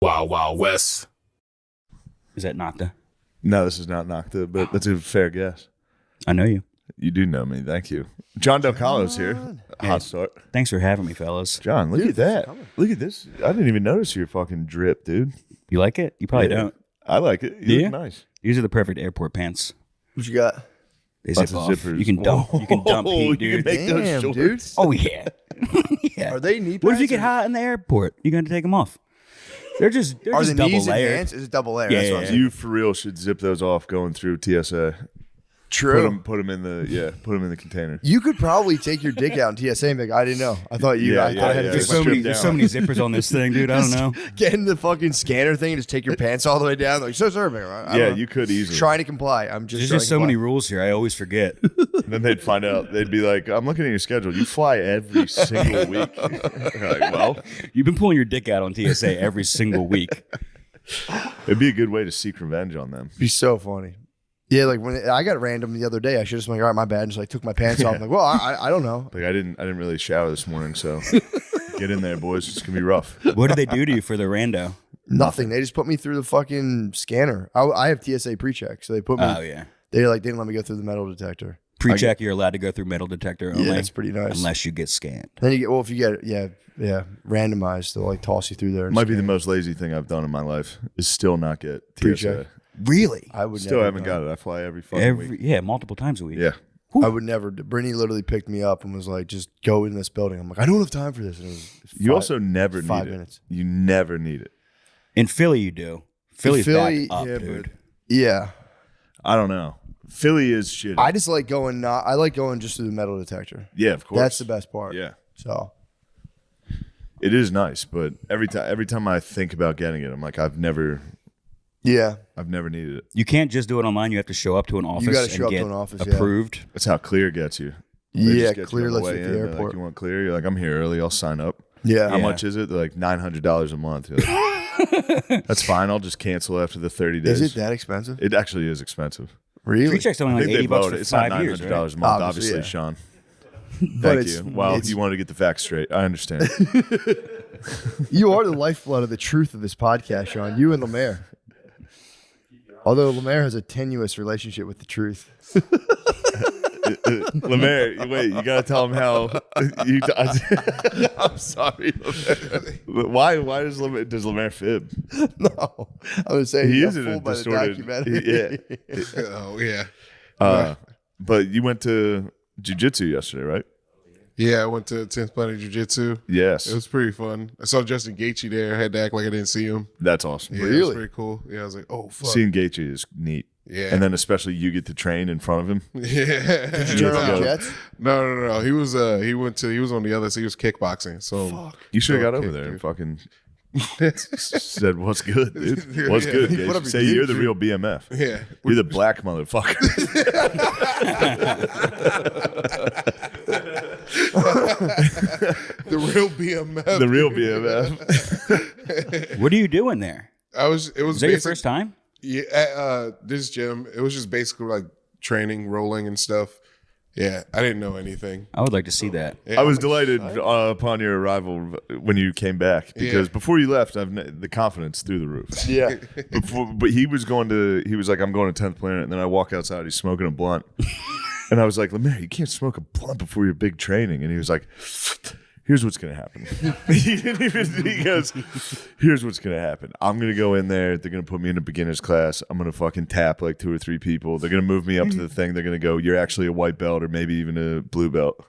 Wild Wild West. Is that Nocta? No, this is not Nocta, but that's a fair guess. I know you. You do know me. Thank you. Jon DelCollo's here. Hot start. Thanks for having me, fellas. John, look at that. Look at this. I didn't even notice your fucking drip, dude. You like it? You probably don't. I like it. You look nice. These are the perfect airport pants. What you got? They Lots zip of off. zippers. You can dump. You can dump heat, You dude. can make Damn, those dude. shorts. Oh yeah. Yeah. Are they knee pads? What if you get hot in the airport? You got to take them off. They're just Are the double knees layered. enhanced? Is it double layer? Yeah, That's what I'm yeah. saying. You for real should zip those off going through TSA. True. Put them in the container. You could probably take your dick out in TSA and be like, I didn't know. I thought you. Yeah, I thought I had to yeah. take There's my so many. Strip There's down. so many zippers on this thing, dude. I don't know. Get in the fucking scanner thing and just take your pants all the way down. Like, so sorry, man. I don't know. You could easily. Trying to comply. I'm just. There's trying just to so comply. many rules here. I always forget. And then they'd find out. They'd be like, I'm looking at your schedule. You fly every single week. You're like, well, You've been pulling your dick out on TSA every single week. it'd be a good way to seek revenge on them. It'd be so funny. Yeah, like when I got random the other day, I should have just been like, all right, my bad, and just like took my pants off. I'm like, well, I don't know. Like I didn't really shower this morning, so get in there, boys. It's gonna be rough. What did they do to you for the rando? Nothing. They just put me through the fucking scanner. I have TSA pre-check, so they put me. Oh yeah. They like didn't let me go through the metal detector. Pre-check, you're allowed to go through metal detector only. Yeah, that's pretty nice. Unless you get scanned. Then you get if you get randomized, they'll like toss you through there. And Might be scan. the most lazy thing I've done in my life is still not get TSA. Pre-check. Really? I would Still never haven't got it. I fly every fucking Every week. yeah, multiple times a week. Yeah. I would never. Brittany literally picked me up and was like, "Just go in this building." I'm like, "I don't have time for this." And it was You also never 5 need minutes. it. You never need it. In Philly, you do. Philly's Philly, back up, yeah, dude. Yeah, I don't know. Philly is shitty. I just like going. I like going just through the metal detector. Yeah, of course. That's the best part. Yeah. So It is nice, but every time I think about getting it, I'm like, I've never needed it. You can't just do it online. You have to show up to an office gotta show and up to get an office, yeah. approved. That's how Clear gets you. They yeah, just get Clear on the lets you way at in. the They're like, airport. you want Clear? You're like, I'm here early. I'll sign up. Yeah, How much is it? They're like $900 a month. You're like, that's fine. I'll just cancel after the 30 days. is it that expensive? It actually is expensive. Really? Pre-check's only I like think they $80 vote for it. It's 5 not years, $900 right? a month, Obviously, obviously, yeah. Sean. But Thank it's- you. Well, it's- you want to get the facts straight. I understand. You are the lifeblood of the truth of this podcast, Sean. You and Lemaire. Although Lemaire has a tenuous relationship with the truth. Lemaire, wait, you got to tell him how you. I'm sorry, Lemaire. Why does Lemaire fib? No, I would say He got is in a fooled by the distorted. documentary. Yeah. Oh yeah. But you went to jiu-jitsu yesterday, right? Yeah, I went to 10th Planet Jiu-Jitsu. Yes. It was pretty fun. I saw Justin Gaethje there. I had to act like I didn't see him. That's awesome. Yeah, it was Really? pretty cool. Yeah, I was like, oh, fuck. Seeing Gaethje is neat. Yeah. And then especially you get to train in front of him. Yeah. Did you turn on the Jets? No. He was he was on the other side. He was kickboxing. So You should have got Okay, over there and dude. fucking said, "What's good, dude? What's Yeah. good?" He put up Gaethje? his Say you're dude. the real BMF. yeah. You're the black motherfucker. The real BMF. The real BMF. What are you doing there? It was Is that your first time? Yeah, this gym, it was just basically like training, rolling and stuff. Yeah, I didn't know anything. I would like to see that. Yeah, I was delighted upon your arrival when you came back because before you left, the confidence through the roof. Yeah. But he was like, I'm going to 10th Planet, and then I walk outside, he's smoking a blunt, and I was like, Lemaire, you can't smoke a blunt before your big training, and he was like, here's what's gonna happen. He goes, here's what's gonna happen. I'm gonna go in there. They're gonna put me in a beginner's class. I'm gonna fucking tap like 2 or 3 people. They're gonna move me up to the thing. They're gonna go, you're actually a white belt or maybe even a blue belt.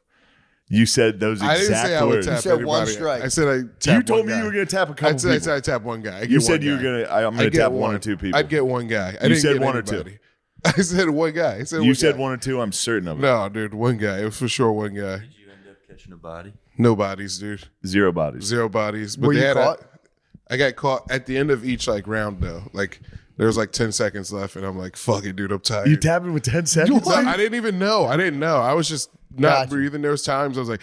You said those I didn't say exact I would words. tap You said one everybody. strike. I said I tap You told one me guy. you were gonna tap a I couple said, I people. said I tap one guy. I get You said one you were guy. gonna. I'm I gonna get tap 1 or 2 people. I'd get one guy. I You didn't said get 1 or 2. anybody. I said one guy. I said You one said guy. 1 or 2. I'm certain of it. No, dude, one guy. It was for sure one guy. Did you end up catching a body? No bodies, dude. 0 bodies. 0 bodies. But Were they you had caught? I got caught at the end of each like round though. Like there was like 10 seconds left, and I'm like, "Fuck it, dude, I'm tired." You tapped it with 10 seconds. No, I didn't even know. I didn't know. I was just not Gotcha. breathing. There was times I was like,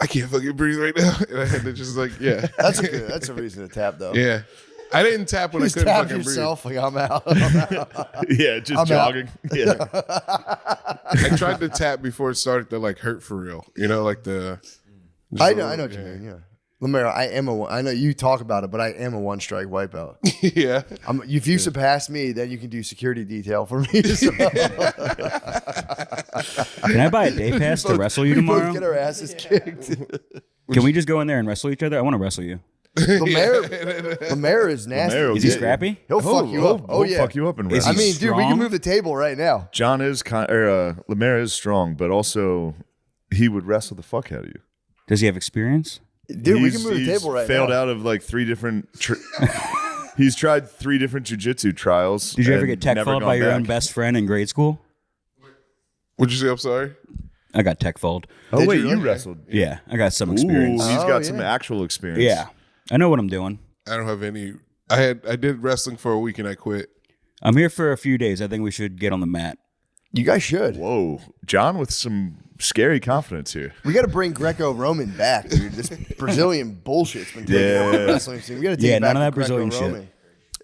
"I can't fucking breathe right now," and I had to just like, yeah, That's a reason to tap though. yeah. I didn't tap when Just I couldn't tap fucking yourself like I'm out. I'm out. Yeah, just I'm jogging. Yeah. breathe. I tried to tap before it started to like hurt for real. You know, like the. I know what you mean. Yeah. Lemaire, I know you talk about it, but I am a one-strike wipeout. Yeah. If you surpass me, then you can do security detail for me. So. Can I buy a day pass to wrestle you We tomorrow? both get our asses kicked. Can we just go in there and wrestle each other? I want to wrestle you. Lemaire is nasty. Lemaire will Is he get you. scrappy? He'll fuck you up. Oh, He'll yeah. fuck you up and Is wrestle. I he mean, dude, we can strong? move the table right now. John is Lemaire is strong, but also he would wrestle the fuck out of you. Does he have experience? Dude, we can move the He's table right failed now. out of like 3 different. He's tried 3 different jiu-jitsu trials. Did you ever and get tech never followed gone by your own back. best friend in grade school? What'd you say? I'm sorry. I got tech followed. Oh Did wait, you you really? wrestled. Yeah, I got some Ooh, experience. he's Oh, got yeah. some actual experience. Yeah, I know what I'm doing. I don't have any. I did wrestling for a week and I quit. I'm here for a few days. I think we should get on the mat. You guys should. Whoa, John with some scary confidence here. We got to bring Greco-Roman back, dude. This Brazilian bullshit's been taking over the wrestling scene. We got to take Yeah, back none of the that Brazilian shit. Greco-Roman.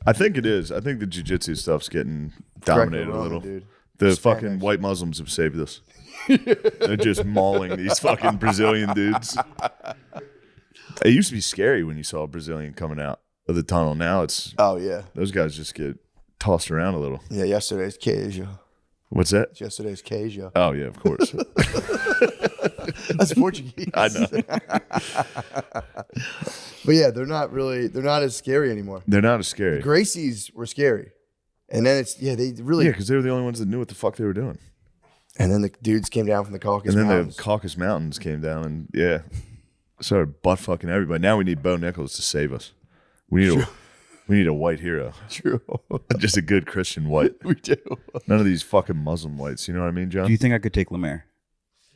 I think it is. I think the jiu-jitsu stuff's getting dominated a Greco-Roman, little. dude. The Hispanics. fucking white Muslims have saved us. They're just mauling these fucking Brazilian dudes. It used to be scary when you saw a Brazilian coming out of the tunnel. Now it's Oh, yeah. those guys just get tossed around a little. Yeah, yesterday's Queijo. What's that? Yesterday's Queijo. Oh yeah, of course. That's Portuguese. I know. But yeah, they're not as scary anymore. They're not as scary. Gracies were scary. And then they really, Yeah, because they were the only ones that knew what the fuck they were doing. and then the dudes came down from the Caucasus And then Mountains. the Caucasus Mountains came down and started butt fucking everybody. Now we need Bo Nichols to save us. We need a white hero. True. Just a good Christian white. We do. None of these fucking Muslim whites. You know what I mean, John? Do you think I could take Lemaire?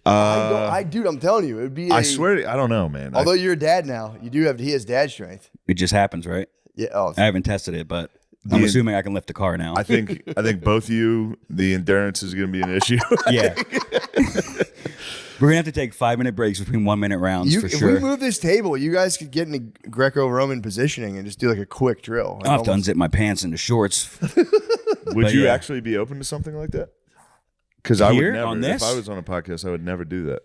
Dude, I'm telling you, it would be. I swear, I don't know, man. Although you're a dad now, he has dad strength. It just happens, right? Yeah. Oh, I haven't tested it, but I'm assuming I can lift a car now. I think both of you, the endurance is going to be an issue. Yeah. We're gonna have to take 5-minute breaks between 1-minute rounds for if sure. we move this table, you guys could get into Greco-Roman positioning and just do like a quick drill. I'll have to unzip my pants into shorts. Would But you yeah. actually be open to something like that? Because I would Here, never. on this? If I was on a podcast, I would never do that.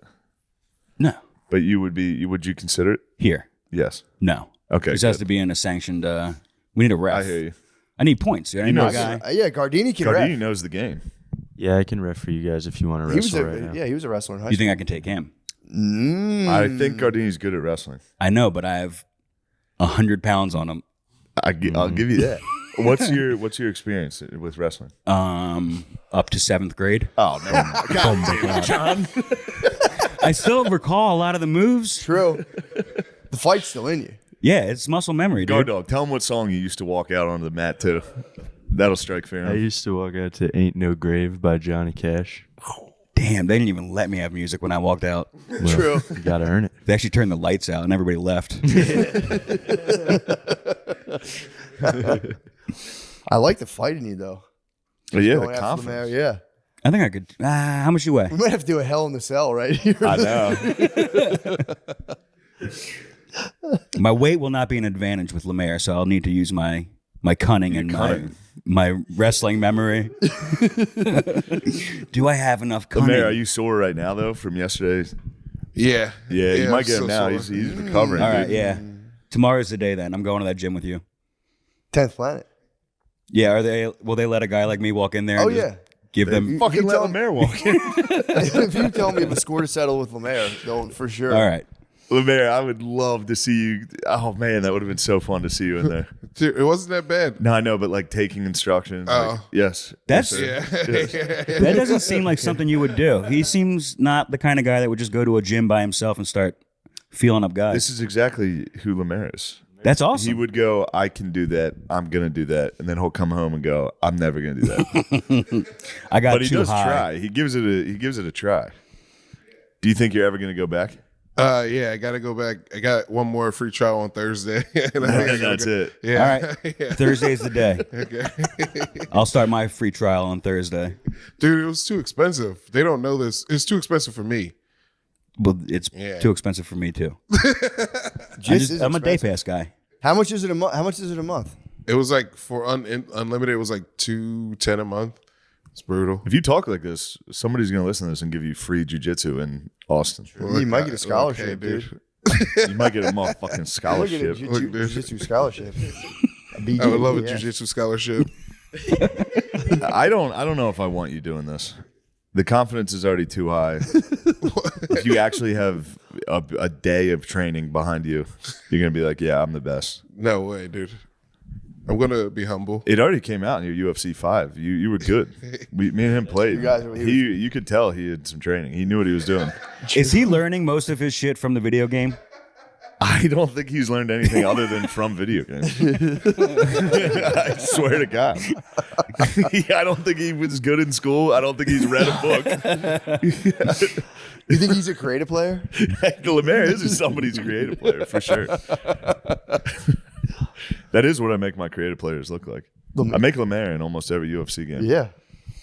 No. But you would be. Would you consider it? Here. Yes. No. Okay. This has good. to be in a sanctioned. We need a ref. I hear you. I need points. I need know a guy. Yeah, Gardini can Gardini ref. knows the game. Yeah, I can ref for you guys if you want to He was wrestle right now. he was a wrestler in high You school. think I can take him? I think Gardini's good at wrestling. I know, but I have 100 pounds on him. I'll give you that. What's your experience with wrestling? Up to 7th grade. Oh no, John. I still recall a lot of the moves. True. The fight's still in you. Yeah, it's muscle memory, Guard dude. dog. Tell him what song you used to walk out onto the mat to. That'll strike fear. I used to walk out to Ain't No Grave by Johnny Cash. Damn, they didn't even let me have music when I walked out. Well, True. You got to earn it. They actually turned the lights out and everybody left. I like the fight in you though. But yeah, Going the after confidence. Lemaire, yeah. I think I could. How much you weigh? We might have to do a Hell in the Cell right here. I know. My weight will not be an advantage with Lemaire, so I'll need to use my cunning and cunning. my wrestling memory. Do I have enough cunning? Lemaire, are you sore right now though from yesterday? Yeah. Yeah, you I'm might get so him now. sore. He's recovering. All right, dude. yeah. Tomorrow's the day then. I'm going to that gym with you. 10th Planet. Yeah, will they let a guy like me walk in there? Oh and just yeah. give them. Fucking You let tell- Lemaire walk in. If you tell me of a score to settle with Lemaire, they'll for sure. All right. Lemaire, I would love to see you. Oh man, that would have been so fun to see you in there. Dude, it wasn't that bad. No, I know, but like taking instructions. like, Oh. yes. That's Yeah. that doesn't seem like something you would do. He seems not the kind of guy that would just go to a gym by himself and start feeling up guys. This is exactly who Lemaire is. That's awesome. He would go, I can do that. I'm gonna do that, and then he'll come home and go, I'm never gonna do that. I got But he too does high. try. He gives it a try. Do you think you're ever gonna go back? Yeah, I got to go back. I got one more free trial on Thursday. And I think I gotta That's go- it. Yeah. All right. Yeah. Thursday's the day. Okay. I'll start my free trial on Thursday. Dude, it was too expensive. They don't know this. It's too expensive for me. Well, it's Yeah. too expensive for me too. Just I'm a day expensive. pass guy. How much is it a month? How much is it a month? It was like for unlimited, it was like $210 a month. It's brutal. If you talk like this, somebody's gonna listen to this and give you free jujitsu in Austin. You might get a scholarship, Okay, dude. You might get a motherfucking Look at a scholarship. jiu-jitsu scholarship. I would love a jiu-jitsu scholarship. I don't know if I want you doing this. The confidence is already too high. If you actually have a day of training behind you, you're gonna be like, yeah, I'm the best. No way, dude. I'm gonna be humble. It already came out in your UFC 5. You were good. Me and him played. You could tell he had some training. He knew what he was doing. Is he learning most of his shit from the video game? I don't think he's learned anything other than from video games. I swear to God. I don't think he was good in school. I don't think he's read a book. You think he's a creative player? Lemaire is somebody's creative player for sure. That is what I make my creative players look like. I make Lemaire in almost every UFC game. Yeah.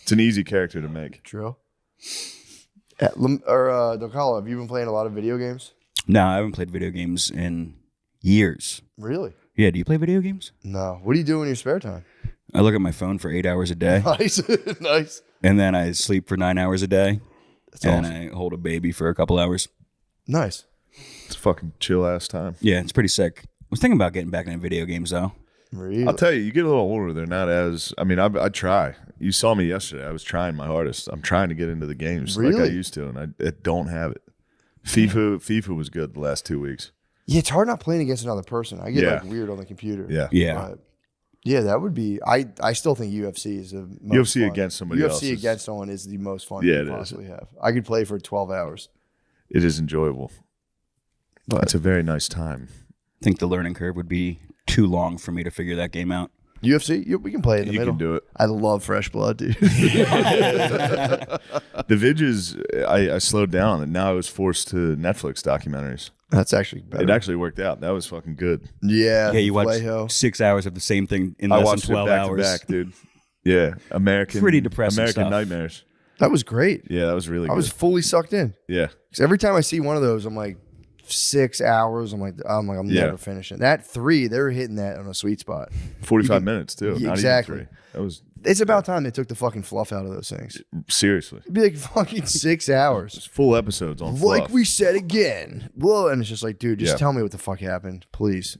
It's an easy character to make. True. DelCollo, have you been playing a lot of video games? No, I haven't played video games in years. Really? Yeah, do you play video games? No. What do you do in your spare time? I look at my phone for 8 hours a day, Nice. Nice. and then I sleep for 9 hours a day, That's and awesome. I hold a baby for a couple hours. Nice. It's a fucking chill ass time. Yeah, it's pretty sick. I was thinking about getting back into video games, though. Really? I'll tell you, you get a little older, they're not as. I mean, I try. You saw me yesterday. I was trying my hardest. I'm trying to get into the games like I Really? used to, and I don't have it. FIFA was good the last 2 weeks. Yeah, it's hard not playing against another person. I get Yeah. like weird on the computer. Yeah. Yeah. But, yeah, that would be. I still think UFC is the most UFC fun. against somebody else UFC is- against someone is the most fun Yeah, you it can is. possibly have. I could play for 12 hours. It is enjoyable. But It's a very nice time. I think the learning curve would be too long for me to figure that game out. UFC, we can play in the You middle. can do it. I love fresh blood, dude. The vidges, I slowed down, and now I was forced to Netflix documentaries. That's actually better. It actually worked out. That was fucking good. Yeah. Yeah, you watch Vallejo. 6 hours of the same thing in I less watched than 12 it back hours. to back, dude. Yeah, Pretty depressing American stuff. Nightmares. That was great. Yeah, that was really good. I was fully sucked in. Yeah, 'Cause every time I see one of those, I'm like 6 hours. I'm Yeah. never finishing. That 3, they're hitting that on a sweet spot. 45 minutes too. Yeah, Not exactly. even 3. That was It's about time they took the fucking fluff out of those things. seriously. It'd be like fucking 6 hours. It's full episodes on Like fluff. we said again. Well, and it's just like, dude, just Yeah. tell me what the fuck happened, please.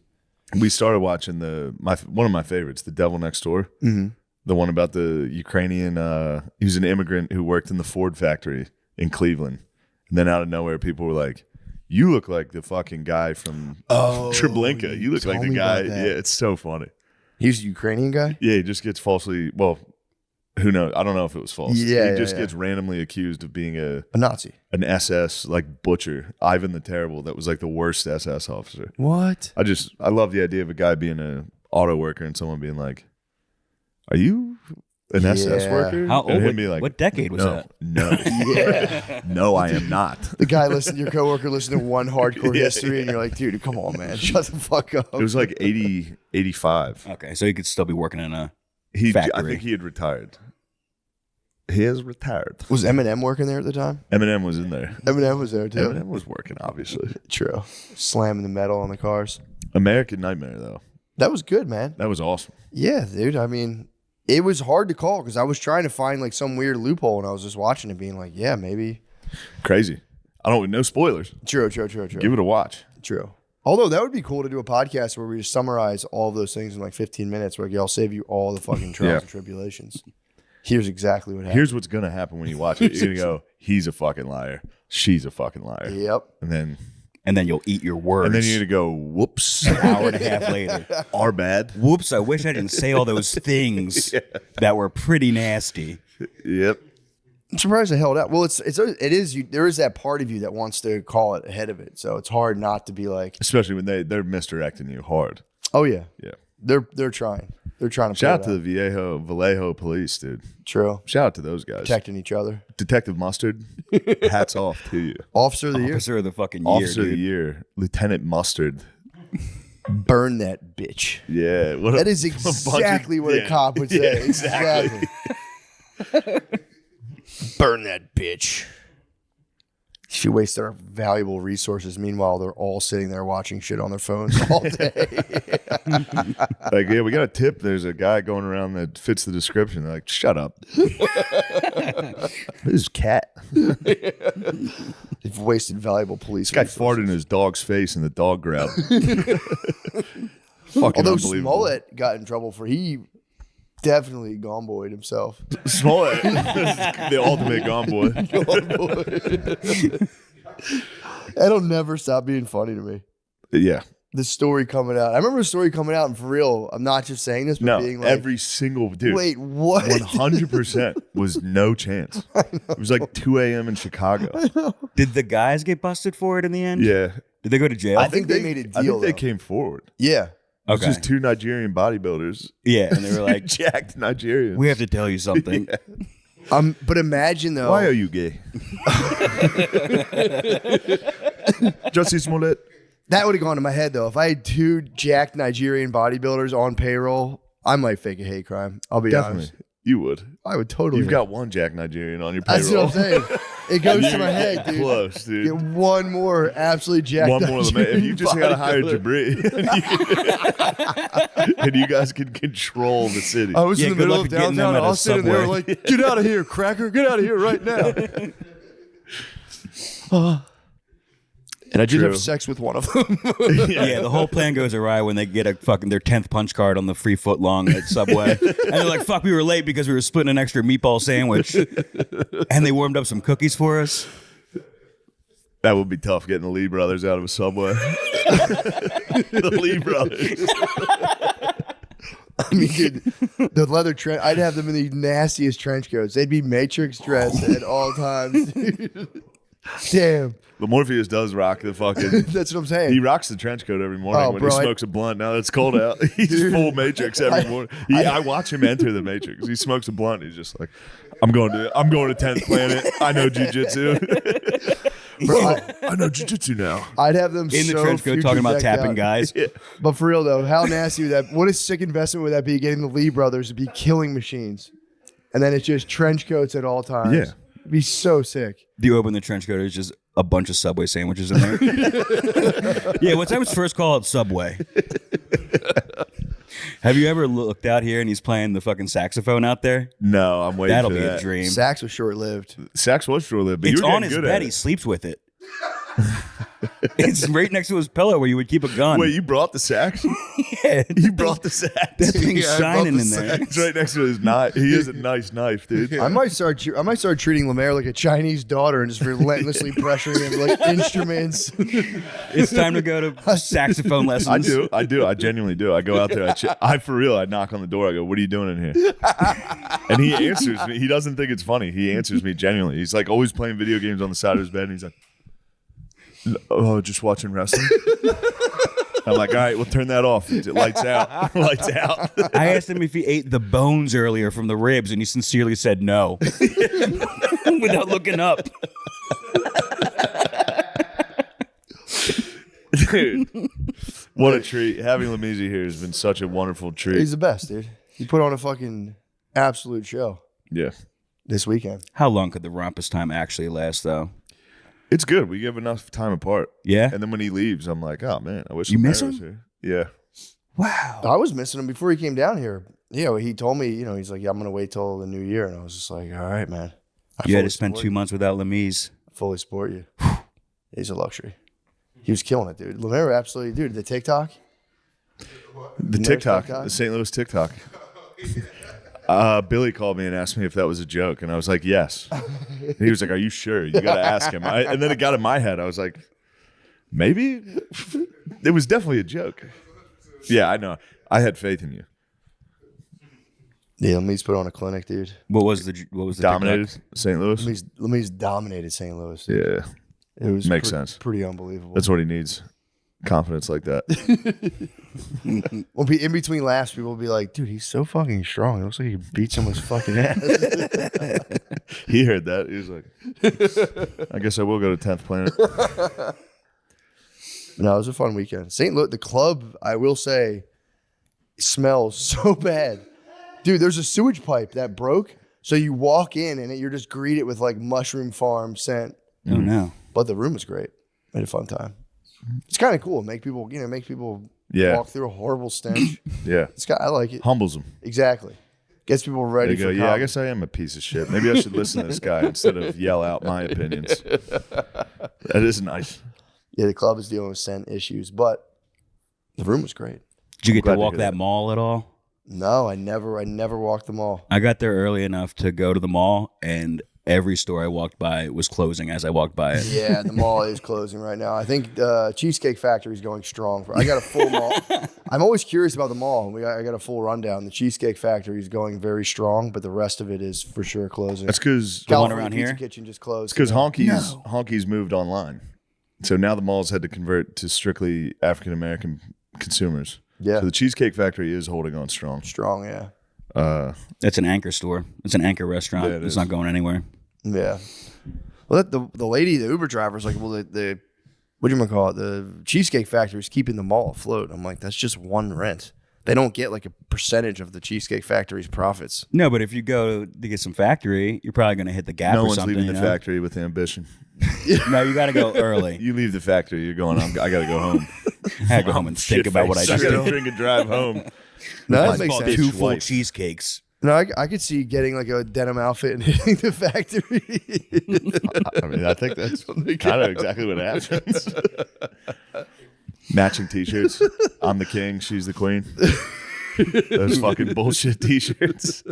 We started watching one of my favorites, The Devil Next Door. Mhm. The one about the Ukrainian. He was an immigrant who worked in the Ford factory in Cleveland, and then out of nowhere, people were like, "You look like the fucking guy from Treblinka. You look like told the me guy." about that. Yeah, it's so funny. He's a Ukrainian guy? Yeah, he just gets falsely. Well, who knows? I don't know if it was false. Yeah, he just yeah. gets randomly accused of being A Nazi. an SS like butcher, Ivan the Terrible. That was like the worst SS officer. What? I love the idea of a guy being an auto worker and someone being like, "Are you an SS Yeah. worker?" How And old? him be like, What decade was no, that? no, Yeah. no, I am not. The guy your coworker listened to one hardcore Yeah, history and you're like, dude, come on, man. Shut the fuck up. It was like 80, 85. Okay, so he could still be working in a. I Factory. think he had retired. He has retired. Was Eminem working there at the time? Eminem was in there. Eminem was there too. Eminem was working, obviously. True. Slamming the metal on the cars. American Nightmare, though. That was good, man. That was awesome. Yeah, dude. I mean, it was hard to call because I was trying to find like some weird loophole and I was just watching it being like, yeah, maybe. Crazy. No spoilers. True. Give it a watch. True. Although that would be cool to do a podcast where we just summarize all of those things in like 15 minutes where like, I'll save you all the fucking trials Yeah. and tribulations. Here's exactly what happened. Here's what's going to happen when you watch it. You're going to go, he's a fucking liar. She's a fucking liar. Yep. And then You'll eat your words. you're going to go, whoops. an hour and a half later. Our bad. Whoops! I wish I didn't say all those things that were pretty nasty. Yep. I'm surprised I held out. Well, it is you. There is that part of you that wants to call it ahead of it, so it's hard not to be like, Especially when they're misdirecting you hard. oh yeah, Yeah. they're trying. They're trying to Shout out pull to it the Vallejo police, dude. True. Shout out to those guys. Protecting each other. Detective Mustard, hats off to you. Officer of the year. Officer of the fucking year, Officer of the dude. year, Lieutenant Mustard. Burn that bitch. Yeah. What That is a bunch of- exactly what a yeah. cop would say. Yeah, exactly. Burn that bitch. She wasted our valuable resources. Meanwhile, they're all sitting there watching shit on their phones all day. Like, yeah, we got a tip. There's a guy going around that fits the description. They're like, shut up. This is Cat. They've wasted valuable police. This guy resources. farted in his dog's face and the dog growled. Fucking Although unbelievable. Smollett got in trouble for he definitely gomboyed himself. Smollett, the ultimate gone boy. That'll never stop being funny to me. Yeah. The story coming out. I remember a story coming out, and for real, I'm not just saying this, but No, being like, every single dude. wait, what? 100% was no chance. It was like 2 a.m. in Chicago. Did the guys get busted for it in the end? Yeah. Did they go to jail? I think they made a deal. I think they though. came forward. Yeah. It's Okay. just 2 Nigerian bodybuilders. Yeah, and they were like, Jacked Nigerians. we have to tell you something. But imagine though. Why are you gay? Jussie Smollett. That would have gone to my head though. If I had 2 jacked Nigerian bodybuilders on payroll, I might fake a hate crime. I'll be Definitely. honest. You would. I would totally. You've got 1 Jack Nigerian on your payroll. That's what I'm saying. It goes to my head, dude. Close, dude. Get one more absolutely jacked. One more. If Nigerian you just got to hire bodybuilder. Jabri, and you guys can control the city. I was Yeah, in the good middle luck of getting them downtown at a Austin, and they were Subway. like, "Get out of here, cracker! Get out of here right now!" And I did True. have sex with one of them. Yeah, the whole plan goes awry when they get a fucking their 10th punch card on the free foot long at Subway. And they're like, fuck, we were late because we were splitting an extra meatball sandwich. And they warmed up some cookies for us. That would be tough getting the Lee brothers out of a Subway. The Lee brothers. I mean, dude, the leather trench. I'd have them in the nastiest trench coats. They'd be Matrix dressed at all times. Dude. Damn, But Morpheus does rock the fucking. that's what I'm saying. He rocks the trench coat every morning Oh, when bro, he smokes a blunt. Now that it's cold out, he's full Matrix every morning. I watch him enter the Matrix. He smokes a blunt. He's just like, I'm going to 10th planet. I know jujitsu. Bro, I know jujitsu now. I'd have them In the so trench coat talking about future decked tapping out. guys. But for real though, how nasty would that? What a sick investment would that be? Getting the Lee brothers to be killing machines, and then it's just trench coats at all times. Yeah. It'd be so sick. Do you open the trench coat? There's just a bunch of Subway sandwiches in there. Yeah, what time was first call at Subway? Have you ever looked out here and he's playing the fucking saxophone out there? No, I'm waiting That'll for be that. a dream. Sax was short lived. Sax was short lived, but It's you were on getting his good bed. at He it. sleeps with it. It's right next to his pillow where you would keep a gun. Wait, you brought the sax? Yeah, You brought the sax? that thing's Yeah, I brought shining the in there. It's right next to his knife. He is a nice knife, dude. I might start treating Lemaire like a Chinese daughter and just relentlessly pressuring him like instruments. It's time to go to saxophone lessons. I do. I genuinely do. I go out there. I for real. I knock on the door. I go, "What are you doing in here?" And he answers me. He doesn't think it's funny. He answers me genuinely. He's like always playing video games on the side of his bed. And he's like, "Oh, just watching wrestling." I'm like, "All right, we'll turn that off. Lights out. Lights out." I asked him if he ate the bones earlier from the ribs, and he sincerely said no, without looking up. Dude, what a treat. Having Lamisi here has been such a wonderful treat. He's the best, dude. He put on a fucking absolute show Yeah. this weekend. How long could the rompus time actually last, though? It's good. We give enough time apart. Yeah. And then when he leaves, I'm like, oh, man, I wish You Lemaire miss was him? here. Yeah. Wow. I was missing him before he came down here. Yeah, he told me, he's like, yeah, I'm gonna wait till the new year, and I was just like, all right, man. You had to spend 2 months without Lemise. Fully support you. He's a luxury. He was killing it, dude. Lemaire absolutely, dude. The TikTok. The You know TikTok, TikTok? the St. Louis TikTok. Billy called me and asked me if that was a joke, and I was like, yes. And he was like, are you sure? You got to ask him. And then it got in my head. I was like, maybe? It was definitely a joke. Yeah, I know. I had faith in you. Yeah, Lemire's put on a clinic, dude. What was the Dominated TikTok? St. Louis? Lemire's dominated St. Louis. Dude. Yeah, It was Makes sense. Pretty unbelievable. that's what he needs. Confidence like that. Well, in between laughs, people will be like, dude, he's so fucking strong. It looks like he beat someone's fucking ass. He heard that. He was like, I guess I will go to 10th Planet. No, it was a fun weekend. St. Louis, the club, I will say, smells so bad. Dude, there's a sewage pipe that broke. So you walk in and you're just greeted with like mushroom farm scent. Oh, no. But the room was great. Made a fun time. It's kind of cool. Make people Yeah. walk through a horrible stench. Yeah. I like it. Humbles him. Exactly. Gets people There ready you go. for Yeah, I comedy. guess I am a piece of shit. Maybe I should listen to this guy instead of yell out my opinions. That is nice. Yeah, the club is dealing with scent issues, but the room was great. Did you get Glad to to walk hear that that. mall at all? No, I never walked the mall. I got there early enough to go to the mall, and every store I walked by was closing as I walked by it. Yeah, the mall is closing right now. I think Cheesecake Factory is going strong. I got a full mall. I'm always curious about the mall. I got a full rundown. The Cheesecake Factory is going very strong, but the rest of it is for sure closing. That's because one California around Pizza here? Kitchen just closed. because Honkies moved online, so now the malls had to convert to strictly African American consumers. Yeah. So the Cheesecake Factory is holding on strong. Strong, yeah. It's an anchor store. It's an anchor restaurant. Yeah, it It's is. not going anywhere. Yeah. Well, the lady, the Uber driver's like, well, the what do you call it? The Cheesecake Factory is keeping the mall afloat. I'm like, that's just one rent. They don't get like a percentage of the Cheesecake Factory's profits. No, but if you go to get some factory, you're probably going to hit the gap No or one's something. leaving the you know? factory with ambition. No, you got to go early. You leave the factory, you're going. I got to go home. I had to go home and think about what I just got to did. drink and drive home. No, My that makes bought sense. Two full wife. cheesecakes. No, I could see getting like a denim outfit and hitting the factory. I mean, I think that's kind of exactly what happens. Matching T-shirts. I'm the king. She's the queen. Those fucking bullshit T-shirts.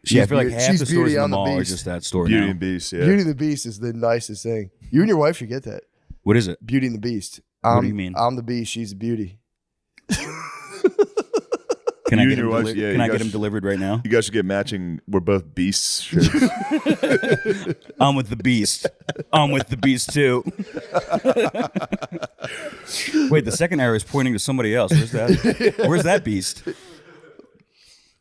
Yeah, I feel like Beauty- half she's the stores Beauty in the and the mall are Beast. just that store Beauty now. and Beast. Yeah. Beauty and the Beast is the nicest thing. You and your wife should get that. What is it? Beauty and the Beast. What do you mean? I'm the Beast. She's the Beauty. Can I You get and him? your wife, yeah, Can I you get guys- him delivered right now? You guys should get matching. We're both beasts shirts. I'm with the Beast. I'm with the Beast too. Wait, the second arrow is pointing to somebody else. Where's that? Where's that Beast?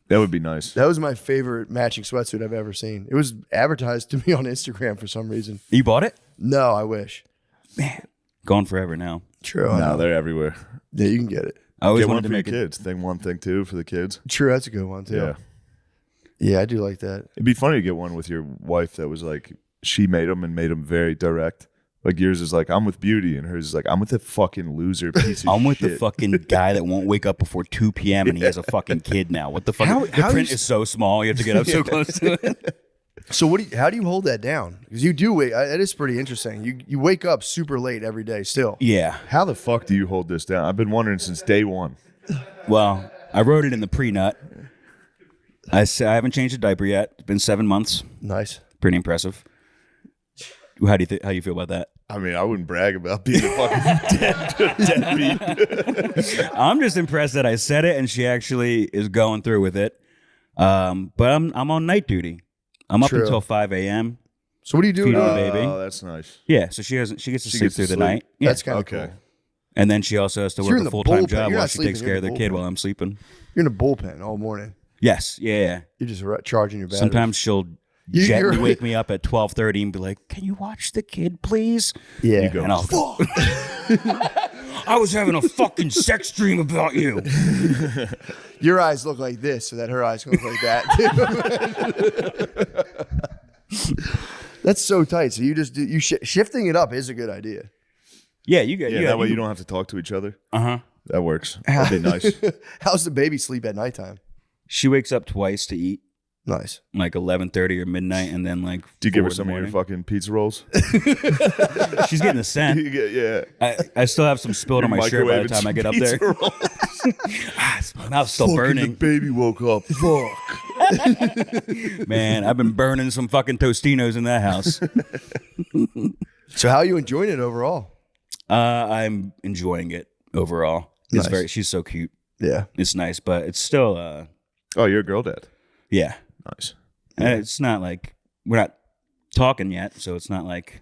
That would be nice. That was my favorite matching sweatsuit I've ever seen. It was advertised to me on Instagram for some reason. You bought it? No, I wish. Gone forever now. True. No, they're everywhere. Yeah, you can get it. I always Get one wanted to for your make it. kids. Thing one, thing two for the kids. True, that's a good one too. Yeah. Yeah, I do like that. It'd be funny to get one with your wife that was like, she made them and made them very direct. Like yours is like, I'm with Beauty, and hers is like, I'm with the fucking loser piece of I'm with shit. the fucking guy that won't wake up before 2 p.m. and he has a fucking kid now. What the fuck? How- the how print you- is so small. You have to get up so close to it. So how do you hold that down? Because you do wait. That is pretty interesting. You wake up super late every day still. Yeah. How the fuck do you hold this down? I've been wondering since day one. Well, I wrote it in the pre-nut. I haven't changed a diaper yet. It's been 7 months. Nice. Pretty impressive. How do you feel about that? I mean, I wouldn't brag about being a fucking deadbeat. I'm just impressed that I said it and she actually is going through with it. But I'm on night duty. I'm up True. until 5 a.m. So what do you do? Feeding the baby. Oh, that's nice. Yeah, so she gets to sleep gets to through the sleep. night. Yeah. That's kind of Okay. cool. And then she also has to You're work in a the full-time bullpen. job You're while not she takes sleeping, care you're of the in the kid bullpen. while I'm sleeping. You're in a bullpen all morning. Yes, yeah. You're just charging your batteries. Sometimes she'll You're- gently wake me up at 12:30 and be like, "Can you watch the kid, please?" Yeah. You go. And I'll go, I was having a fucking sex dream about you. Your eyes look like this, so that her eyes can look like that. That's so tight. So you just do shifting it up is a good idea. Yeah, you get. Yeah, that way you don't have to talk to each other. Uh-huh. That works. That'd be nice. How's the baby sleep at nighttime? She wakes up twice to eat, Nice. like 11:30 or midnight, and then like. Do you give 4 her in the some of your morning. fucking pizza rolls? She's getting the scent. You get- yeah. I still have some spilled on my shirt by the Microwaving time I get up some there. pizza rolls. My mouth's still Fucking burning. The baby woke up. Fuck. Man, I've been burning some fucking Tostinos in that house. So how are you enjoying it overall? I'm enjoying it overall. It's Nice. she's so cute. Yeah. It's nice, but it's still Oh, you're a girl dad. yeah. Nice. And it's not like we're not talking yet, so it's not like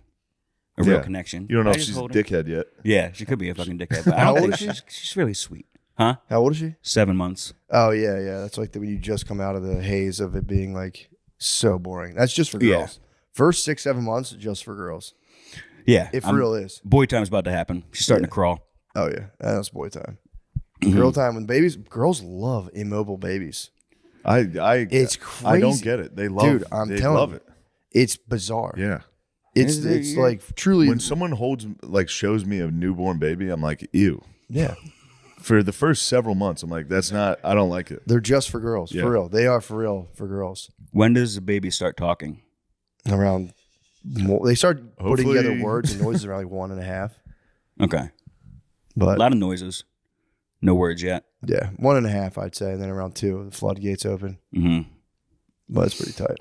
a real Yeah. connection. You don't know I if just she's a hold her. dickhead yet. Yeah, she could be a fucking dickhead, but I How don't old think is she's really sweet. Huh? How old is she? 7 months. Oh yeah, yeah. That's like when you just come out of the haze of it being like so boring. That's just for Yeah. girls. First 6-7 months just for girls. Yeah. It for I'm- real is. Boy time's about to happen. She's starting to crawl. Oh yeah, that's boy time. Mm-hmm. Girl time when babies. Girls love immobile babies. It's I don't crazy. get it. They love Dude, I'm they telling love you. it. It's bizarre. Yeah. It's like truly. When someone shows me a newborn baby, I'm like, ew. Yeah, For the first several months, I'm like, I don't like it. they're just for girls. Yeah. For real, they are for real for girls. When does the baby start talking? Around They start putting Hopefully- together words and noises around like 1.5. Okay. A But lot of noises. No words yet. yeah, 1.5 I'd say, and then around 2, the floodgates open. Mm-hmm. But it's pretty tight.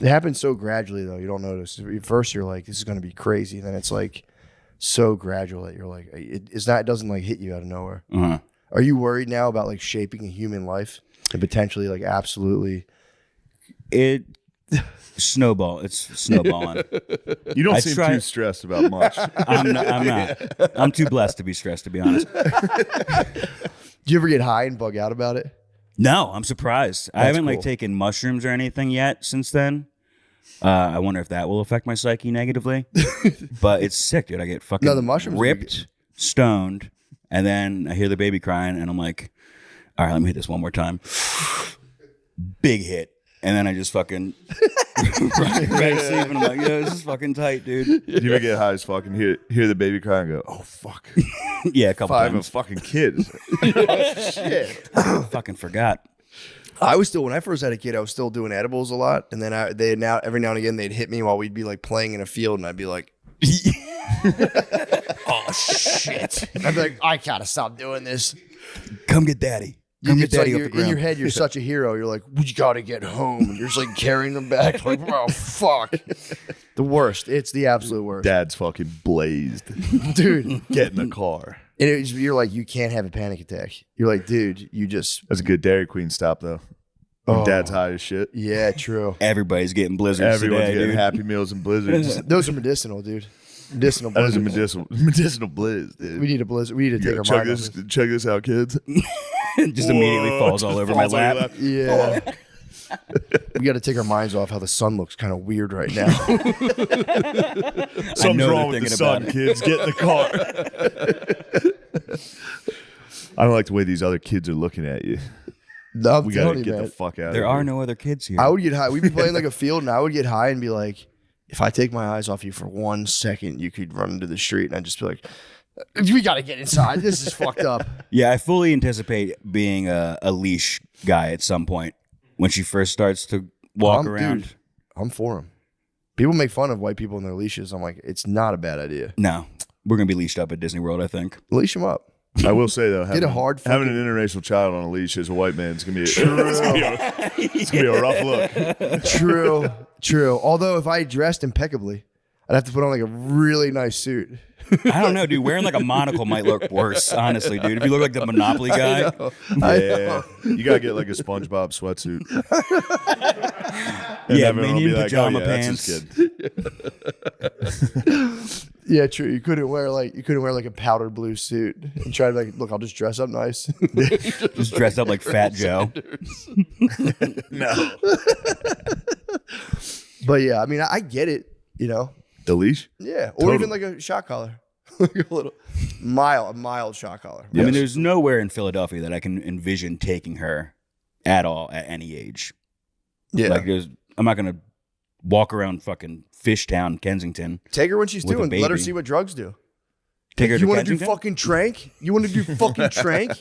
It happens so gradually though, you don't notice. At first you're like, this is gonna be crazy, and then it's like so gradual that you're like, it doesn't like hit you out of nowhere. Uh-huh. Are you worried now about like shaping a human life and potentially like absolutely? It snowball. It's snowballing. You don't I seem try- too stressed about much. I'm not. I'm too blessed to be stressed, to be honest. Do you ever get high and bug out about it? No, I'm surprised. I haven't like cool. taken mushrooms or anything yet since then. I wonder if that will affect my psyche negatively. But it's sick, dude. I get fucking No, the mushrooms are ripped, stoned, and then I hear the baby crying, and I'm like, all right, let me hit this one more time. Big hit. And then I just fucking right back to sleep, and I'm like, yo, this is fucking tight, dude. Do you ever get high as fuck and hear the baby cry and go, oh, fuck. Yeah, a couple I'm a times. fucking kid. Fucking forgot. I was still, when I first had a kid, I was still doing edibles a lot, and then every now and again they'd hit me while we'd be like playing in a field, and I'd be like, oh shit! I'd be like, I gotta stop doing this. Come get daddy. Come get It's like daddy off you're, the ground. in your head, you're such a hero. You're like, we gotta get home. And you're just like carrying them back, like, oh fuck, the worst. It's the absolute worst, Dad's fucking blazed. dude. Get in the car. And you're like, you can't have a panic attack. You're like, dude, you just, That's a good Dairy Queen stop, though. When Oh. Dad's high as shit. yeah, true. Everybody's getting blizzards Everyone's today, getting dude. Happy Meals and Blizzards. Those are medicinal, dude. Medicinal. That is a blizzards. medicinal blizz, dude. We need a blizzard. We need to take our Check mind off this, this. check this out, kids. Just immediately Whoa, falls all just over my falls on your lap. Yeah. We got to take our minds off how the sun looks kind of weird right now. Something's know wrong they're with the thinking sun, about it. kids. Get in the car. I don't like the way these other kids are looking at you. No, I'm We gotta telling you, get man. the fuck out There of are here. no other kids here. I would get high. We'd be playing like a field, and I would get high and be like, if I take my eyes off you for 1 second, you could run into the street, and I'd just be like, we got to get inside. This is fucked up. Yeah, I fully anticipate being a leash guy at some point when she first starts to walk around. Dude, I'm for him. People make fun of white people and their leashes. I'm like, it's not a bad idea. No, we're gonna be leashed up at Disney World, I think. Leash them up. I will say though, Get a hard having fucking- an interracial child on a leash as a white man is gonna be it's gonna be a rough look. True, true. Although if I dressed impeccably, I'd have to put on like a really nice suit. I don't know, dude. Wearing like a monocle might look worse, honestly, dude. If you look like the Monopoly guy, Yeah, you gotta get like a SpongeBob sweatsuit. And Yeah, everyone will minion be like, pajama oh, yeah, that's his pants. kid. Yeah, true. You couldn't wear like a powder blue suit and try to like, look, I'll just dress up nice. just dressed up like Fat Joe. No, But yeah, I mean, I get it. You know, the leash. yeah, or Totally. even like a shot collar, like a little mild shot collar. I mean, there's nowhere in Philadelphia that I can envision taking her at all at any age. Yeah, Like, I'm not gonna walk around fucking Fishtown, Kensington. take her when she's with a doing. Let her baby. see what drugs do. Take her to You want to do Kensington? fucking trank? You want to do fucking trank?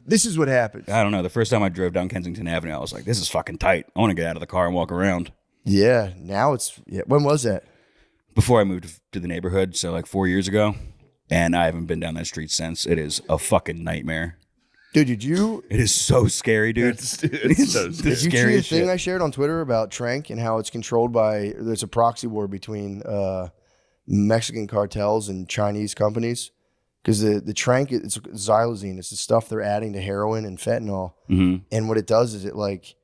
This is what happens. I don't know. The first time I drove down Kensington Avenue, I was like, this is fucking tight. I want to get out of the car and walk around. Yeah, now it's. Yeah, when was that? Before I moved to the neighborhood, so like 4 years ago, and I haven't been down that street since. It is a fucking nightmare. Dude, did you It is so scary, dude. It's The so scary. did you see the scariest thing shit. I shared on Twitter about trank and how it's controlled by? There's a proxy war between Mexican cartels and Chinese companies because the trank it's xylazine. It's the stuff they're adding to heroin and fentanyl, and what it does is it like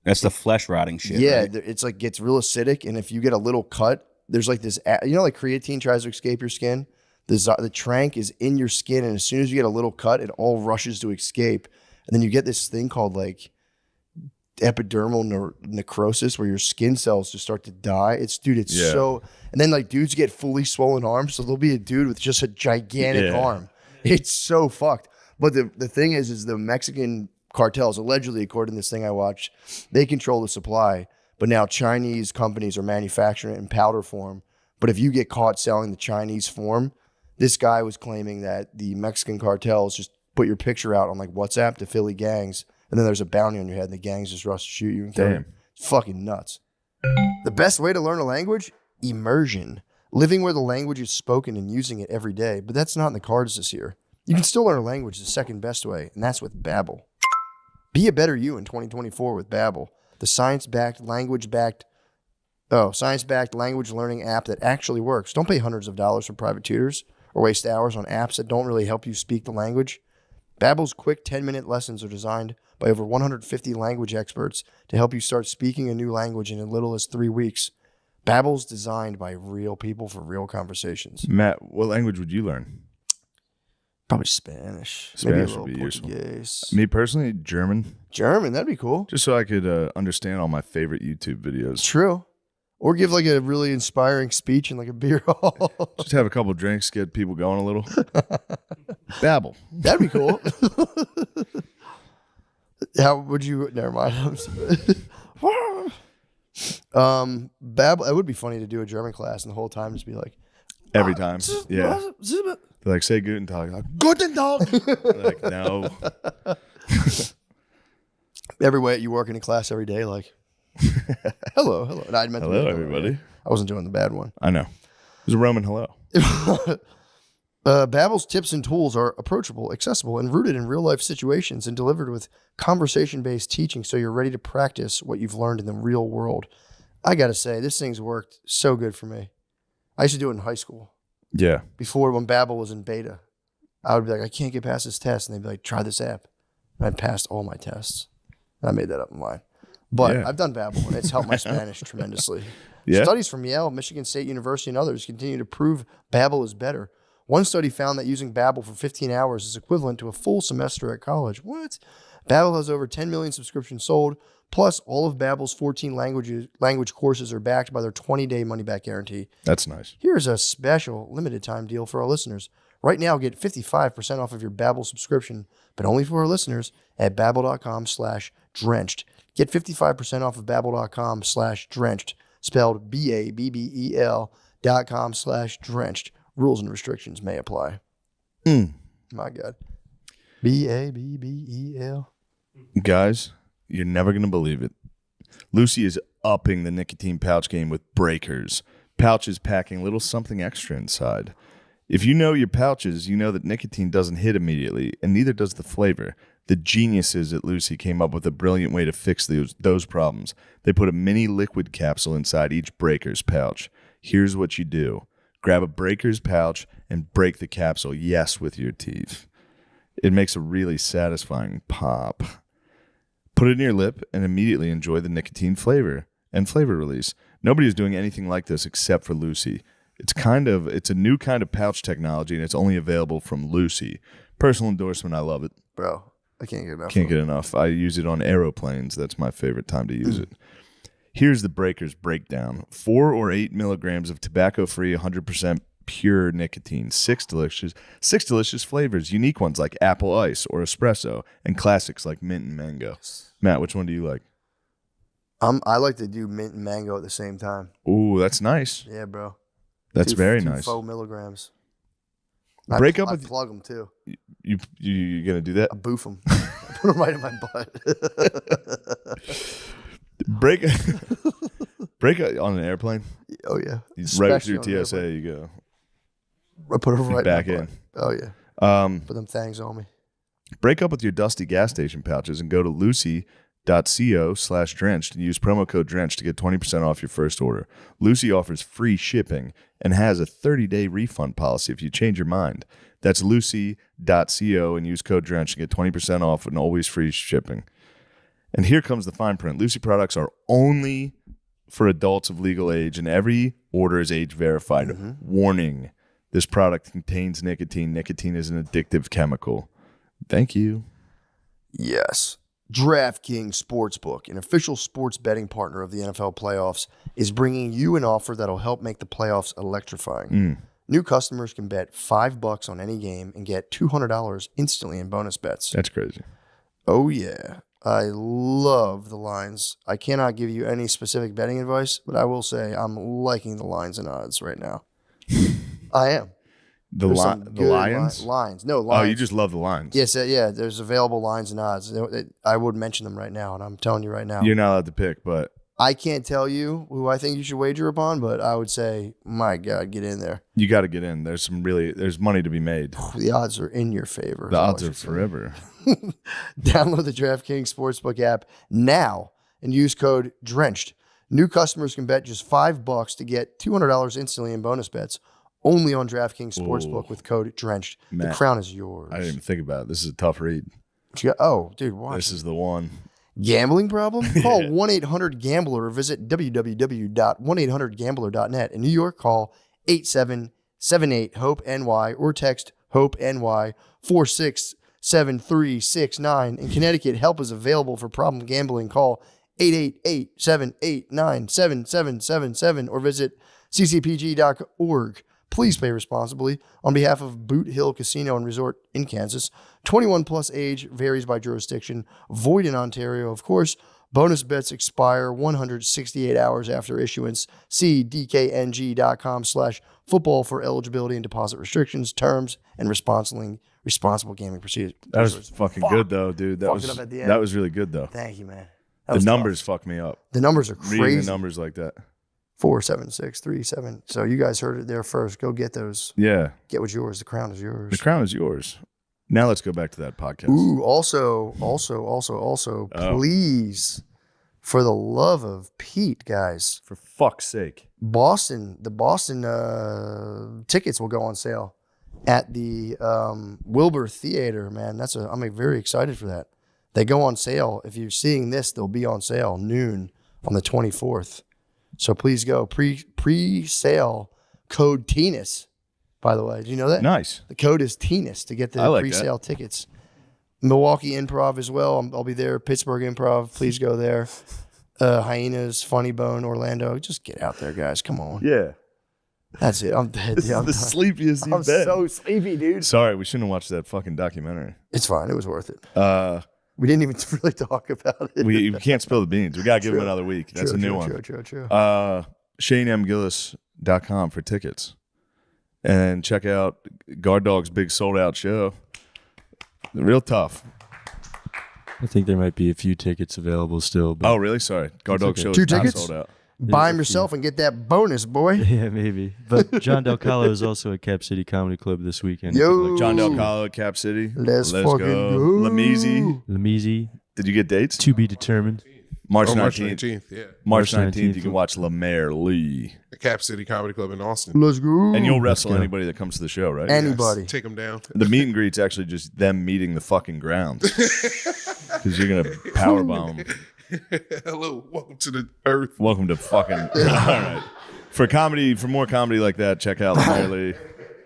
That's the flesh rotting shit. yeah, right? it's like gets real acidic, and if you get a little cut, there's like this, like creatine tries to escape your skin. The trank is in your skin, and as soon as you get a little cut, it all rushes to escape, and then you get this thing called like epidermal necrosis, where your skin cells just start to die. It's Yeah. so, and then like dudes get fully swollen arms, so there'll be a dude with just a gigantic Yeah. arm. It's so fucked. But the thing is the Mexican cartels, allegedly, according to this thing I watched, they control the supply. But now Chinese companies are manufacturing it in powder form. But if you get caught selling the Chinese form, this guy was claiming that the Mexican cartels just put your picture out on like WhatsApp to Philly gangs, and then there's a bounty on your head, and the gangs just rush to shoot you and kill you. Damn. It's fucking nuts. The best way to learn a language, immersion, living where the language is spoken and using it every day. But that's not in the cards this year. You can still learn a language the second best way, and that's with Babbel. Be a better you in 2024 with Babbel, the science-backed language learning app that actually works. Don't pay hundreds of dollars for private tutors or waste hours on apps that don't really help you speak the language. Babbel's quick 10-minute lessons are designed by over 150 language experts to help you start speaking a new language in as little as 3 weeks. Babbel's designed by real people for real conversations. Matt, what language would you learn? Probably Spanish. Spanish Maybe a would be little useful. Portuguese. Me personally, German, German, that'd be cool. just so I could understand all my favorite YouTube videos. True. Or give like a really inspiring speech in like a beer hall. Just have a couple drinks, get people going a little. Babbel. That'd be cool. How would you? Never mind. Babbel. It would be funny to do a German class and the whole time just be like, Every time. Yeah. They're like, say Guten Tag. Like, Guten Tag. Like, no. every way you work in a class every day, like, hello. And I meant to Hello, be everybody. I wasn't doing the bad one. I know. It was a Roman hello. Babbel's tips and tools are approachable, accessible, and rooted in real-life situations and delivered with conversation-based teaching so you're ready to practice what you've learned in the real world. I got to say, this thing's worked so good for me. I used to do it in high school. Yeah. Before, when Babbel was in beta, I would be like, I can't get past this test. And they'd be like, try this app. And I passed all my tests. And I made that up in line. But Yeah. I've done Babbel, and it's helped my Spanish tremendously. Yeah. Studies from Yale, Michigan State University, and others continue to prove Babbel is better. One study found that using Babbel for 15 hours is equivalent to a full semester at college. What? Babbel has over 10 million subscriptions sold, plus all of Babbel's 14 language courses are backed by their 20-day money-back guarantee. That's nice. Here's a special limited-time deal for our listeners. Right now, get 55% off of your Babbel subscription, but only for our listeners at babbel.com/drenched. Get 55% off of babbel.com/drenched, spelled BABBEL.com/drenched. Rules and restrictions may apply. My God. BABBEL. Guys, you're never going to believe it. Lucy is upping the nicotine pouch game with breakers. Pouches packing a little something extra inside. If you know your pouches, you know that nicotine doesn't hit immediately, and neither does the flavor. The geniuses at Lucy came up with a brilliant way to fix those problems. They put a mini liquid capsule inside each breaker's pouch. Here's what you do. Grab a breaker's pouch and break the capsule, yes, with your teeth. It makes a really satisfying pop. Put it in your lip and immediately enjoy the nicotine flavor and flavor release. Nobody is doing anything like this except for Lucy. It's a new kind of pouch technology, and it's only available from Lucy. Personal endorsement, I love it. Bro, I can't get enough. Can't get enough. I use it on aeroplanes. That's my favorite time to use it. Here's the breakers breakdown. 4 or 8 milligrams of tobacco-free, 100% pure nicotine. Six delicious flavors, unique ones like apple ice or espresso, and classics like mint and mango. Matt, which one do you like? I like to do mint and mango at the same time. Ooh, that's nice. Yeah, bro. That's very two nice. 4 milligrams. Break up I with plug them too. you gonna do that? I boof them. I put them right in my butt. Break on an airplane. Oh yeah. Right Especially through on the TSA, airplane. you go I put them right back in. My in. butt. Oh yeah. Put them things on me. Break up with your dusty gas station pouches and go to lucy.co/drenched and use promo code drenched to get 20% off your first order. Lucy offers free shipping and has a 30-day refund policy if you change your mind. That's lucy.co and use code drenched to get 20% off and always free shipping. And here comes the fine print. Lucy products are only for adults of legal age, and every order is age verified. Warning, this product contains nicotine. Nicotine is an addictive chemical. Thank you. Yes. DraftKings Sportsbook, an official sports betting partner of the NFL playoffs, is bringing you an offer that'll help make the playoffs electrifying. New customers can bet $5 on any game and get $200 instantly in bonus bets. That's crazy. Oh, yeah. I love the lines. I cannot give you any specific betting advice, but I will say I'm liking the lines and odds right now. I am. There's some good Lions? lines. No, lines. Oh, you just love the lines. Yes, yeah, there's available lines and odds. I would mention them right now, and I'm telling you right now. You're not allowed to pick, but I can't tell you who I think you should wager upon, but I would say, my God, get in there. You got to get in. There's money to be made. The odds are in your favor. The odds are forever. Download the DraftKings Sportsbook app now and use code DRENCHED. New customers can bet just $5 to get $200 instantly in bonus bets. Only on DraftKings Sportsbook with code DRENCHED. Matt, the crown is yours. I didn't even think about it. This is a tough read. Oh, dude, watch. This is the one. Gambling problem? Call 1-800-GAMBLER or visit www.1800gambler.net. In New York, call 8778-HOPE-NY or text HOPE-NY 467369. In Connecticut, help is available for problem gambling. Call 888-789-7777 or visit ccpg.org. Please play responsibly. On behalf of Boot Hill Casino and Resort in Kansas, 21 plus age varies by jurisdiction. Void in Ontario, of course. Bonus bets expire 168 hours after issuance. See dkng.com/football for eligibility and deposit restrictions, terms, and responsible gaming procedures. That was fucking good though, dude. That Fucked it up at the end. was really good though. Thank you, man. The numbers fuck me up. The numbers are Reading crazy. the numbers like that. 47637. So you guys heard it there first. Go get those. Yeah. Get what's yours. The crown is yours. The crown is yours. Now let's go back to that podcast. Ooh, also, please, for the love of Pete, guys, For fuck's sake. the Boston tickets will go on sale at the Wilbur Theater, man. I'm very excited for that. They go on sale. If you're seeing this, they'll be on sale noon on the 24th. So please go. Pre-sale code TENIS, by the way. Do you know that? Nice. The code is TENIS to get the I like pre-sale tickets. Milwaukee Improv as well. I'll be there. Pittsburgh Improv. Please go there. Hyenas, Funny Bone, Orlando. Just get out there, guys. Come on. Yeah. That's it. I'm dead. This Yeah, I'm is the done. sleepiest you've I'm been. so sleepy, dude. Sorry, we shouldn't have watched that fucking documentary. It's fine. It was worth it. Uh, We didn't even really talk about it. we can't spill the beans. We got to give him another week. That's a new one. True. ShaneMGillis.com for tickets. And check out Guard Dog's big sold out show. Real tough. I think there might be a few tickets available still. But Oh, really? Sorry. Guard Dog okay. show is 2 not tickets? sold out. Buy them yourself and get that bonus, boy. yeah, maybe. But Jon DelCollo is also at Cap City Comedy Club this weekend. Yo. Jon DelCollo at Cap City. Let's fucking go. Lameezy. Lamizi, Did you get dates? to be determined. March March 19th. 19th, yeah. March March 19th, 19th. you can watch Lemaire Lee. The Cap City Comedy Club in Austin. Let's go. And you'll wrestle go. anybody that comes to the show, right? Anybody. Take them down. The meet and greet's actually just them meeting the fucking ground. Because you're going to powerbomb them. Hello, welcome to the earth. Welcome to fucking. All right. For more comedy like that, check out Lemaire Lee.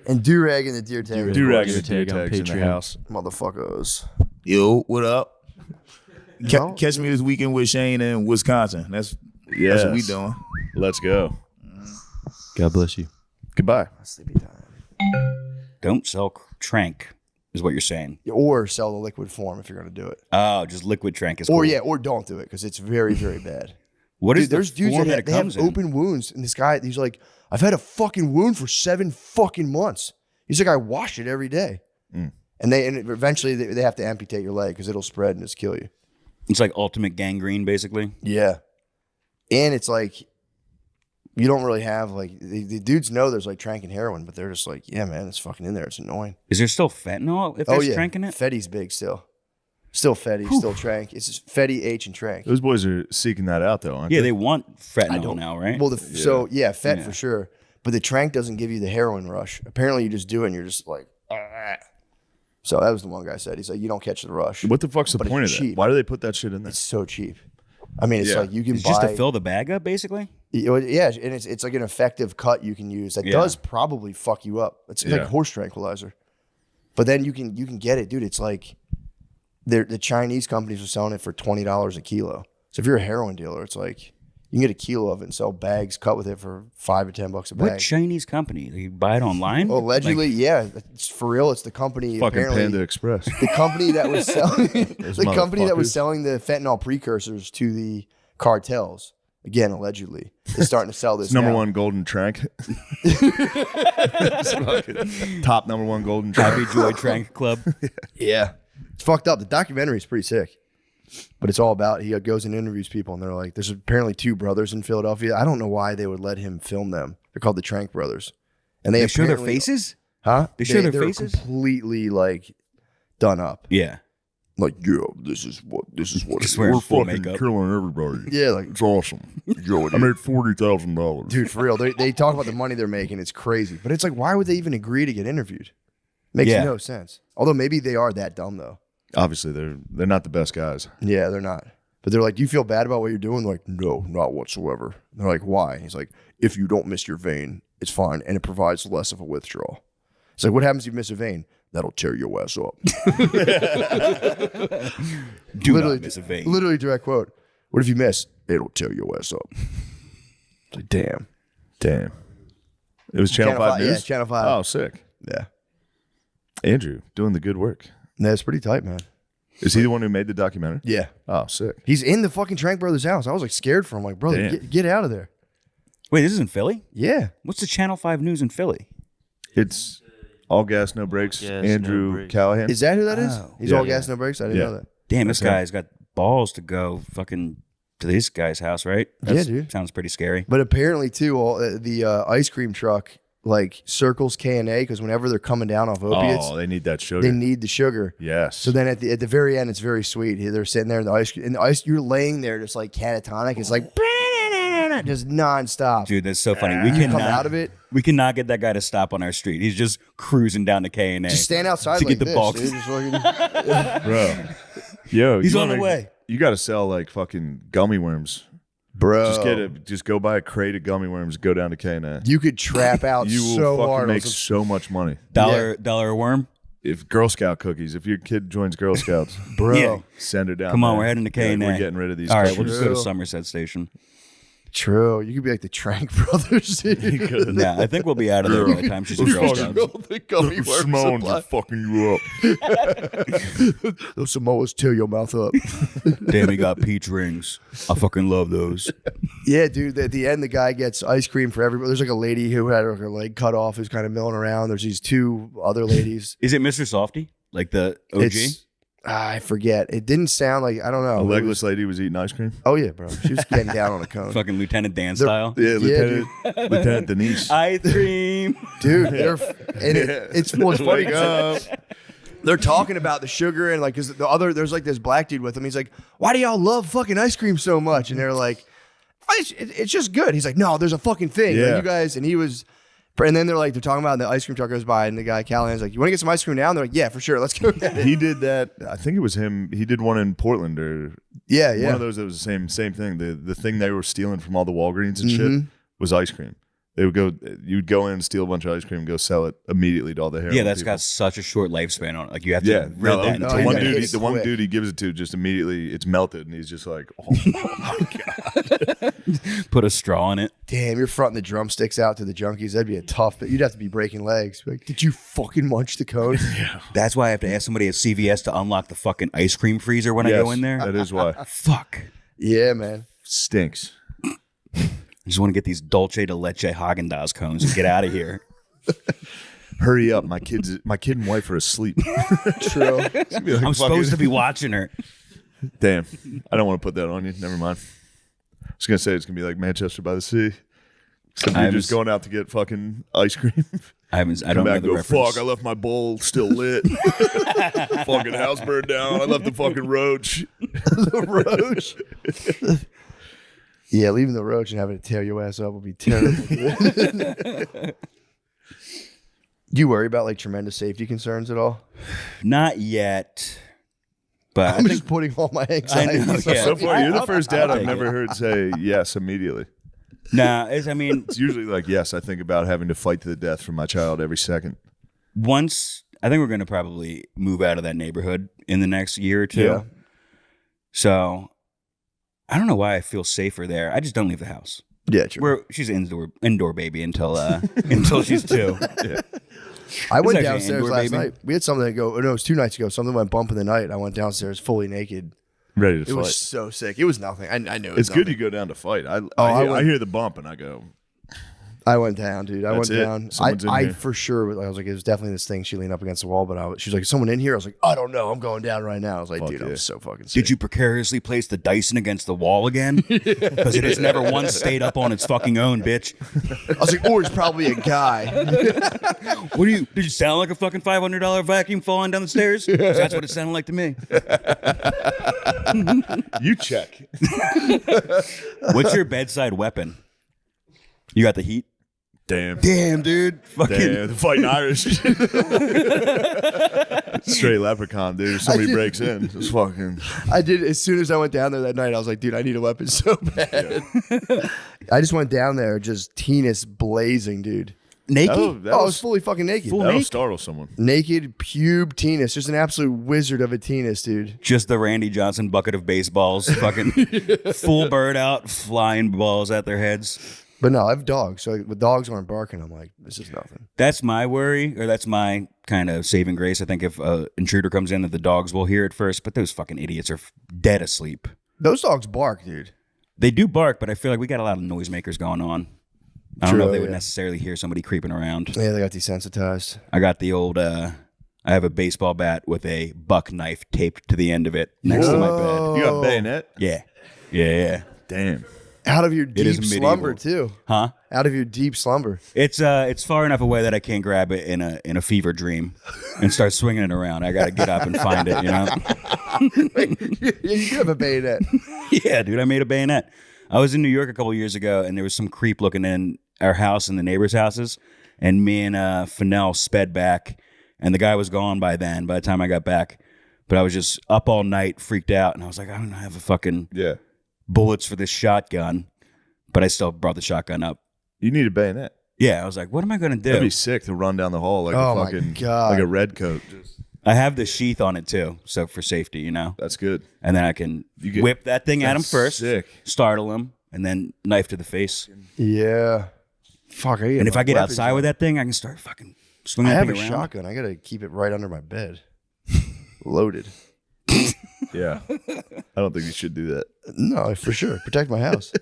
And Durag and the Deer Tag. Do-rag Deer and Deer Tag on Tags in the Patreon. house. Motherfuckers. Yo, what up? No? Catch me this weekend with Shane in Wisconsin. That's what we doing. Let's go. God bless you. Goodbye. Sleepy time. Don't sell Trank, is what you're saying. Or sell the liquid form if you're going to do it. Oh, just liquid Trank is Or cool. or don't do it because it's very, very bad. What is Dude, there's the dudes form that it they have comes in? open wounds, and this guy, he's like, I've had a fucking wound for 7 fucking months. He's like, I wash it every day. And eventually they have to amputate your leg because it'll spread and just kill you. It's like ultimate gangrene, basically. Yeah. And it's like, you don't really have, like, the dudes know there's like trank and heroin, but they're just like, yeah, man, it's fucking in there. It's annoying. Is there still fentanyl if Oh, there's yeah. Trank in it? Fetty's big still. Still Fetty, still trank. It's just Fetty, H, and trank. Those boys are seeking that out, though, aren't Yeah, they? they want fentanyl now, right? Well, Fet for sure. But the trank doesn't give you the heroin rush. Apparently, you just do it and you're just like, ah. So that was the one guy said. He's like, you don't catch the rush. What the fuck's the But it's point of that? cheap. Why do they put that shit in there? It's so cheap. I mean, it's Yeah. like you can it's buy. just to fill the bag up, basically? Yeah, and it's like an effective cut you can use that Yeah. does probably fuck you up. It's like Yeah. horse tranquilizer. But then you can get it, dude. It's like the Chinese companies are selling it for $20 a kilo. So if you're a heroin dealer, it's like you can get a kilo of it and sell bags cut with it for $5 or $10 a bag. What Chinese company? You buy it online? Well, allegedly, yeah, it's for real. It's the company. Fucking apparently, Panda Express. the company that was selling the company that was motherfuckers. selling the fentanyl precursors to the cartels. Again, allegedly, is starting to sell this. It's number now. one golden trank. It's fucking top number one golden trank. Happy Joy Trank Club. Yeah, it's fucked up. The documentary is pretty sick. But it's all about, he goes and interviews people, and they're like, there's apparently 2 brothers in Philadelphia. I don't know why they would let him film them. They're called the Trank brothers. And They show their apparently- faces? Huh? They show their they're faces? completely like done up. Yeah. Like, yeah, this is what Just wearing full makeup. killing everybody. Yeah, like, It's awesome. I made $40,000. dude, for real. They talk about the money they're making. It's crazy. But it's like, why would they even agree to get interviewed? Makes Yeah. no sense. Although maybe they are that dumb though. Obviously, they're not the best guys. Yeah, they're not. But they're like, do you feel bad about what you're doing? They're like, no, not whatsoever. And they're like, why? He's like, if you don't miss your vein, it's fine, and it provides less of a withdrawal. It's like, what happens if you miss a vein? That'll tear your ass up. Do not miss a vein. Literally direct quote. What if you miss? It'll tear your ass up. It's like, damn. Damn. It was Channel 5 News? Yeah, Channel 5. Oh, sick. Yeah. Andrew, doing the good work. That's pretty tight, man. Is he the one who made the documentary? Yeah. Oh, sick. He's in the fucking Trank Brothers house. I was like scared for him. Like, brother, Damn. get out of there. Wait, this is in Philly? Yeah. What's the Channel 5 News in Philly? It's All Gas, No Brakes. Gas, No Andrew Brakes. Callahan. Is that who that is? Oh. He's Yeah. all gas, no brakes? I didn't Yeah. know that. Damn, this That's him. guy's got balls to go fucking to this guy's house, right? Yeah, dude. Sounds pretty scary. But apparently, too, the ice cream truck like circles K&A because whenever they're coming down off opiates, Oh, they need that sugar. they need the sugar. Yes. So then at the very end, it's very sweet. They're sitting there in the ice cream, and the ice, you're laying there just like catatonic. It's like just nonstop. Dude, that's so funny. We You come cannot out of it, We cannot get that guy to stop on our street. He's just cruising down to K&A. just stand outside to like get the this, bulk. dude. Just fucking- Bro. Yo, He's you on the wanna- way. You got to sell like fucking gummy worms. bro. Just go buy a crate of gummy worms, go down to K&A. You could trap out You will so fucking hard. make so much money. Dollar a worm? If Girl Scout cookies, if your kid joins Girl Scouts, bro. Yeah. send her down. Come on, there. we're heading to Yeah, K&A. We're getting rid of these. All right, cookies. we'll just go to True. Somerset Station. True. You could be like the Trank Brothers. dude. Yeah, I think we'll be out of there by the time she's in Girl Scouts. the gummy worm Simone's supply. are fucking you up. Those Samoas tear your mouth up. Damn, he got peach rings. I fucking love those. Yeah, dude. At the end, the guy gets ice cream for everybody. There's like a lady who had her leg cut off who's kind of milling around. There's these 2 other ladies. Is it Mr. Softy? Like the OG? It's, I forget. It didn't sound like, I don't know. A It was- legless lady was eating ice cream. oh, yeah, bro. She was getting down on a cone. Fucking Lieutenant Dan style. Yeah, dude. Lieutenant Denise. Ice cream. Dude, it's what's funny. Wake up. They're talking about the sugar and like, cause there's like this black dude with him. He's like, why do y'all love fucking ice cream so much? And they're like, it's just good. He's like, no, there's a fucking thing. Like, Yeah. you guys, and he was, and then they're talking about, and the ice cream truck goes by, and the guy Callahan's like, you want to get some ice cream now? And they're like, yeah, for sure. Let's go. He did that. I think it was him. He did one in Portland or yeah, one yeah. of those that was the same thing. The thing they were stealing from all the Walgreens and Mm-hmm. shit was ice cream. They would go. You'd go in and steal a bunch of ice cream, and go sell it immediately to all the heroin. Yeah, that's people. got such a short lifespan on it. Like you have to Yeah, rid no, that. the you one gotta hit dude, it the one quick. dude he gives it to, just immediately it's melted, and he's just like, oh my god. Put a straw in it. Damn, you're fronting the drumsticks out to the junkies. That'd be a tough, but you'd have to be breaking legs. Be like, did you fucking munch the cone? That's why I have to ask somebody at CVS to unlock the fucking ice cream freezer when I go in there. That is why. Fuck. Yeah, man. Stinks. I just want to get these Dulce de Leche Haagen-Dazs cones and get out of here. Hurry up, my kid and wife are asleep. True. I'm supposed to be watching her. Damn, I don't want to put that on you. Never mind. I was gonna say it's gonna be like Manchester by the Sea. Except you're just going out to get fucking ice cream. I don't Come know back the and go, reference. fuck, I left my bowl still lit. Fucking house burned down. I left the fucking roach. The roach. Yeah, leaving the roach and having to tear your ass up would be terrible. Do you worry about like tremendous safety concerns at all? Not yet. But I'm I just think putting all my anxiety. I know, yeah. So far, you're the I'll- first I'll dad I've take never it. heard say yes immediately. I mean, It's usually like, yes, I think about having to fight to the death for my child every second. once I think we're going to probably move out of that neighborhood in the next year or two. Yeah. So I don't know why I feel safer there. I just don't leave the house. Yeah, true. She's an indoor baby until until she's 2. I went actually an downstairs indoor last baby. night. We had something go. No, it was 2 nights ago. Something went bump in the night. I went downstairs fully naked. Ready to It fight. was so sick. It was nothing. I knew it was It's good nothing. you go down to fight. I I hear the bump and I go, I went down, dude. I That's went it? down. Someone's in I here. for sure. I was like, it was definitely this thing. She leaned up against the wall, but she was like, "Is someone in here?" I was like, "I don't know. I'm going down right now." I was like, Fuck "Dude, yeah. I'm so fucking sick." Did you precariously place the Dyson against the wall again? Because it has never once stayed up on its fucking own, bitch. I was like, "Or it's probably a guy." What do you? Did you sound like a fucking $500 vacuum falling down the stairs? 'Cause that's what it sounded like to me. You check. What's your bedside weapon? You got the heat? Damn. Damn, dude. Fucking. Damn, fighting Irish. Straight leprechaun, dude. If somebody breaks in, just fucking. I did as soon as I went down there that night. I was like, "Dude, I need a weapon so bad." I just went down there, just Teenus blazing, dude. Naked? That I was fully fucking naked. that'll startle someone. Naked pube Teenus, just an absolute wizard of a Teenus, dude. Just the Randy Johnson bucket of baseballs. Fucking full bird out, flying balls at their heads. But no, I have dogs, so the dogs aren't barking. I'm like, this is nothing. That's my worry, or that's my kind of saving grace. I think if an intruder comes in, that the dogs will hear it first, but those fucking idiots are dead asleep. Those dogs bark, dude. They do bark, but I feel like we got a lot of noisemakers going on. I don't know if they would yeah. necessarily hear somebody creeping around. Yeah, they got desensitized. I got the old, I have a baseball bat with a buck knife taped to the end of it next to my bed. You got bayonet? Yeah. Yeah. Damn. Out of your It is deep medieval. slumber, too. Huh? Out of your deep slumber. It's far enough away that I can't grab it in a fever dream and start swinging it around. I got to get up and find it, you know? Yeah, you do have a bayonet. Yeah, dude, I made a bayonet. I was in New York a couple years ago, and there was some creep looking in our house and the neighbors' houses, and me and Fennell sped back, and the guy was gone by then, by the time I got back. But I was just up all night, freaked out, and I was like, I don't have a fucking Yeah. bullets for this shotgun, but I still brought the shotgun up. You need a bayonet. Yeah, I was like, what am I going to do? That'd be sick to run down the hall like Oh a my fucking God. like a red coat. I have the sheath on it too, so for safety, you know? That's good. And then I can You get- whip that thing at him That's first, sick. startle him, and then knife to the face. Yeah. Fuck. And if I get outside with that thing, I can start fucking swinging I that have a thing around. shotgun. I got to keep it right under my bed. Loaded. Yeah. I don't think you should do that. No, for sure. Protect my house.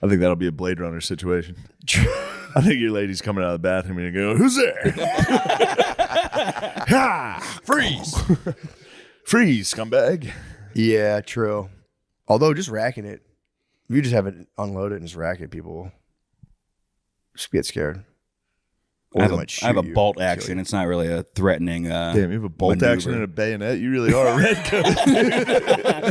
I think that'll be a Blade Runner situation. I think your lady's coming out of the bathroom and you go, "Who's there?" Ha! Freeze! Freeze, scumbag. Yeah, true. Although just racking it, if you just have it unloaded and just rack it, people will just get scared. Or I they have, might I have a shoot you, bolt kill action. you. It's not really a threatening. Damn, you have a bolt maneuver. action and a bayonet. You really are a red coat. I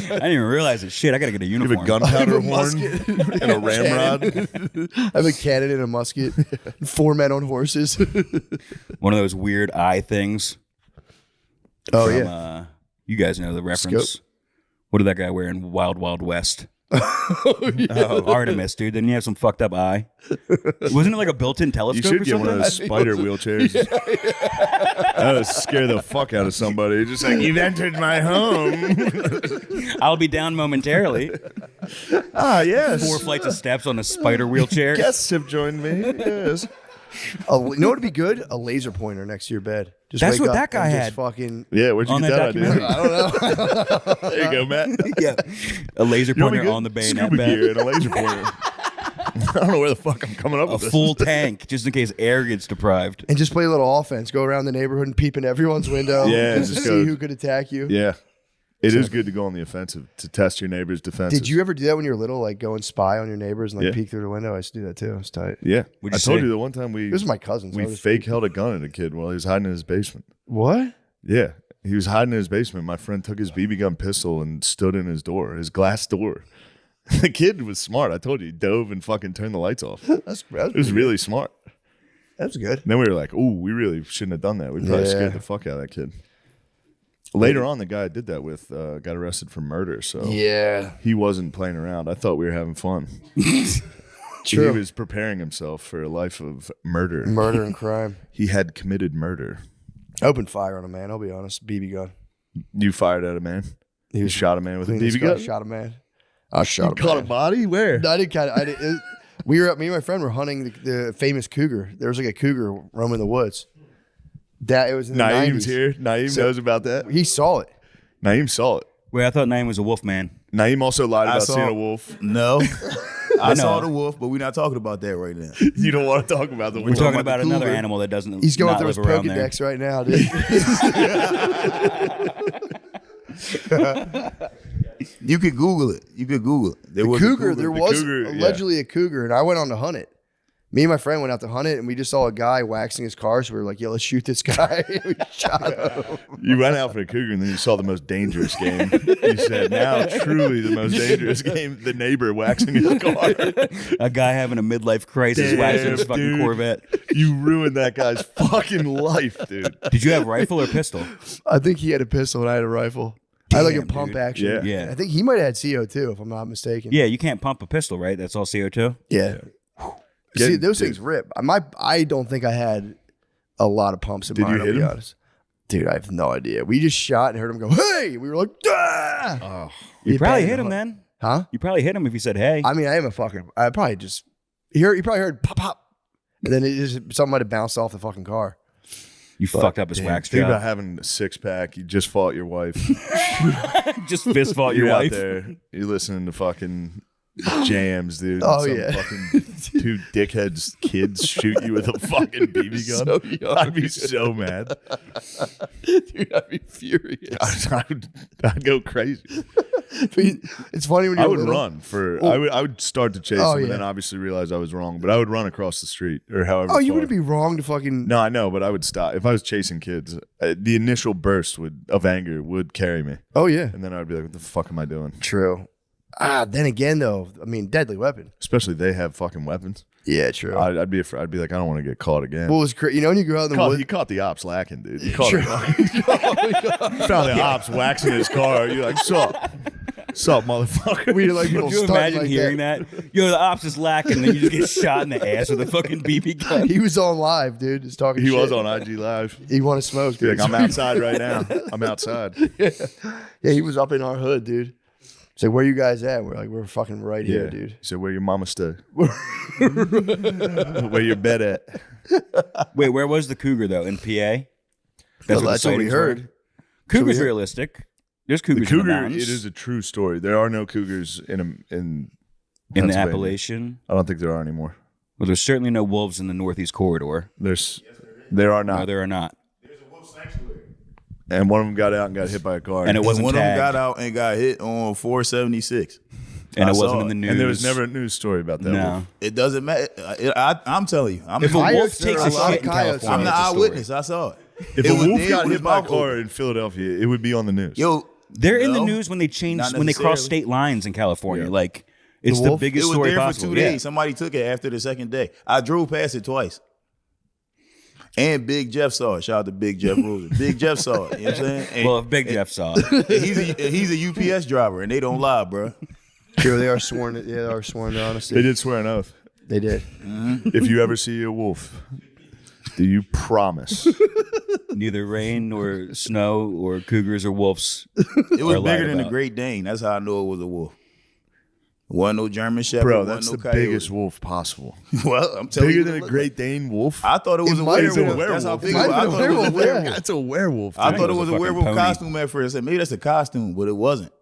didn't even realize it. Shit, I gotta get a You have uniform. a gunpowder a horn musket. and a ramrod. I have a cannon and a musket. 4 men on horses. One of those weird eye things. Oh, from, yeah. You guys know the reference. Scope. What did that guy wear in Wild Wild West? Artemis, dude. Didn't you have some fucked up eye? Wasn't it like a built-in You telescope should or get something? one of those spider wheelchairs. That would scare the fuck out of somebody. Just like, "You've entered my home." I'll be down momentarily. Ah, yes. 4 flights of steps on a spider wheelchair. Guests have joined me. Yes. You know what would be good? A laser pointer next to your bed. Just That's wake what up that guy and had. Just fucking. Yeah, where'd you On get that that idea? documentary. There you go, Matt. Yeah. A laser You know what pointer we on the get? bayonet Scuba bed. gear and a laser pointer. I don't know where the fuck I'm coming up A with this. full tank, just in case air gets deprived. And just play a little offense. Go around the neighborhood and peep in everyone's window. Yeah, just to just see go- who could attack you. Yeah. It is good to go on the offensive to test your neighbor's defenses. Did you ever do that when you were little? Like go and spy on your neighbors and like Yeah. peek through the window? I used to do that too. It was tight. Yeah. What'd I you told say? you the one time we This was my cousin. so I we was fake held a gun at a kid while he was hiding in his basement. What? Yeah. He was hiding in his basement. My friend took his BB gun pistol and stood in his door, his glass door. The kid was smart. I told you, he dove and fucking turned the lights off. It That's was really smart. That's good. And then we were like, "Ooh, we really shouldn't have done that. We probably Yeah. scared the fuck out of that kid." Later on, the guy I did that with got arrested for murder, so Yeah. he wasn't playing around. I thought we were having fun. True. He was preparing himself for a life of murder. Murder and crime. He had committed murder. Opened fire on a man. I'll be honest. BB gun. You fired at a man. He You was shot a man with a clean as BB guy, gun. Shot a man. I shot You a caught man. a body? Where? I did kind of. Me and my friend were hunting the famous cougar. There was like a cougar roaming the woods. That it was in the Naeem's 90s. here. Naeem knows about that. He saw it. Naeem saw it. Wait, I thought Naeem was a wolf man. Naeem also lied about saw- seeing a wolf. No. I saw the wolf, but we're not talking about that right now. You don't want to talk about the We're wolf. talking about the another cougar. animal that doesn't He's going not through his live around there. Pokedex right now, dude. You could Google it. There was a Cougar. There was cougar, yeah. allegedly a cougar, and I went on to hunt it. Me and my friend went out to hunt it, and we just saw a guy waxing his car. So we were like, "Yo, let's shoot this guy." We shot him. You went out for a cougar and then you saw the most dangerous game. You said, now truly the most dangerous game, the neighbor waxing his car. A guy having a midlife crisis, waxing his fucking dude. Corvette. You ruined that guy's fucking life, dude. Did you have rifle or pistol? I think he had a pistol, and I had a rifle. I had like a Damn, pump dude. action. Yeah. Yeah. I think he might have had CO2, if I'm not mistaken. Yeah, you can't pump a pistol, right? That's all CO2. Yeah. See, Get- those dude. things rip. I don't think I had a lot of pumps in Did mine, you I'll hit be him? honest. Dude, I have no idea. We just shot and heard him go, "Hey!" We were like, "Ah!" Oh, He you probably banged hit the him hook. then. Huh? You probably hit him if you said, "Hey." I mean, I am a fucking. I probably just. He probably heard pop, pop. And then it just, something might have bounced off the fucking car. You fucked up his wax Think about job. having a six pack. You just fought your wife. Just fist fought your You're out wife. there. You're listening to fucking jams, dude. Oh, Some yeah. fucking two dickheads kids shoot you with a fucking BB gun. So young. I'd be so mad. Dude, I'd be furious. I'd go crazy. It's funny when you're I would little. run for. Oh. I would start to chase Oh, him, and yeah. then obviously realize I was wrong. But I would run across the street or however. Oh, you far. wouldn't be wrong to fucking. No, I know, but I would stop if I was chasing kids. The initial burst of anger would carry me, Oh, yeah. and then I would be like, "What the fuck am I doing?" True. Then again, though, I mean, deadly weapon. Especially they have fucking weapons. Yeah, true. I'd be afraid. I'd be like, I don't want to get caught again. What was you know when you go out in the He woods? caught the ops lacking, dude. You caught True. You found the ops waxing his car. You're like, sup, motherfucker. We like people Could you starting imagine like hearing that. Yo, the ops is lacking, and then you just get shot in the ass with a fucking BB gun. He was on live, dude. Just talking. He shit. was on IG Live. He wanted to smoke, Be dude. like, I'm outside right now. I'm outside. Yeah, he was up in our hood, dude. It's like, where you guys at? We're like, we're fucking right here, dude. He said, where your mama stay? Where your bed at? Wait, where was the cougar though? In PA? Well, where the that's what we sightings heard. were? Cougar's heard. realistic. There's The cougars in the cougar, mountains. it is a true story. There are no cougars in in the Pennsylvania. Appalachian. I don't think there are anymore. Well, there's certainly no wolves in the Northeast corridor. There are No, not. there are not. And one of them got out and got hit by a car. And it And wasn't one of them tagged. got out and got hit on 476. And I it saw wasn't in it. the news. And there was never a news story about that. No. wolf. It doesn't matter. I'm telling you. I'm If a wolf Coyotes, takes there a are a lot shit of in coyotes. California, I'm the it's a story. eyewitness. I saw it. If It a was wolf dead got with hit his by a mouth car open. in Philadelphia, it would be on the news. Yo, They're in the no, news when they change not when they cross necessarily. state lines in California. Yeah. Like it's The the wolf? It biggest was story there possible. for 2 days. Yeah. Somebody took it after the second day. I drove past it twice. And Big Jeff saw it. Shout out to Big Jeff Rosen. Big Jeff saw it. You know what I'm saying? And, Well, if Big Jeff saw it, and he's a UPS driver, and they don't lie, bro. True, they are sworn. Yeah, they are sworn to honesty. They did swear an oath. They did. If you ever see a wolf, do you promise? neither rain nor snow or cougars or wolves. It was Or lied bigger than a about. Great Dane. That's how I know it was a wolf. Wasn't no German Shepherd. Bro, wasn't that's no the coyote. biggest wolf possible. Well, I'm telling Bigger you, than a Great Dane wolf? I thought it was It a might have werewolf. been a That's how werewolf. big It it might was. I have thought been it a was a werewolf, yeah. werewolf. That's a werewolf. I dude. thought it was was a a fucking werewolf pony. costume at first. I said, maybe that's a costume, but it wasn't.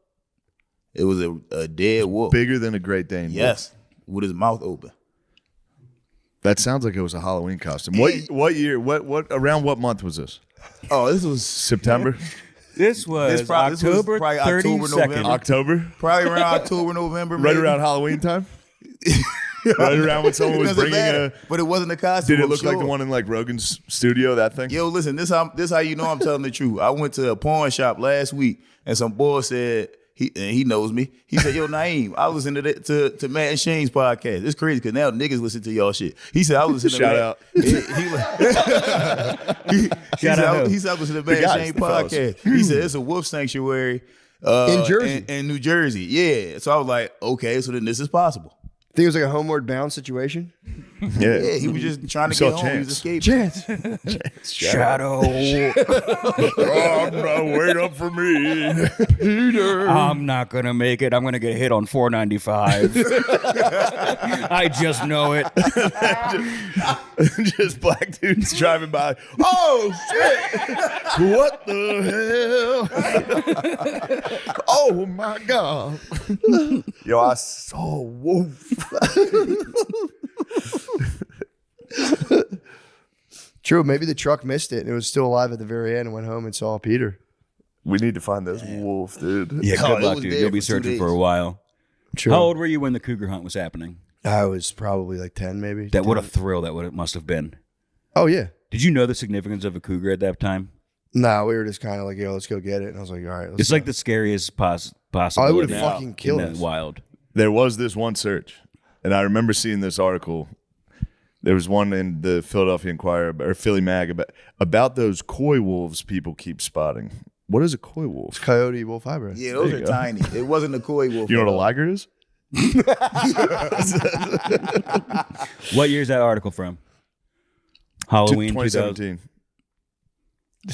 It was a dead wolf. Bigger than a Great Dane. wolf. Yes, with his mouth open. That sounds like it was a Halloween costume. What year? What around what month was this? Oh, this was September? This was This was October probably October, 32nd. November. October? probably around October, November. Right maybe. around Halloween time? Right around when someone was Doesn't bringing matter. But it wasn't a costume. Did it I'm look like sure. the one in like Rogan's studio, that thing? Yo, listen, this how you know I'm telling the truth. I went to a pawn shop last week, and some boy said he knows me. He said, "Yo, Naeem, I was listening to Matt and Shane's podcast. It's crazy because now niggas listen to y'all shit." He said, "I was listening Shout to out. Shout out. He said, I was listening to Matt and guys, Shane the fellas. podcast. He said it's a wolf sanctuary In Jersey. in New Jersey. Yeah. So I was like, okay, so then this is possible. Think it was like a homeward bound situation? Yeah. Yeah, he was just trying to You get saw home. He was Chance. escaping. Chance. Shadow. Oh, no, wait up for me. Peter. I'm not gonna make it. I'm gonna get hit on 495. I just know it. Just black dudes driving by. Oh, shit. What the hell? Oh, my God. Yo, I saw a wolf. True. Maybe the truck missed it and it was still alive at the very end and went home and saw Peter. We need to find this wolf, dude. Yeah, Oh, good it luck, was dude. dead You'll be for 2 searching for a days. while. True. How old were you when the cougar hunt was happening? I was probably like 10, maybe. That what a 10. thrill that must have been. Oh, yeah. Did you know the significance of a cougar at that time? No, we were just kind of like, yo, let's go get it. And I was like, all right. Let's It's like the scariest possible. I would've fucking killed in us. the wild. There was this one search, and I remember seeing this article. There was one in the Philadelphia Inquirer or Philly Mag about those coy wolves people keep spotting. What is a coy wolf? coyote wolf hybrid. Yeah, those There are you go. tiny. It wasn't a koi wolf. You know at what a all. liger is? What year is that article from? Halloween 2017.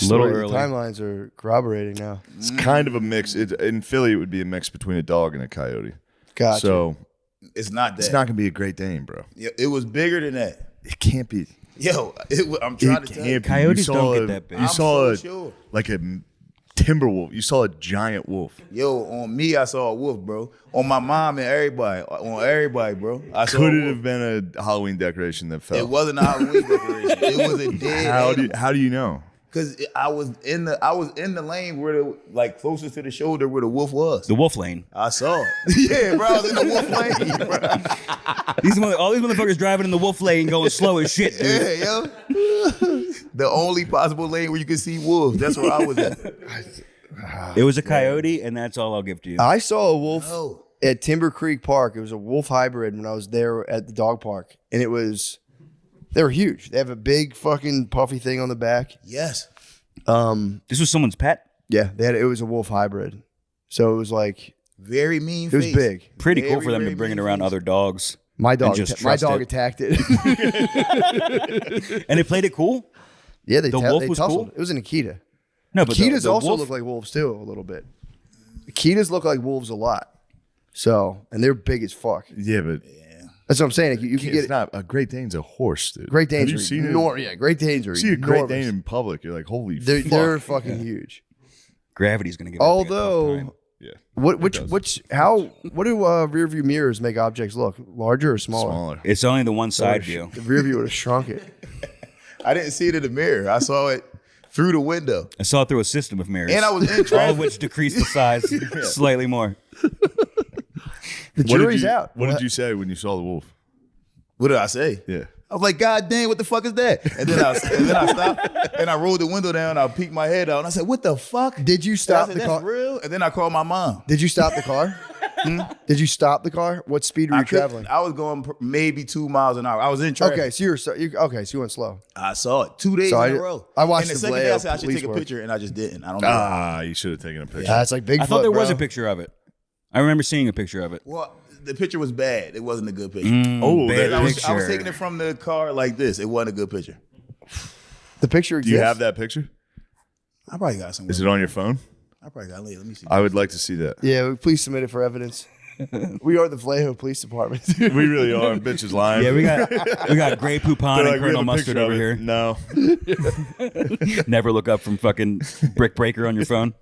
A little The early. timelines are corroborating now. It's kind of a mix. In Philly, it would be a mix between a dog and a coyote. Gotcha. So It's not that. it's not going to be a Great Dane, bro. Yeah, it was bigger than that. It can't be. Yo, I'm It trying to tell you. can't be. Coyotes You saw don't get a- that big. You I'm saw so a, sure. like a timber wolf. You saw a giant wolf. Yo, on me, I saw a wolf, bro. On my mom and everybody. On everybody, bro. I saw Could a it wolf. have been a Halloween decoration that fell? It wasn't a Halloween decoration. It was a dead How do you know? Because I was in the lane where the like closest to the shoulder where the wolf was. The wolf lane. I saw it. Yeah, bro. I was in the wolf lane, bro. All these motherfuckers driving in the wolf lane going slow as shit, dude. Yeah, yo. The only possible lane where you can see wolves. That's where I was at. It was a coyote, and that's all I'll give to you. I saw a wolf No. at Timber Creek Park. It was a wolf hybrid when I was there at the dog park. And they were huge. They have a big fucking puffy thing on the back. Yes. This was someone's pet. Yeah, it was a wolf hybrid. So it was like, Very mean it was face. big. Pretty cool Very, for them to very bring it mean around face. other dogs. My dog, just my trust dog it. attacked it. And it played it cool? Yeah, The wolf they was tussled. cool? It was an Akita. No, but Akitas the also wolf, look like wolves too, a little bit. Akitas look like wolves a lot. So, and they're big as fuck. Yeah, but That's what I'm saying. Like, you can it's get not a Great Dane's a horse, dude. Great Danes. Have you seen Yeah, Great Danes are it? See a Great enormous. Dane in public, you're like, holy They're, fuck. they're fucking huge. gravity's going to give it a big tough Although, time. Yeah, what do rear view mirrors make objects look larger or smaller? smaller. It's only the one side view. The rear view would have shrunk it. I didn't see it in the mirror. I saw it through the window. I saw it through a system of mirrors. And I was in all of traffic. which decreased the size slightly more. The jury's out. What did you say when you saw the wolf? What did I say? Yeah. I was like, God dang, what the fuck is that? And then I stopped and I rolled the window down. I peeked my head out and I said, what the fuck? Did you I stop said, the that's car? real? And then I called my mom. Did you stop the car? Did you stop the car? What speed were you traveling? I was going maybe 2 miles an hour. I was in traffic. Okay, so you went slow. I saw it 2 days So in a row. I watched and the the second day I Vallejo said I should police take a work. picture and I just didn't. I don't know. Ah, you should have taken a picture. That's like Bigfoot. I thought there was bro. a picture of it. I remember seeing a picture of it. Well, the picture was bad. It wasn't a good picture. Oh, bad that I was picture. taking it from the car like this. It wasn't a good picture. The picture Do exists. you have that picture? I probably got somewhere. Is it on your phone? I probably got it. Let me see. I would like to see that. Yeah, please submit it for evidence. We are the Vallejo Police Department. We really are. Bitch is lying. Yeah, we got Gray Poupon They're and like, we have Colonel a Mustard picture of over it. here. No. Never look up from fucking Brick Breaker on your phone.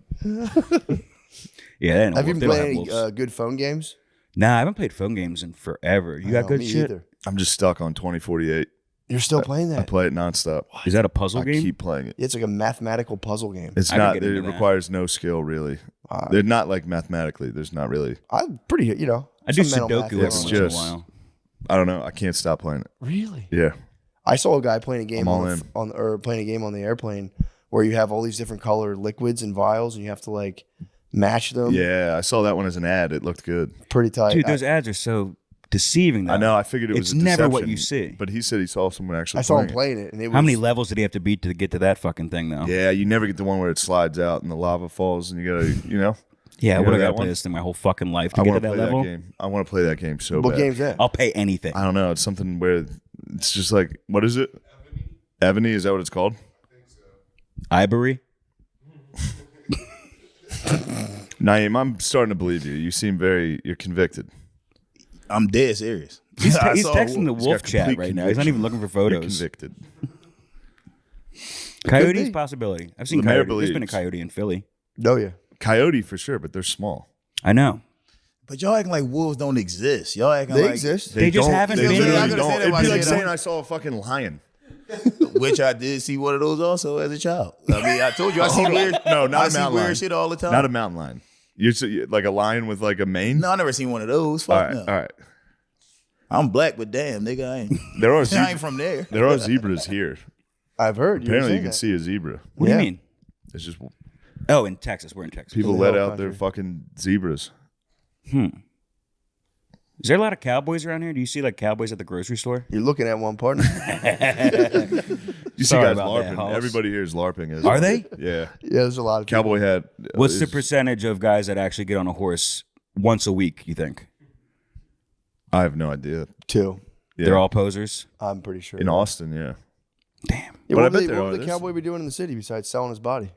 Yeah, that ain't a have you wolf. been They don't have playing wolves. any good phone games? Nah, I haven't played phone games in forever. You got No, good me shit? either. I'm just stuck on 2048. You're still playing I that? play it nonstop. Is that a puzzle I game? keep playing it. It's like a mathematical puzzle game. It's I could not. get into It that. requires no skill, really. They're not like mathematically. There's not really. I'm pretty, I do some mental Sudoku math every It's once going on. in a just- while. I don't know. I can't stop playing it. Really? Yeah. I saw a guy playing a game I'm all playing a game on the airplane where you have all these different colored liquids and vials and you have to like match them. Yeah. I saw that one as an ad. It looked good. Pretty tight. Dude, those ads are so deceiving. Though. I know. I figured it It's was. never a what you deception, see. But he said he saw someone actually. I saw him playing playing it, and it was How many levels did he have to beat to get to that fucking thing, though? it. Yeah. You never get the one where it slides out and the lava falls and you gotta. Yeah, You what know I got that to play one? this thing my whole fucking life to I get want to to that play level. that game. I want to play that game so What bad. game's that? I'll pay anything. I don't know. It's something where It's just like, what is it? Ebony, is that what it's called? Ivory. Naeem, I'm starting to believe you. You seem you're convicted. I'm dead serious. He's I saw a texting the wolf. wolf got chat complete right now. He's not even looking for You're photos. convicted. Coyote's possibility. I've seen Lemaire coyote. There's been a believes. coyote in Philly. Oh yeah. Coyote for sure, but they're small. I know. But y'all acting like wolves don't exist. Y'all acting They like exist. They just don't- haven't They been- literally I'm gonna say don't. that It'd when be I like say that. saying I saw a fucking lion. which I did see one of those also as a child. I mean, I told you I see weird. No, not I a see mountain weird lion. shit all the time. Not a mountain lion. You're like a lion with like a mane? No, I never seen one of those. All Fuck right, no. all right. I'm black, but damn, nigga, I ain't. There are I zebras. ain't from there. There are zebras here. I've heard. Apparently, you were can saying see a zebra. What do Yeah. you mean? It's just Oh, in Texas. We're in Texas. people In the let hill out their country. fucking zebras. Is there a lot of cowboys around here? Do you see like cowboys at the grocery store? that. You're looking at one partner. You see Sorry guys about that, LARPing. Hoss. Everybody here is LARPing. Isn't Are it? they? Yeah. Yeah, there's a lot of people. Cowboy hat. What's the is- percentage of guys that actually get on a horse once a week, you think? I have no idea. Too. Yeah. They're all posers? I'm pretty sure. in Austin, yeah. Damn. Yeah, But I what bet would, there what are. would the There's cowboy be doing in the city besides selling his body?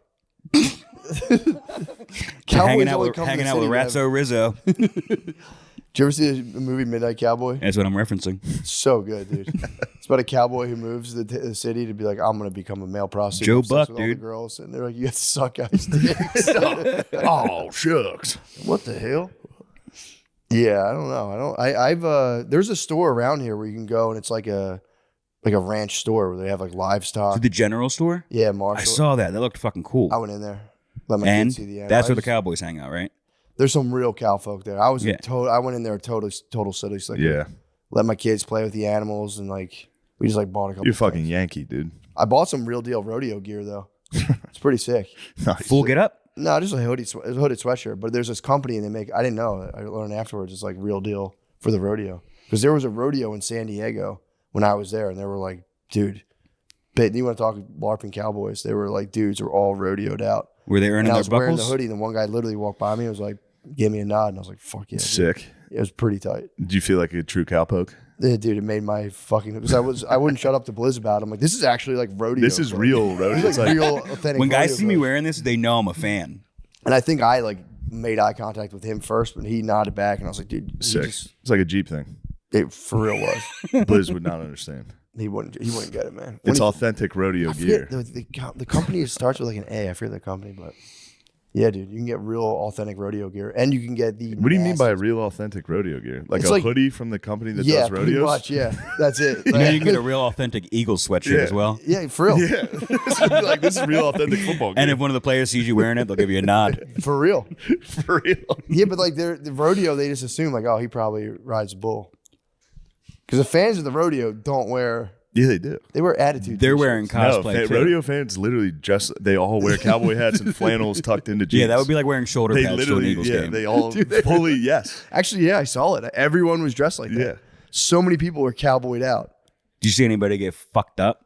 Hanging out only with, come to hanging the out with city to have- Ratso Rizzo. Did you ever see the movie Midnight Cowboy? That's what I'm referencing. It's so good, dude. It's about a cowboy who moves to the city to be like, I'm going to become a male prostitute. Joe obsessed Buck, with all the dude. girls. And they're like, you have to suck guys' dicks. Oh, shucks. What the hell? Yeah, I don't know. I've there's a store around here where you can go and it's like a ranch store where they have like livestock. To the general store? Yeah, Marshall. I saw that. That looked fucking cool. I went in there. Let my And kids see the animal. that's where the I just- cowboys hang out, right? There's some real cow folk there. I was Yeah. I went in there total city slicker. Yeah. Let my kids play with the animals and like we just like bought a couple. You're fucking things. Yankee, dude. I bought some real deal rodeo gear though. It's pretty sick. Nice. Full get up? No, just a hooded sweatshirt. But there's this company and they make. I didn't know. I learned afterwards. It's like real deal for the rodeo because there was a rodeo in San Diego when I was there, and they were like, dude, but you want to talk LARPing cowboys? They were like dudes who were all rodeoed out. Were they And earning I their was wearing the buckles? hoodie, and then one guy literally walked by me and was like, gave me a nod, and I was like, fuck yeah, dude. Sick. It was pretty tight. Do you feel like a true cowpoke? Yeah, dude, it made my fucking because I wouldn't shut up to Blizz about it. I'm like, this is actually like rodeo. This is clothes. real, bro. This It's is like like real authentic. When guys rodeo see me clothes. wearing this, they know I'm a fan. And I think I like made eye contact with him first, but he nodded back, and I was like, dude, sick. It's like a Jeep thing. it for real was. Blizz would not understand. He wouldn't get it, man. It's When authentic rodeo I gear. forget the company starts with like an A. I forget the company, but yeah, dude, you can get real authentic rodeo gear, and you can get the. What do you mean by nastiest- real authentic rodeo gear? Like It's a like- hoodie from the company that Yeah, does pretty rodeos? much. Yeah, that's it. You know, you can get a real authentic Eagles sweatshirt as well. Yeah, for real. Yeah. Like, this is real authentic football gear. And if one of the players sees you wearing it, they'll give you a nod. For real. For real. Yeah, but like the rodeo, they just assume like, oh, he probably rides a bull. Because the fans of the rodeo don't wear. Yeah, they do. They wear attitude. They're t-shirts. wearing cosplay too. rodeo fans literally they all wear cowboy hats and flannels tucked into jeans. Yeah, that would be like wearing shoulder they pads to an literally, Eagles yeah, game. they all fully, yes. Actually, yeah, I saw it. Everyone was dressed like that. Yeah. So many people were cowboyed out. Did you see anybody get fucked up?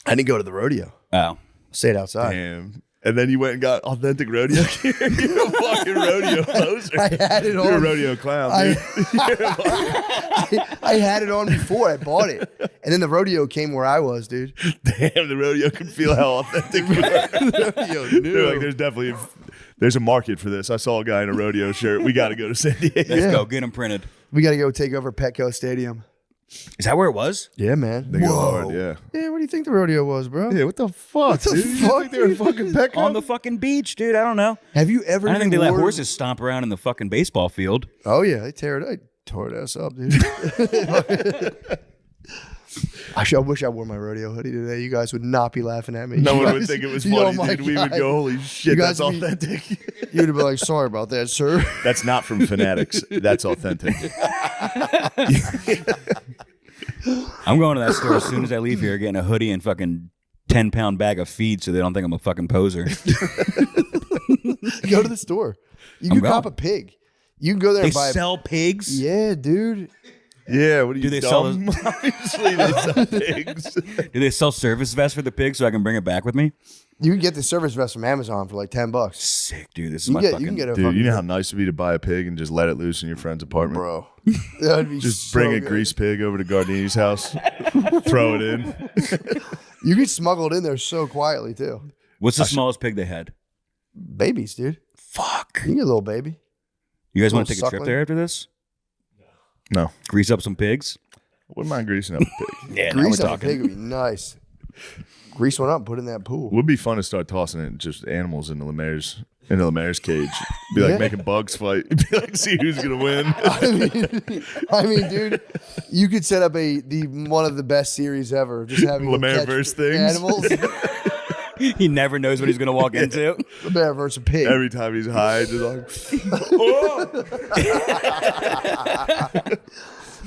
I didn't go to the rodeo. Oh. Stayed outside. Damn. And then you went and got authentic rodeo gear. You're a fucking rodeo poser. I had it on. You're a rodeo clown, I, dude. I had it on before I bought it. And then the rodeo came where I was, dude. Damn, the rodeo can feel how authentic you are. Rodeo They're like, there's a market for this. I saw a guy in a rodeo shirt. We got to go to San Diego. Let's Yeah. go. Get them printed. We got to go take over Petco Stadium. Is that where it was? Yeah, man. They go hard, yeah. Yeah, what do you think the rodeo was, bro? Yeah, what the fuck, the dude? You fuck, think they were dude? fucking Petco? On the fucking beach, dude. I don't know. Have you ever I don't think they even let wore- horses stomp around in the fucking baseball field. Oh, yeah. They tore it. I tore it ass up, dude. Actually, I wish I wore my rodeo hoodie today. You guys would not be laughing at me. No You one would guys- think it was Oh funny, my dude. We would God. go, holy shit, You guys that's would be- authentic. You'd have been like, sorry about that, sir. That's not from Fanatics. That's authentic. I'm going to that store as soon as I leave here, getting a hoodie and fucking 10-pound bag of feed so they don't think I'm a fucking poser. Go to the store. You I'm can cop a going. pig. You can go there They and buy sell pigs? Yeah, dude. Yeah, what are you Do they sell dumb? Obviously, they sell pigs. Do they sell service vests for the pig so I can bring it back with me? You can get the service vest from Amazon for like $10. Sick, dude. This is You my can fucking. get a Dude, fucking you know how nice it'd be to buy a pig and just let it loose in your friend's apartment? bro. That'd be Just so bring a good. grease pig over to Gardini's house, throw it in. You could smuggle it in there so quietly too. What's the smallest pig they had? Babies, dude. Fuck. You get a little baby. You guys want Little to take a trip suckling? there after this? No, Grease up some pigs? wouldn't mind greasing up a pig. Yeah, now we're Grease up a talking. pig would be nice. Grease one up, put it in that pool. Would be fun to start tossing it just animals into Lemaire's cage. Be like Yeah. making bugs fight. Be like, see who's gonna win. I mean, dude, you could set up one of the best series ever. Just having them Lemaire catch versus things. animals. He never knows what he's going to walk into. Lemaire versus a pig. Every time he's high, just like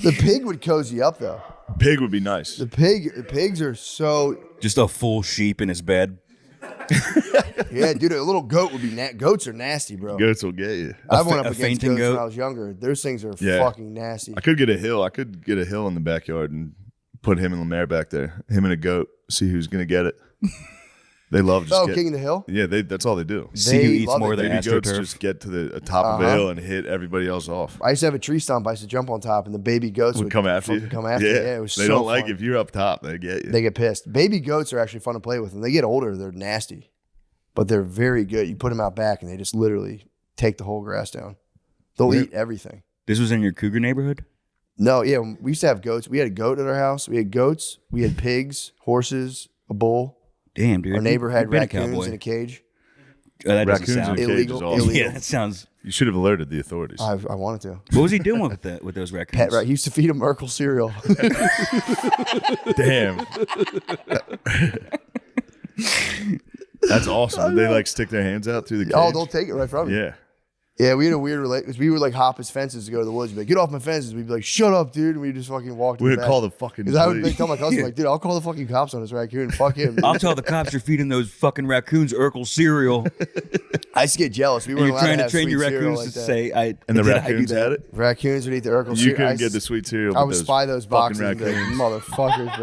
The pig would cozy up though. pig would be nice. The pigs are so Just a full sheep in his bed. yeah, dude. A little goat would be goats are nasty, bro. Goats will get you. I went a up against fainting goats goat? when I was younger. Those things are Yeah. fucking nasty. I could get a hill. I could get a hill in the backyard and put him and Lemaire back there. Him and a goat. See who's gonna get it. They love just Oh, get, King of the Hill. Yeah, that's all they do. See who They eats love more it. than Baby goats AstroTurf. just get to the top of a Uh-huh. hill and hit everybody else off. I used to have a tree stump. I used to jump on top, and the baby goats Would come after you. Come after you. Yeah, it was they so don't like fun. if you're up top. They get you. They get pissed. Baby goats are actually fun to play with. When they get older, they're nasty, but they're very good. You put them out back, and they just literally take the whole grass down. They'll eat everything. This was in your cougar neighborhood? No, yeah, we used to have goats. We had a goat at our house. We had goats. We had pigs, horses, a bull. Damn, dude. Our neighbor had You've been a raccoons cowboy. in a cage. That doesn't Raccoons in a sound cage illegal- is awesome. illegal. Yeah, that sounds. You should have alerted the authorities. I wanted to. What was he doing with those raccoons? Pet rat. He used to feed them Urkel cereal. Damn. That's awesome. Did they like stick their hands out through the cage? Oh, they'll take it right from you. Yeah. Yeah, we had a weird relationship. We would like hop his fences to go to the woods. We'd be like, get off my fences. We'd be like, shut up, dude. And we just fucking walked. We would call the fucking Because I would police. tell my cousin, like, dude, I'll call the fucking cops on this raccoon. Fuck him. I'll tell the cops you're feeding those fucking raccoons Urkel cereal. I used to get jealous. We And weren't you're allowed trying to to have train your sweet cereal raccoons like to that. say, I. And the did I do raccoons that? had it? Raccoons would eat the Urkel You cereal. couldn't get the sweet cereal. I with would those spy those fucking boxes and be like, raccoons. motherfuckers,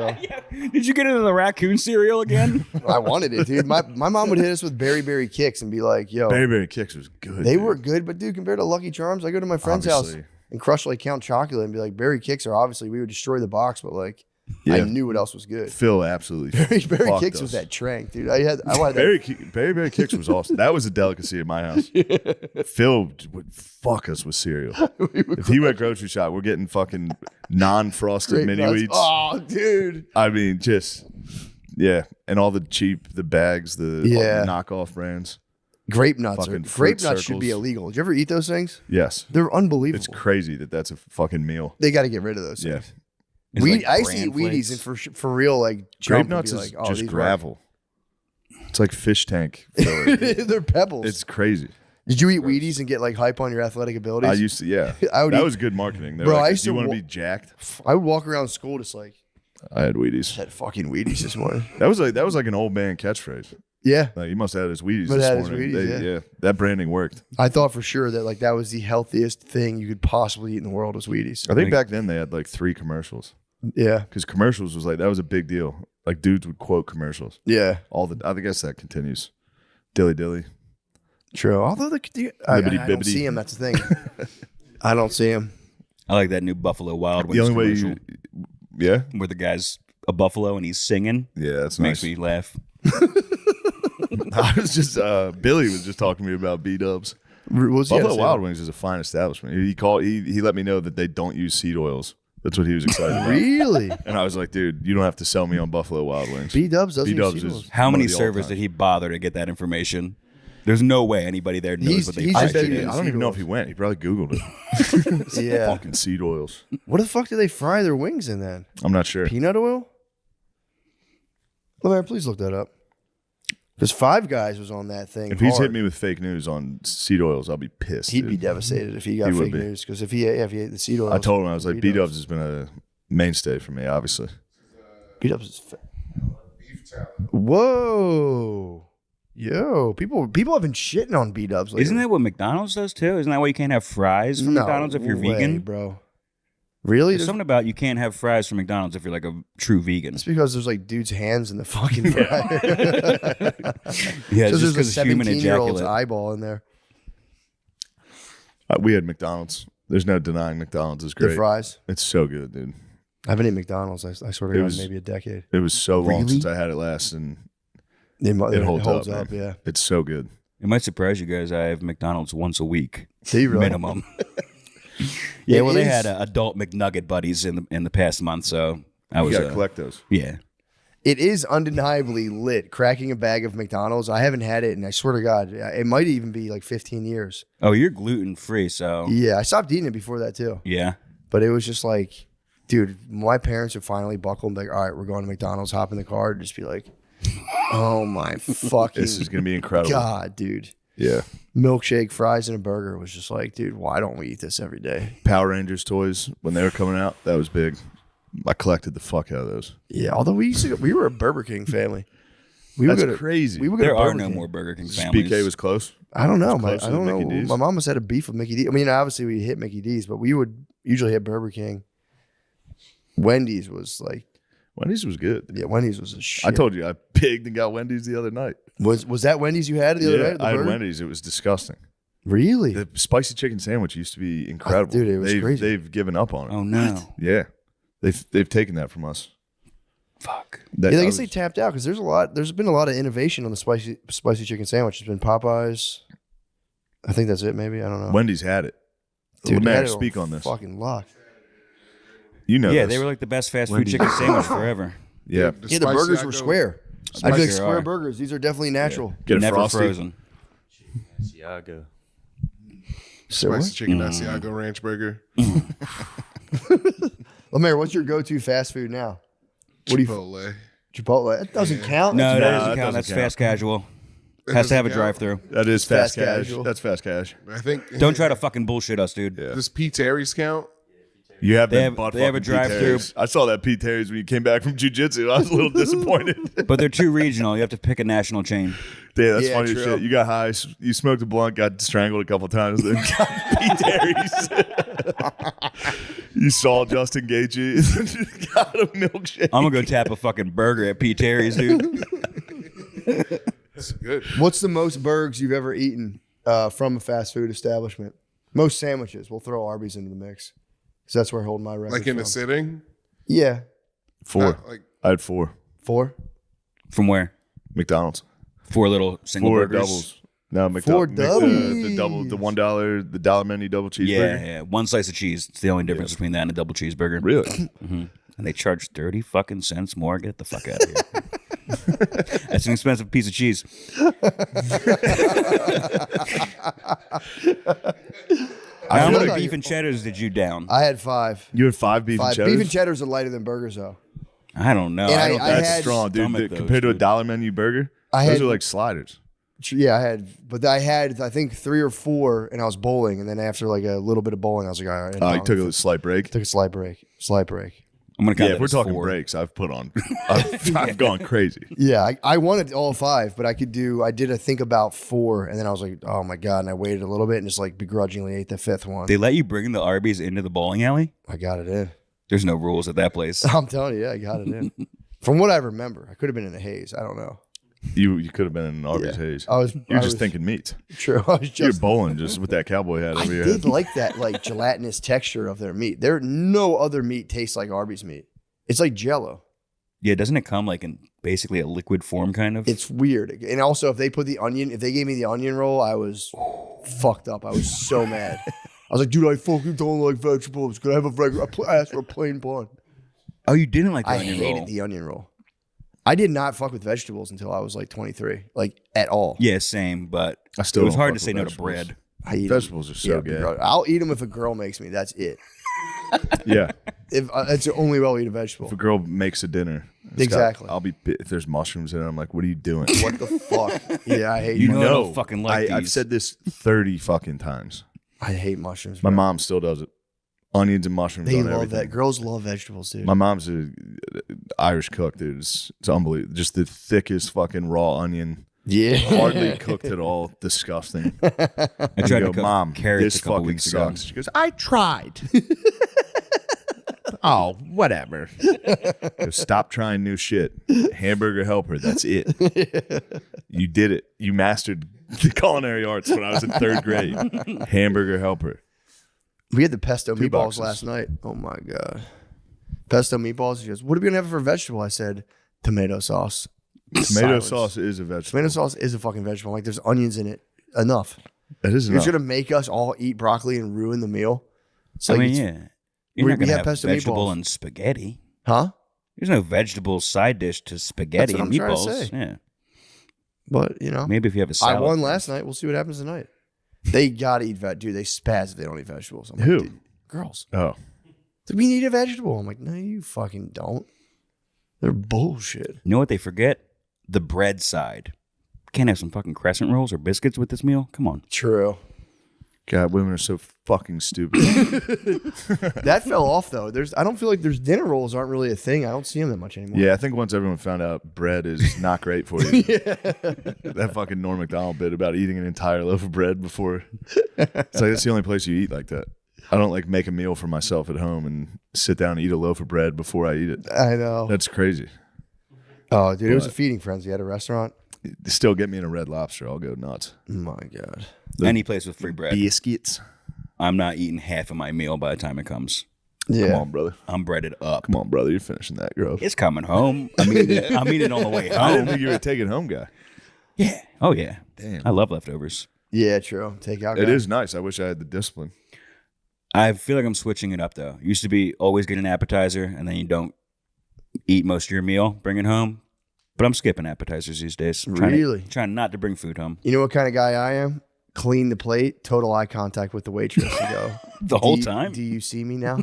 bro. Did you get into the raccoon cereal again? I wanted it, dude. My mom would hit us with berry kicks and be like, yo, Berry Berry Kicks was good. they dude. were good, but dude, compared to Lucky Charms, I go to my friend's house Obviously. and crush like Count Chocula and be like, berry kicks are obviously, we would destroy the box, but like, Yeah. I knew what else was good. Phil absolutely Berry fucked kicks us. was that trank, dude. I wanted that. Berry Berry Kicks was awesome. That was a delicacy at my house. Phil would fuck us with cereal. If he went grocery shop, we're getting fucking non-frosted Grape mini nuts. wheats. Oh, dude. I mean, just yeah, and all the cheap, the bags, the Yeah. knockoff brands. Grape nuts. Fucking Grape fruit nuts should be circles. illegal. Did you ever eat those things? Yes, They're unbelievable. it's crazy that that's a fucking meal. They got to get rid of those Yeah, things. It's We, like I used to eat bran Wheaties flakes. and for real, like, grape jump and nuts be is like, oh, just these gravel. It's like fish tank filler. work. They're pebbles. It's crazy. Did you eat Wheaties and get like hype on your athletic abilities? I used to, yeah. I would that eat- was good marketing. They're Bro, like, I if used you to want to wa- be jacked? I would walk around school just like, I had Wheaties. had fucking Wheaties this morning. That was like an old man catchphrase. Yeah. Like he must have had his Wheaties But this had his morning. Wheaties, yeah, that branding worked. I thought for sure that like that was the healthiest thing you could possibly eat in the world was Wheaties. I think back then they had like 3 commercials Yeah. because commercials was like that was a big deal. Like dudes would quote commercials. Yeah. I guess that continues. Dilly dilly. True. Although I Bibbidi don't bibbidi. see him. That's the thing. I don't see him. I like that new Buffalo Wild Wings The only way commercial yeah, where the guy's a buffalo and he's singing. yeah, that's Makes nice. me laugh. I was just Billy was just talking to me about B-dubs. Buffalo Wild Wings is a fine establishment. He let me know that they don't use seed oils. That's what he was excited about. Really? And I was like, dude, you don't have to sell me on Buffalo Wild Wings. B-Dubs doesn't B-Dubs use seed is oils. How one many of the servers all-time. did he bother to get that information? There's no way anybody there knows He's- what they he's I, just fried bet it he- is. I don't even know if he went. He probably Googled it. Yeah. Fucking seed oils. What the fuck do they fry their wings in then? I'm not sure. Peanut oil? Lemaire, please look that up. Because Five Guys was on that thing. If he's hard. hit me with fake news on seed oils, I'll be pissed. He'd be dude. devastated if he got He would fake be. news. Because if he ate the seed oil, I told him, I was like, B-Dubs has been a mainstay for me, obviously. B-Dubs is. Whoa. Yo, people have been shitting on B-Dubs lately. Isn't that what McDonald's does too? Isn't that why you can't have fries from No McDonald's if you're way, vegan? bro? Really? There's something about you can't have fries from McDonald's if you're like a true vegan. It's because there's like dudes' hands in the fucking fryer. Yeah, it's So just there's a because human 17-year-old's ejaculate. eyeball in there. We had McDonald's. There's no denying McDonald's is The great. fries. It's so good, dude. I haven't eaten McDonald's. I sort It of was- maybe a decade. It was so long Really? since I had it last, and It it holds holds up. up, Man. yeah. It's so good. It might surprise you guys. I have McDonald's once a week, Do you really? minimum. Yeah, It well, they is- had adult McNugget buddies in the past month, so I You was gotta collect those. yeah. It is undeniably lit. Cracking a bag of McDonald's. I haven't had it, and I swear to God, it might even be like 15 years. Oh, you're gluten free, so Yeah, I stopped eating it before that too. yeah. But it was just like, dude, my parents would finally buckle and be like, all right, we're going to McDonald's, hop in the car, and just be like, oh my fucking This is gonna be incredible. God, dude. Yeah. Milkshake, fries, and a burger was just like, dude, why don't we eat this every day? Power Rangers toys when they were coming out, that was big. I collected the fuck out of those. Yeah, although we were a Burger King family. We That's would go to- crazy. We would go There to are Burger no King. more Burger King families. BK was close. I don't know. closer I to don't know. Mickey D's? My mom must have had a beef with Mickey D. I mean, obviously we hit Mickey D's, but we would usually hit Burger King. Wendy's was like, Wendy's was good. yeah, Wendy's was a shit. I told you I pigged and got Wendy's the other night. Was that Wendy's you had the other night? The I had burger? Wendy's. It was disgusting. Really? The spicy chicken sandwich used to be incredible. dude, it was crazy. They've given up on it. Oh no! Yeah, they've taken that from us. Fuck. That, Yeah, I I guess they was- tapped out because there's been a lot of innovation on the spicy chicken sandwich. There's been Popeyes. I think that's it. Maybe I don't know. Wendy's had it. Dude, they Lemaire, had it speak on this. Fucking lock. You know, Yeah, this. they were like the best fast food Wendy's. chicken sandwich forever. Yeah, Yeah, the burgers were square. I'd be like Spicy square are. burgers. These are definitely natural. get a Never frosty. frozen. Asiago. So what? Spicy chicken Asiago ranch burger. Lemaire, what's your go-to fast food now? What do you Chipotle. Chipotle? That doesn't count. No, That's that No, doesn't that count. doesn't That's count. fast casual. That Has to have a doesn't count. drive-through. That is Fast fast cash. casual. That's fast cash. I think. Don't try to fucking bullshit us, dude. Yeah. Does P. Terry's count? You have They been have- butt they have a fucking Pete drive-thru. Terry's. I saw that Pete Terry's when you came back from jiu-jitsu. I was a little disappointed. But they're too regional. You have to pick a national chain. Yeah, that's Yeah, funny as true. shit. You got high, you smoked a blunt, got strangled a couple times, then got Pete Terry's. You saw Justin Gaethje, got a milkshake. I'm gonna go tap a fucking burger at P. Terry's, dude. That's good. What's the most burgers you've ever eaten from a fast food establishment? Most sandwiches. We'll throw Arby's into the mix because that's where I hold my record. Like in from. a sitting? Yeah, 4. Not like I had 4. 4. From where? McDonald's. 4 little single 4 burgers. doubles. No, Four the doubles. double, the $1, the dollar menu double cheeseburger. Yeah, yeah. One slice of cheese. It's the only difference between that and a double cheeseburger. Really? And they charge 30 fucking cents more. Get the fuck out of here. That's an expensive piece of cheese. How feel many like- beef and cheddars did you down? I had 5. You had 5 beef and 5 cheddars? beef and cheddars are lighter than burgers though. I don't know. And I don't I That's had- strong, dude. stomach those, Compared to a dude. dollar menu burger, I those had- are like sliders. Yeah, I had I think 3 or 4, and I was bowling, and then after like a little bit of bowling, I was like, all right. Oh, you took a slight break? took a slight break. I'm gonna count Yeah, that if we're as talking 4. breaks, I've put on. I've gone crazy. Yeah, I wanted all 5, but I did I think about 4, and then I was like, oh my God, and I waited a little bit and just like begrudgingly ate the 5th one. They let you bring the Arby's into the bowling alley? I got it in. There's no rules at that place. I'm telling you, yeah, I got it in. From what I remember, I could have been in a haze. I don't know. You could have been in an Arby's Yeah. haze. I was. You're I just was- thinking meat. True. I was You're just. bowling just with that cowboy hat I over your did head. like that like gelatinous texture of their meat. There no other meat tastes like Arby's meat. It's like Jello. Yeah, doesn't it come like in basically a liquid form kind of? It's weird. And also, if they gave me the onion roll, I was fucked up. I was so mad. I was like, dude, I fucking don't like vegetables. Could I have a regular? I asked for a plain bun. Oh, you didn't like the I onion hated roll? the onion roll. I did not fuck with vegetables until I was like 23, like at all. Yeah, same, but I still it was don't hard fuck to say with no to vegetables. bread. I eat Vegetables are so gay. bro. I'll eat them if a girl makes me. That's it. Yeah. If that's the only way I'll eat a vegetable. If a girl makes a dinner, Exactly. I'll be if there's mushrooms in it. I'm like, what are you doing? What the fuck? Yeah, I hate You mu- know I don't fucking like I've these. said this 30 fucking times. I hate mushrooms. My bro. mom still does it. Onions and mushrooms They on love everything. that. Girls love vegetables, dude. My mom's a Irish cook, dude. It's unbelievable. Just the thickest fucking raw onion, yeah. hardly cooked at all. Disgusting. I tried I to go, cook Mom, carrots this a couple fucking weeks ago. sucks. She goes, I tried. Oh, whatever. Go stop trying new shit. Hamburger helper. That's it. You did it. You mastered the culinary arts when I was in 3rd grade. Hamburger helper. We had the pesto 2 meatballs boxes. last night. Oh my God. Pesto meatballs. He goes, what are we going to have for vegetable? I said, tomato sauce. Tomato Silence. sauce is a vegetable. Tomato sauce is a fucking vegetable. Like, there's onions in it. Enough. That is You're enough. just going to make us all eat broccoli and ruin the meal? It's I like, mean, it's- yeah. You're we not going to have have pesto vegetable meatballs. and spaghetti. Huh? There's no vegetable side dish to spaghetti That's what and I'm trying to meatballs. say. Yeah. But, you know. Maybe if you have a I salad. won last night. We'll see what happens tonight. They got to eat dude, they spaz if they don't eat vegetables. I'm like, Who? dude, girls. Oh. We need a vegetable. I'm like, no, you fucking don't. They're bullshit. You know what they forget? The bread side. Can't have some fucking crescent rolls or biscuits with this meal? Come on. True. God, women are so fucking stupid. That fell off though. I don't feel like there's dinner rolls aren't really a thing. I don't see them that much anymore. Yeah, I think once everyone found out bread is not great for you. That fucking Norm Macdonald bit about eating an entire loaf of bread before. It's like that's the only place you eat like that. I don't like make a meal for myself at home and sit down and eat a loaf of bread before I eat it. I know. That's crazy. Oh, dude, it was a feeding frenzy at a restaurant. Still get me in a Red Lobster. I'll go nuts. My God. Any place with free bread. Biscuits. I'm not eating half of my meal by the time it comes. Yeah. Come on, brother. I'm breaded up. Come on, brother. You're finishing that, Grove. It's coming home. I'm eating it on the way I didn't home. think you were a take it home guy. Yeah. Oh, yeah. Damn. I love leftovers. Yeah, true. Takeout. It guy. is nice. I wish I had the discipline. I feel like I'm switching it up, though. Used to be always get an appetizer, and then you don't eat most of your meal, bring it home. But I'm skipping appetizers these days. Really? Trying not to bring food home. You know what kind of guy I am? Clean the plate, total eye contact with the waitress and go, The whole "Do you- time? Do you see me now?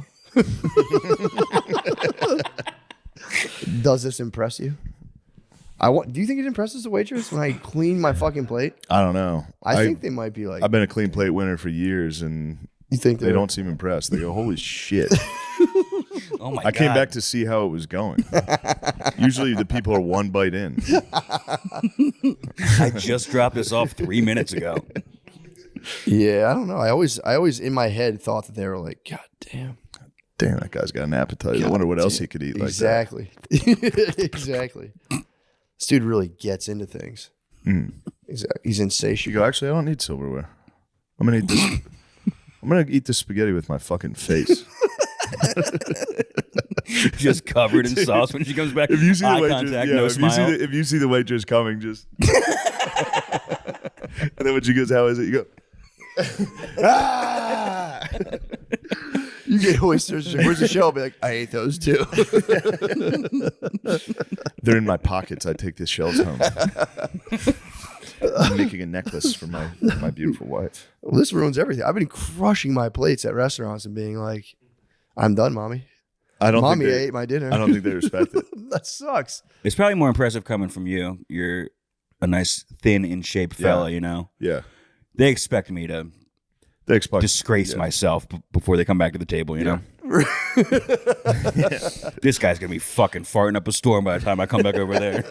Does this impress you? Do you think it impresses the waitress when I clean my fucking plate? I don't know. I think they might be like, I've been a clean plate winner for years, and you think they don't seem impressed. They go, "Holy shit!" Oh, my God. I came back to see how it was going. Usually, the people are one bite in. I just dropped this off 3 minutes ago. Yeah, I don't know. I always in my head thought that they were like, God damn. Damn, that guy's got an appetite. I wonder what else he could eat like Exactly. Exactly. This dude really gets into things. Exactly. He's that. You insatiable. go, actually, I don't need silverware. I'm gonna eat this. I'm gonna eat this spaghetti with my fucking face. Just covered in sauce when she comes back. If you see the Eye waitress, contact, yeah, no if smile. if you see the waitress coming, just and then when she goes, "How is it?" You go, "Ah!" You get oysters. Where's the shell? Be like, I ate those too. They're in my pockets. I take the shells home. I'm making a necklace for my beautiful wife. Well, this ruins everything. I've been crushing my plates at restaurants and being like, I'm done, mommy. I don't Mommy think they, ate my dinner. I don't think they respect it. That sucks. It's probably more impressive coming from you. You're a nice, thin, in shape fella, you know? Yeah, They expect me to they expect disgrace myself before they come back to the table, you know? This guy's going to be fucking farting up a storm by the time I come back over there.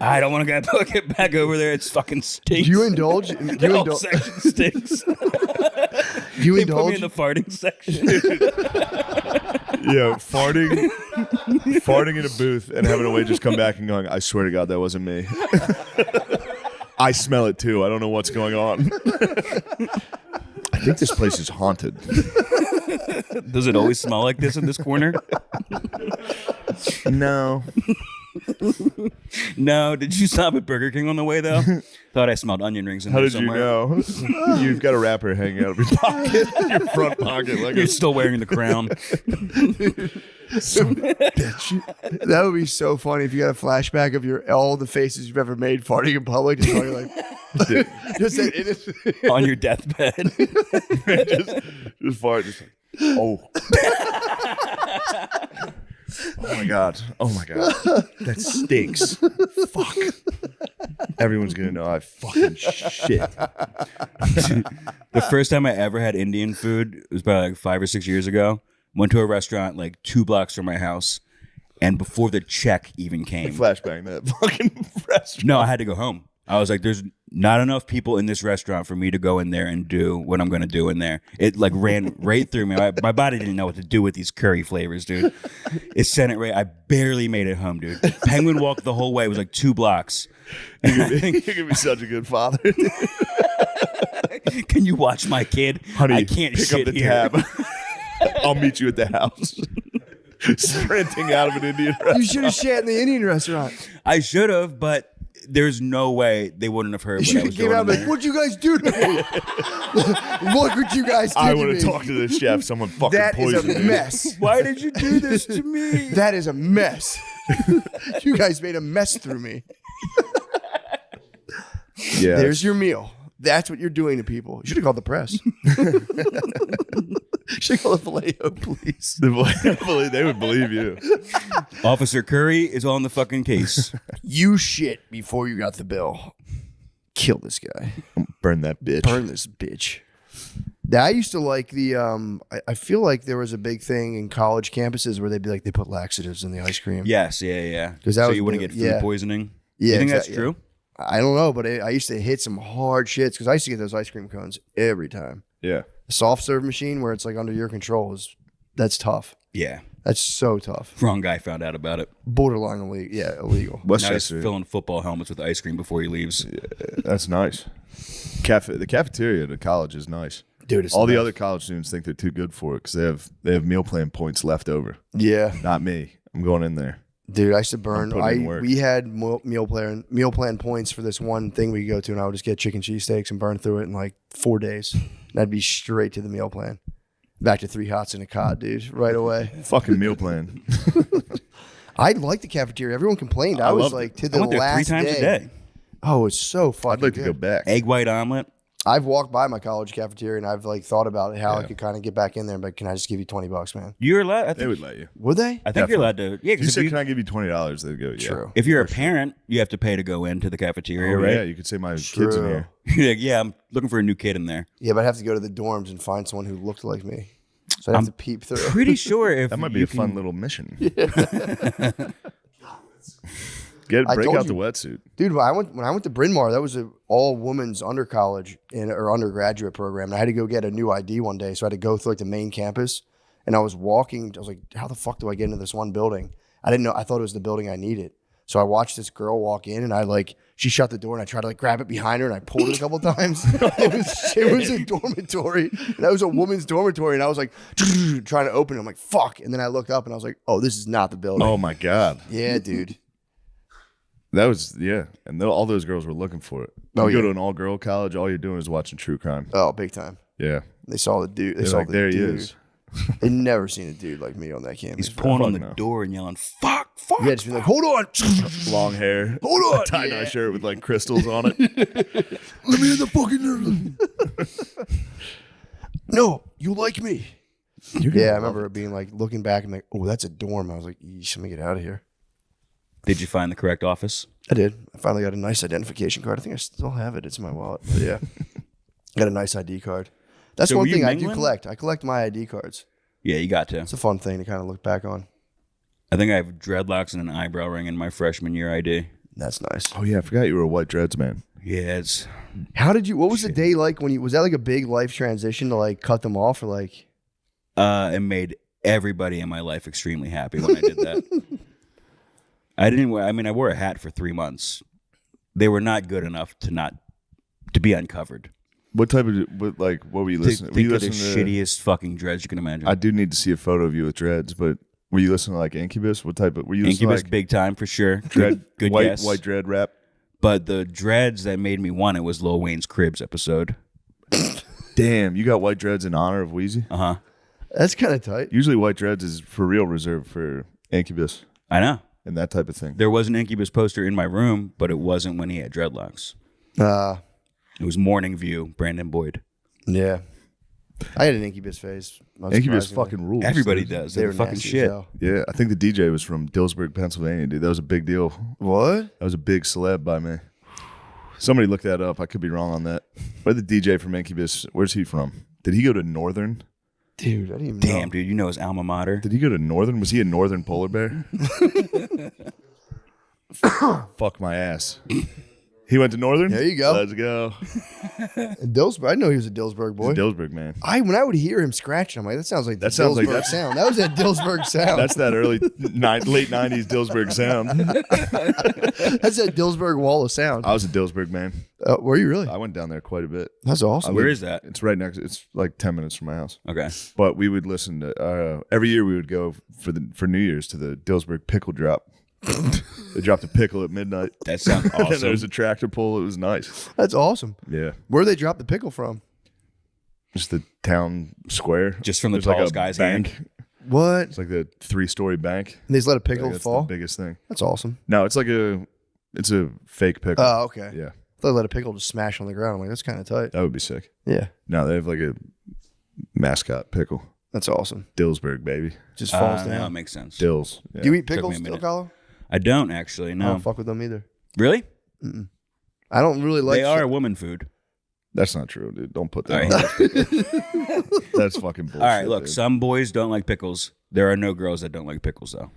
I don't want to get back over there. It's fucking stinks. Do you indulge? Do The you, whole section stinks. do you They put me indulge? in the farting section. Yeah, farting in a booth and having a waitress come back and going, "I swear to God, that wasn't me." I smell it too. I don't know what's going on. I think this place is haunted. Does it always smell like this in this corner? No. No. Did you stop at Burger King on the way, though? Thought I smelled onion rings in How there did you somewhere. know? You've got a wrapper hanging out of your pocket, your front pocket, like You're a still wearing the crown. That would be so funny if you got a flashback of all the faces you've ever made farting in public. Just talking like, just that innocent. On your deathbed. just fart. Just like, oh. Oh my God. Oh my God. That stinks. Fuck. Everyone's going to know I fucking shit. The first time I ever had Indian food was about like 5 or 6 years ago. Went to a restaurant like 2 blocks from my house, and before the check even came, Flashbang that fucking restaurant. no, I had to go home. I was like, there's not enough people in this restaurant for me to go in there and do what I'm going to do in there. It like ran right through me. My body didn't know what to do with these curry flavors, dude. It sent it right. I barely made it home, dude. Penguin walk the whole way. It was like 2 blocks. You're going to be such a good father. Can you watch my kid? Honey, I can't pick shit up the here. tab. I'll meet you at the house. Sprinting out of an Indian restaurant. You should have shat in the Indian restaurant. I should have, but there's no way they wouldn't have heard You what I should was have came doing. out in like, there. what'd you guys do to me? Look what you guys did I to would me. have talked to the chef. Someone fucking That is poisoned a me. mess. Why did you do this to me? That is a mess. You guys made a mess through me. Yeah. There's your meal. That's what you're doing to people. You should have called the press. Should have called the Vallejo police. They would believe you. Officer Curry is on the fucking case. You shit before you got the bill. Kill this guy. Burn that bitch. Burn this bitch. I used to like the I feel like there was a big thing in college campuses where they'd be like they put laxatives in the ice cream. Yes, yeah. 'Cause that so was you wouldn't big- get food yeah. poisoning? Yeah, You think exactly, that's true? I don't know, but I used to hit some hard shits because I used to get those ice cream cones every time. Yeah. The soft serve machine where it's like under your control that's tough. Yeah. That's so tough. Wrong guy found out about it. Borderline illegal. Yeah, illegal. Now he's Westchester. filling football helmets with ice cream before he leaves. That's nice. The cafeteria at the college is nice. Dude, it's All the nice. other college students think they're too good for it because they have meal plan points left over. Yeah. Not me. I'm going in there. Dude, I used to burn. putting in work. We had meal plan points for this one thing we could go to, and I would just get chicken cheesesteaks and burn through it in like 4 days. And I'd be straight to the meal plan. Back to 3 hots and a cod, dude, right away. Fucking meal plan. I liked the cafeteria. Everyone complained. I I was loved like it. to I the went there 3 last times day. a day. Oh, it's so fucking I'd like to good. go back. Egg white omelet. I've walked by my college cafeteria and I've like thought about how I Yeah. could kind of get back in there, but can I just give you $20, man? You're allowed. I They think, would let you. Would they? I think you're allowed to. Yeah, If you because said, if, "Can I give you $20?" They'd go, "Yeah." True. if you're a parent, you have to pay to go into the cafeteria, Oh, right? yeah, you could say my kids in True. here. You're like, yeah, I'm looking for a new kid in there. Yeah, but I'd have to go to the dorms and find someone who looked like me. So I'd have to peep through. Pretty sure if That might be you a fun can- little mission. I Break told out the you. wetsuit. Dude, when I went to Bryn Mawr, that was an all women's undercollege or undergraduate program. And I had to go get a new ID one day, so I had to go through like the main campus. And I was walking. I was like, "How the fuck do I get into this one building?" I didn't know. I thought it was the building I needed. So I watched this girl walk in, and she shut the door, and I tried to like grab it behind her, and I pulled it a couple times. It was a dormitory. That was a woman's dormitory, and I was like trying to open it. I'm like, "Fuck!" And then I looked up, and I was like, "Oh, this is not the building." Oh my god, Yeah, dude. that was and all those girls were looking for it. Oh, You go yeah. to an all-girl college, all you're doing is watching true crime. Oh, big time. Yeah, They saw the dude. They They're saw like, the there dude. he is. They never seen a dude like me on that campus. He's pulling on the Fuck no. door and yelling, "Fuck, fuck!" Yeah, just be like, "Hold on, Long hair, hold on." a tie-dye shirt with like crystals on it. Let me in the fucking. No, you like me. Yeah, I remember it being like looking back and like, "Oh, that's a dorm." I was like, "Yeesh, let me get out of here." Did you find the correct office? I did. I finally got a nice identification card. I think I still have it. It's in my wallet. But yeah, got a nice ID card. That's So one were you thing I do mingling? collect. I collect my ID cards. Yeah, you got to. It's a fun thing to kind of look back on. I think I have dreadlocks and an eyebrow ring in my freshman year ID. That's nice. Oh yeah, I forgot you were a white dreads man. Yeah, it's How did you? What was the day like when you? Was that like a big life transition to like cut them off or like? it made everybody in my life extremely happy when I did that. I didn't wear. I mean, I wore a hat for 3 months. They were not good enough to be uncovered. What type of what were you listening? Were Think you of the listening to? shittiest fucking dreads you can imagine. I do need to see a photo of you with dreads, but were you listening to like Incubus? What type of were you listening Incubus, to like big time for sure. dread good white guess. white dread rap? But the dreads that made me want it was Lil Wayne's Cribs episode. Damn, you got white dreads in honor of Wheezy? Uh huh. That's kind of tight. Usually white dreads is for real reserved for Incubus I know. and that type of thing. There was an Incubus poster in my room, but it wasn't when he had dreadlocks. It was Morning View, Brandon Boyd. Yeah. I had an Incubus phase. Incubus unsurprisingly. fucking rules. Everybody dude. does. They They're were fucking nasty as shit. hell. Yeah, I think the DJ was from Dillsburg, Pennsylvania, dude. That was a big deal. What? That was a big celeb by me. Somebody look that up. I could be wrong on that. Where the DJ from Incubus, where's he from? Did he go to Northern? Dude, I didn't even know. Damn, dude, you know his alma mater. Did he go to Northern? Was he a Northern polar bear? Fuck my ass. He went to Northern? There you go. Let's go. And Dillsburg. I know he was a Dillsburg boy. He's a Dillsburg man. When I would hear him scratching, I'm like, that sounds like That sounds like Dillsburg that- sound. That was that Dillsburg sound. That's that late 90s Dillsburg sound. That's that Dillsburg wall of sound. I was a Dillsburg man. Were you really? I went down there quite a bit. That's awesome. Where is that? It's right next. It's like 10 minutes from my house. Okay. But we would listen to every year. We would go for New Year's to the Dillsburg pickle drop. They dropped a pickle at midnight. That sounds And awesome. there was a tractor pull. It was nice. That's awesome. Yeah, Where they drop the pickle from? just the town square. Just from the There's like tallest a guy's bank. hand. What? It's like the 3-story bank. And they just let a Like, pickle that's fall? the biggest thing. That's awesome. No, it's a fake pickle. Oh, okay. Yeah, They let a pickle just smash on the ground. I'm like, that's kind of tight. that would be sick. Yeah. No, they have like a mascot pickle. That's awesome. Dillsburg, baby. Just falls Now it down. makes sense. Dills. Yeah. Do you eat Took me pickles a still, minute. Collo? I don't actually. I No. don't fuck with them either. Really? I don't really like They are shit. a woman food. That's not true, dude. Don't put that All on. right. That's fucking bullshit. All right. Look, dude. some boys don't like pickles. There are no girls that don't like pickles, though.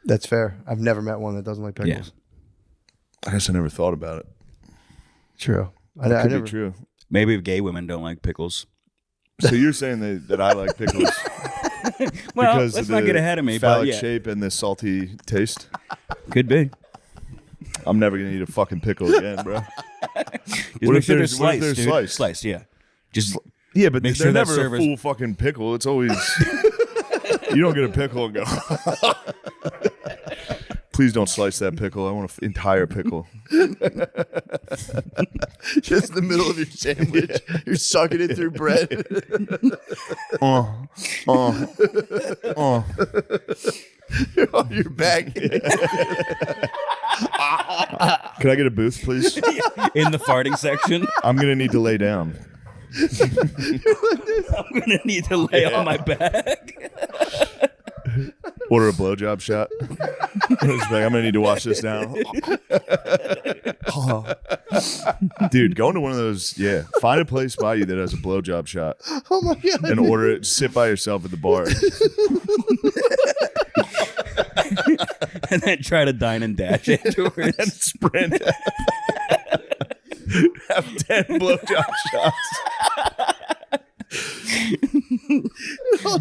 That's fair. I've never met one that doesn't like Yeah. pickles. I guess I never thought about it. True. I Could never. be true. Maybe gay women don't like pickles. So you're saying that I like pickles Well, because let's of not the get ahead of me, but phallic yeah, shape and the salty taste? could be. I'm never gonna eat a fucking pickle again, bro. Just What make if sure they're there's- what if sliced, they're dude. sliced? Sliced, yeah. Just Yeah, but Make they're sure that never a servers- full fucking pickle. It's always you don't get a pickle and go. Please don't slice that pickle. I want an entire pickle. Just in the middle of your sandwich. You're sucking it through bread. You're on your back. Can I get a booth, please? in the farting section. I'm gonna need to lay down. I'm gonna need to lay on my back. Order a blowjob shot. Just like, I'm gonna need to wash this down. Dude, go into one of those. Yeah, find a place by you that has a blowjob shot Oh my god. and order it. Sit by yourself at the bar. And then try to dine and dash afterwards. And sprint. Have 10 blowjob shots.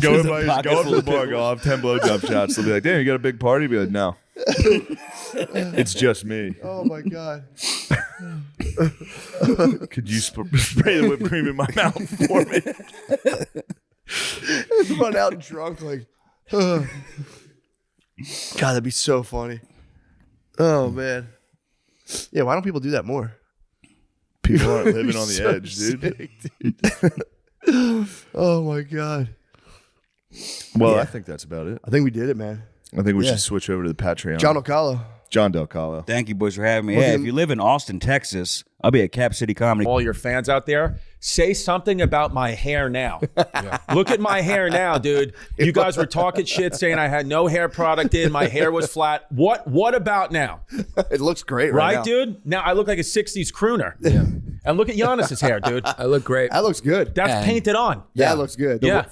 Go in by, pocket go up full to the of bar. Go, I'll have 10 blowjob shots. They'll be like, "Damn, you got a big party?" Be like, "No, it's just me." Oh my god. Could you spray the whipped cream in my mouth for me? Run out drunk like. God, that'd be so funny. Oh man. Yeah, why don't people do that more? People aren't living on the So edge, dude. sick, Oh my god. Well, Yeah. I think that's about it. I think we did it, man. I think we Yeah. should switch over to the Patreon. Jon DelCollo. Jon DelCollo. Thank you, boys, for having me. Well, Hey, then- if you live in Austin, Texas, I'll be at Cap City Comedy. All your fans out there, say something about my hair now. Look at my hair now, dude. You guys were talking shit saying I had no hair product in, my hair was flat. What about now? It looks great Right, now. dude? Now I look like a 60s crooner. And look at Giannis's hair, dude. I look great. That looks good. That's painted on. Yeah, it looks good. Yeah.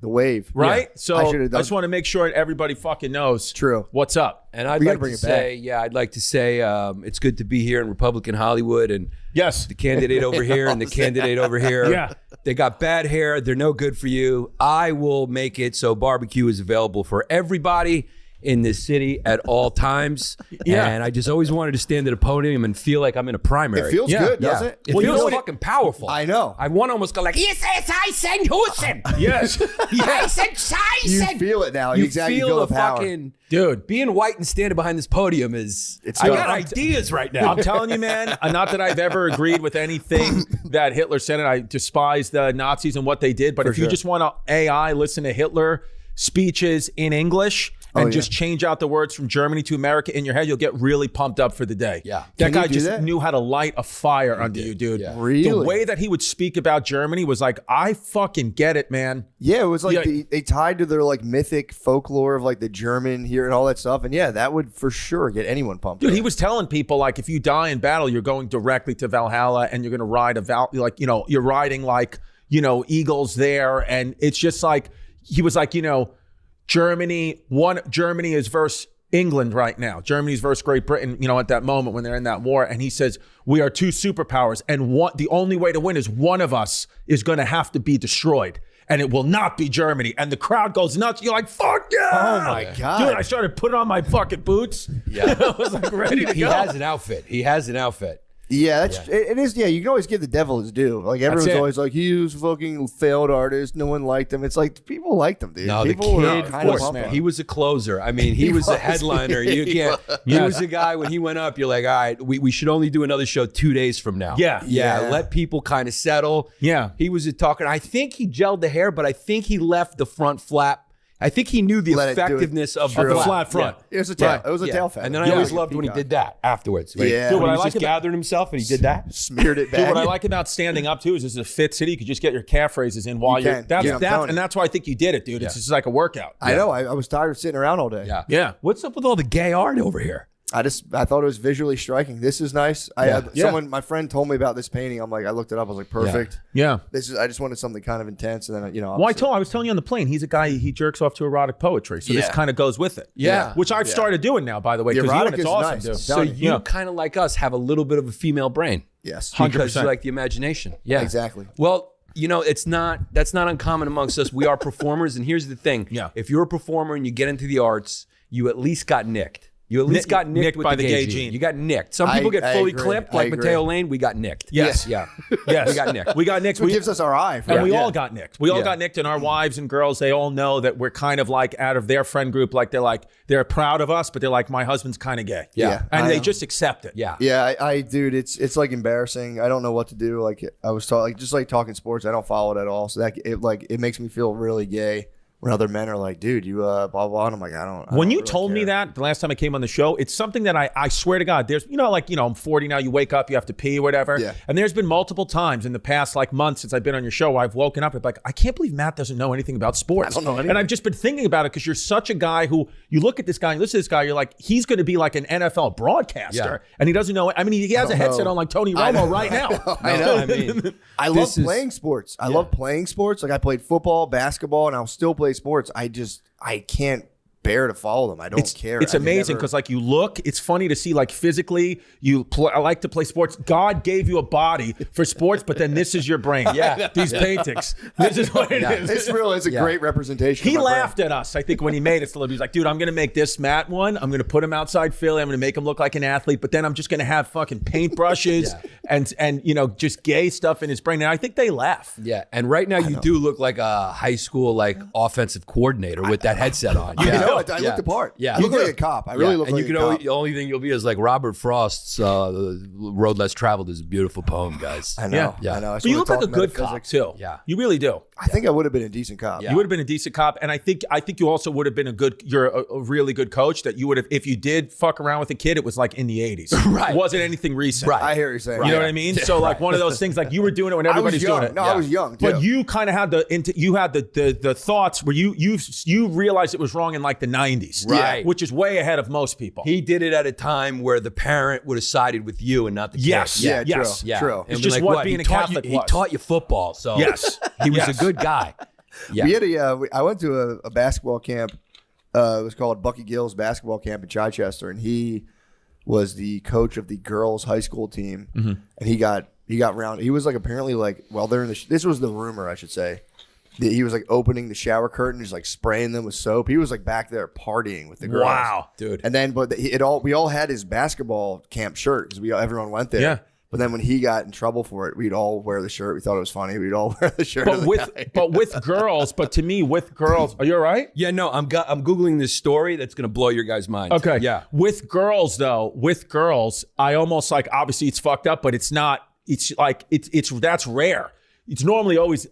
The wave. Right? Yeah. So I I, should've done- just want to make sure everybody fucking knows True. what's up. And I'd We gotta like bring to it back. say, I'd like to say it's good to be here in Republican Hollywood, and Yes. the candidate over here and the candidate over here. Yeah. They got bad hair. They're no good for you. I will make it so barbecue is available for everybody in this city at all times. Yeah. And I just always wanted to stand at a podium and feel like I'm in a primary. It feels Yeah. good, doesn't it? It Well, you feels know what fucking powerful. I know. I want to almost go like, yes, I said Houston. Yes. I said, You feel it now. You Exactly. feel You the power. fucking Dude. being white and standing behind this podium is. I good. got ideas right now. I'm telling you, man, not that I've ever agreed with anything that Hitler said, and I despise the Nazis and what they did. But if you just want to AI, listen to Hitler speeches in English and just change out the words from Germany to America in your head, you'll get really pumped up for the day. Yeah. That Can you guy do just that? knew how to light a fire under you, dude. Yeah. Really? The way that he would speak about Germany was like, I fucking get it, man. Yeah, it was like Yeah. they tied to their like mythic folklore of like the German here and all that stuff. And yeah, that would for sure get anyone pumped. Dude, up. he was telling people like, if you die in battle, you're going directly to Valhalla, and you're going to ride you're riding like, eagles there, and it's just like he was like, Germany is verse England right now. Germany's versus Great Britain, you know, at that moment when they're in that war. And he says, we are two superpowers. And the only way to win is one of us is going to have to be destroyed. And it will not be Germany. And the crowd goes nuts. You're like, fuck yeah. Oh, my God. Dude, I started putting on my fucking boots. Yeah. I was like ready to He go. has an outfit. He has an outfit. Yeah, it is. Yeah, you can always give the devil his due. Like everyone's it. always like, he was a fucking failed artist. No one liked him. It's like people liked him, dude. No, the People were kid, kind of course, pumped man. on him. he was a closer. I mean, he was a headliner. You can't. He was a guy when he went up. You're like, all right, we should only do another show 2 days from now. Yeah. yeah. Yeah. Let people kind of settle. Yeah. He was a talker. I think he gelled the hair, but I think he left the front flap. I think he knew the Let it do it. effectiveness of True. the The flap. flat front. It was a tail. Right. It was a tail feather. And then I Yeah. always Like a loved when he peacock. did that afterwards. When he- Yeah. when Dude, he what I was like just about- gathering himself and he did that. Smeared it Dude, back. what I like about standing up too is this is a fit city. You could just get your calf raises in while You you're. can. That's Yeah, I'm that, telling and you. that's why I think you did it, dude. It's just like a workout. I know. I was tired of sitting around all day. Yeah. Yeah. What's up with all the gay art over here? I thought it was visually striking. This is nice. My friend told me about this painting. I'm like, I looked it up. I was like, perfect. Yeah. I just wanted something kind of intense, and then Well, I was telling you on the plane, he's a guy, he jerks off to erotic poetry. So this Yeah. kind of goes with it. Yeah. Which I've started doing now, by the way, The because erotic it's is awesome, nice. dude. I'm So telling you Yeah. kind of like us have a little bit of a female brain. yes, Because 100%. you like the imagination. Yeah. Exactly. Well, you know, that's not uncommon amongst us. We are performers, and here's the thing. Yeah. If you're a performer and you get into the arts, you at least got nicked. You at least got nicked with by the the gay gay gene. gene. You got nicked. Some I- people get I fully agree. clipped, I like agree. Mateo Lane. We got nicked. Yes. Yeah. Yes. We got nicked. We got nicked. That's what gives us our eye. For And we it. all got nicked. We all Yeah. got nicked, and our wives and girls, they all know that we're kind of like out of their friend group, they're proud of us, but they're like, my husband's kind of gay. Yeah. And I they know. just accept it. Yeah. Yeah, dude, it's like embarrassing. I don't know what to do. Like I was talking, just like talking sports. I don't follow it at all. So that it makes me feel really gay when other men are like, dude, you blah blah. And I'm like, I don't. When you really told me care. that the last time I came on the show, it's something that I swear to God, there's, I'm 40 now, you wake up, you have to pee or whatever. Yeah. And there's been multiple times in the past months since I've been on your show where I've woken up and like, I can't believe Matt doesn't know anything about sports. I don't know anything. And I've just been thinking about it because you're such a guy who, you look at this guy, you listen to this guy, you're like, he's going to be like an NFL broadcaster. Yeah. And he doesn't know, he has a headset know. on like Tony Romo right now. I know. I mean, I love this is- playing sports. I love playing sports. Like I played football, basketball, and I'll still play sports. I can't bear to follow them. I don't care. It's I could amazing never- because you look, it's funny to see physically I like to play sports. God gave you a body for sports, but then this is your brain. Yeah. These paintings. This is what it is. It's real. It's a great representation. He of my laughed at us, I think, when he made it. He's like, dude, I'm going to make this Matt one. I'm going to put him outside Philly. I'm going to make him look like an athlete, but then I'm just going to have fucking paintbrushes and just gay stuff in his brain. And I think they laugh. Yeah. And right now you do look like a high school offensive coordinator with that headset on. brain. Yeah. I look the part. Yeah. I look like a cop. I really look and like you can a cop. the only thing you'll be is like Robert Frost's Road Less Traveled is a beautiful poem, guys. I know. Yeah. I know. I But you look like a good cop, metaphysics. too. Yeah. You really do. I think I would have been a decent cop. Yeah. You would have been a decent cop, and I think you also would have been you're a really good coach. That you would have, if you did fuck around with a kid, it was like in the 80s. Right. It wasn't anything recent. Right. I hear what you're saying. You know what I mean? So one of those things, you were doing it when everybody's young. doing it. No, I was young, too. But you kind of had the thoughts where you realized it was wrong in the 90s, Right. Which is way ahead of most people. He did it at a time where the parent would have sided with you and not the kid. Yes. Yeah, Yes. true. Yeah. True. And It's be just like, what being He a taught Catholic you, He was. taught you football, so Yes. he was Yes. a good guy. Yeah. We had I went to a basketball camp. It was called Bucky Gill's basketball camp in Chichester, and he was the coach of the girls' high school team. Mm-hmm. And he got round. He was apparently while they're in this was the rumor, I should say. That he was opening the shower curtain, just spraying them with soap. He was back there partying with the girls. Wow. Dude. And then, but we all had his basketball camp shirt because everyone went there. Yeah. But then when he got in trouble for it, we'd all wear the shirt. We thought it was funny. We'd all wear the shirt. of the guy. But to me, with girls, are you all right? Yeah, no, I'm Googling this story that's going to blow your guys' minds. Okay. Yeah. With girls, I almost obviously it's fucked up, but it's not. It's that's rare. It's normally always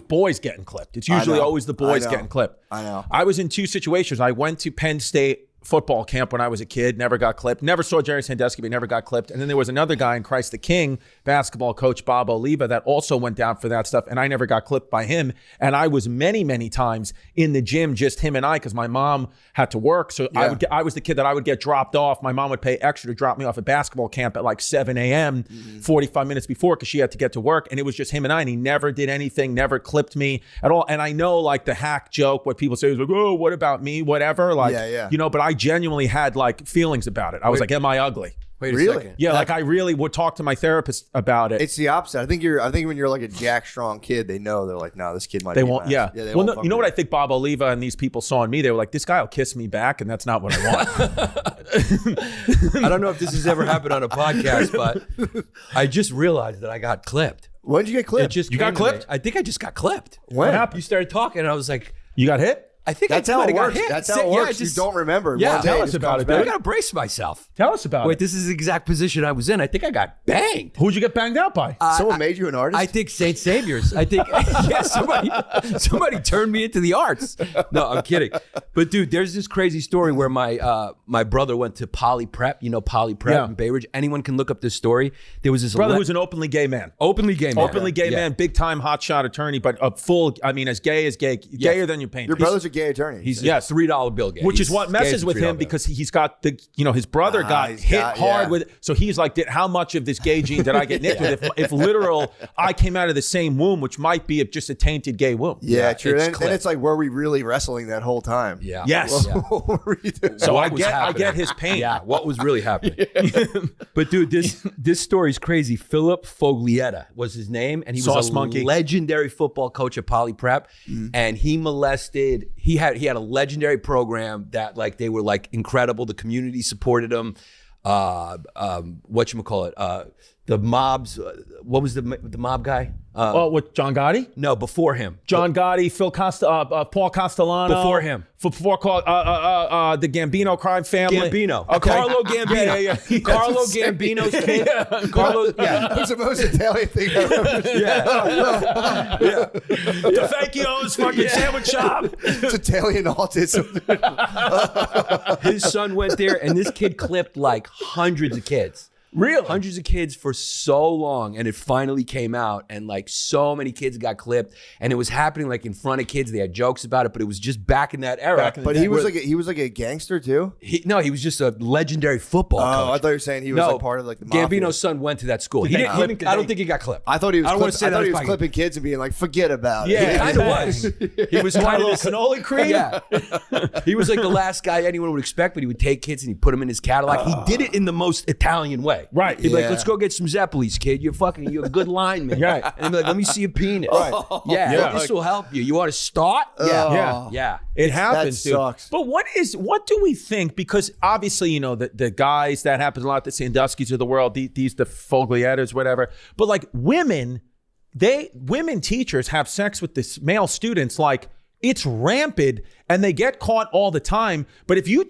boys getting clipped. It's usually know. always the boys I know. getting clipped. I know. I was in two situations. I went to Penn State football camp when I was a kid, never got clipped. Never saw Jerry Sandusky, but never got clipped. And then there was another guy in Christ the King, basketball coach Bob Oliva, that also went down for that stuff, and I never got clipped by him. And I was many, many times in the gym, just him and I, because my mom had to work. So I was the kid that I would get dropped off. My mom would pay extra to drop me off at basketball camp at 7 a.m., 45 minutes before, because she had to get to work. And it was just him and I, and he never did anything, never clipped me at all. And I know the hack joke, what people say is oh, what about me, whatever. Yeah. But I I genuinely had like feelings about it. I was like, am I ugly? Wait a Really? second. Yeah, like I really would talk to my therapist about it. It's the opposite. I think when you're like a jack strong kid, they know they're like, no, this kid might. They be won't. nice. Yeah. They Well, won't no, fuck you know with what I think Bob Oliva and these people saw in me? They were like, this guy will kiss me back, and that's not what I want. I don't know if this has ever happened on a podcast, but I just realized that I got clipped. When did you get clipped? It just You got came to me. clipped? I think I just got clipped. When? You started talking, and I was like, You got hit? I think That's I how might it have got works. hit. That's how it Yeah, works. just- You don't remember. Yeah, One day tell it us just about comes it, back. I gotta brace myself. Tell us about Wait, it. this is the exact position I was in. I think I got banged. Who'd you get banged out by? Someone made you an artist. I think St. Saviour's. I think yeah, somebody turned me into the arts. No, I'm kidding. But dude, there's this crazy story where my brother went to Poly Prep. You know Poly Prep Yeah. in Bay Ridge. Anyone can look up this story. There was this Brother who's an openly gay man. openly gay man. Openly gay Yeah. man, big time hotshot attorney, but a full, I mean, as gay, gayer than you paint. Your brother's a gay attorney. He's Yes. a $3 bill gay. Which is He's what gay messes as a with $3 him bill. because he's got the, his brother got he's hit got- hard yeah. with, so he's like, how much of this gay gene did I get nicked with? If literal, I came out of the same womb, which might be just a tainted gay womb. yeah, true. it's And clipped. it's like, were we really wrestling that whole time? Yeah. Yes. Yeah. What were you doing? So What I was get happening? his pain. Yeah, what was really happening? But dude, this story's crazy. Philip Foglietta was his name, and he Sauce was a monkey. legendary football coach at Poly Prep, and he molested. He had a legendary program that like they were like incredible. The community supported him. Whatchamacallit? The mobs. What was the mob guy? Oh, with John Gotti? No, before him. John Gotti, Paul Castellano. Before him. Before the Gambino crime family. Gambino. Okay. Carlo Gambino. Yeah. Carlo Gambino's kid. Carlo. Yeah. That's the most Italian thing I've ever seen. The Fakio's fucking sandwich shop. It's Italian autism. His son went there, and this kid clipped like hundreds of kids. Really? Hundreds of kids for so long, and it finally came out, and like so many kids got clipped, and it was happening like in front of kids. They had jokes about it, but it was just back in that era. Back in the But he was like a gangster too. he was just a legendary football Oh, coach. I thought you were saying he was like part of like the mafia. Gambino's son went to that school. He they didn't. clip- Even, did I don't they- think he got clipped. I thought he was. I don't want to say that. I thought he was on his clipping kids and being like, forget about it. Yeah, Kind of was. He was My kind little of cannoli cream? Yeah. He was like the last guy anyone would expect, but he would take kids and he'd put them in his Cadillac. He did it in the most Italian way. Right. He'd be like, Yeah. let's go get some Zeppelis, kid. You're a good lineman. Right. And he'd be like, let me see a penis. Right. Yeah. This will help you. You want to start? Yeah. Yeah. Yeah. It happens, dude. sucks. But what do we think? Because obviously, you know, the guys that happens a lot, the Sandusky's of the world, the Fogliettas, whatever. But like women teachers have sex with this male students like it's rampant and they get caught all the time. But if you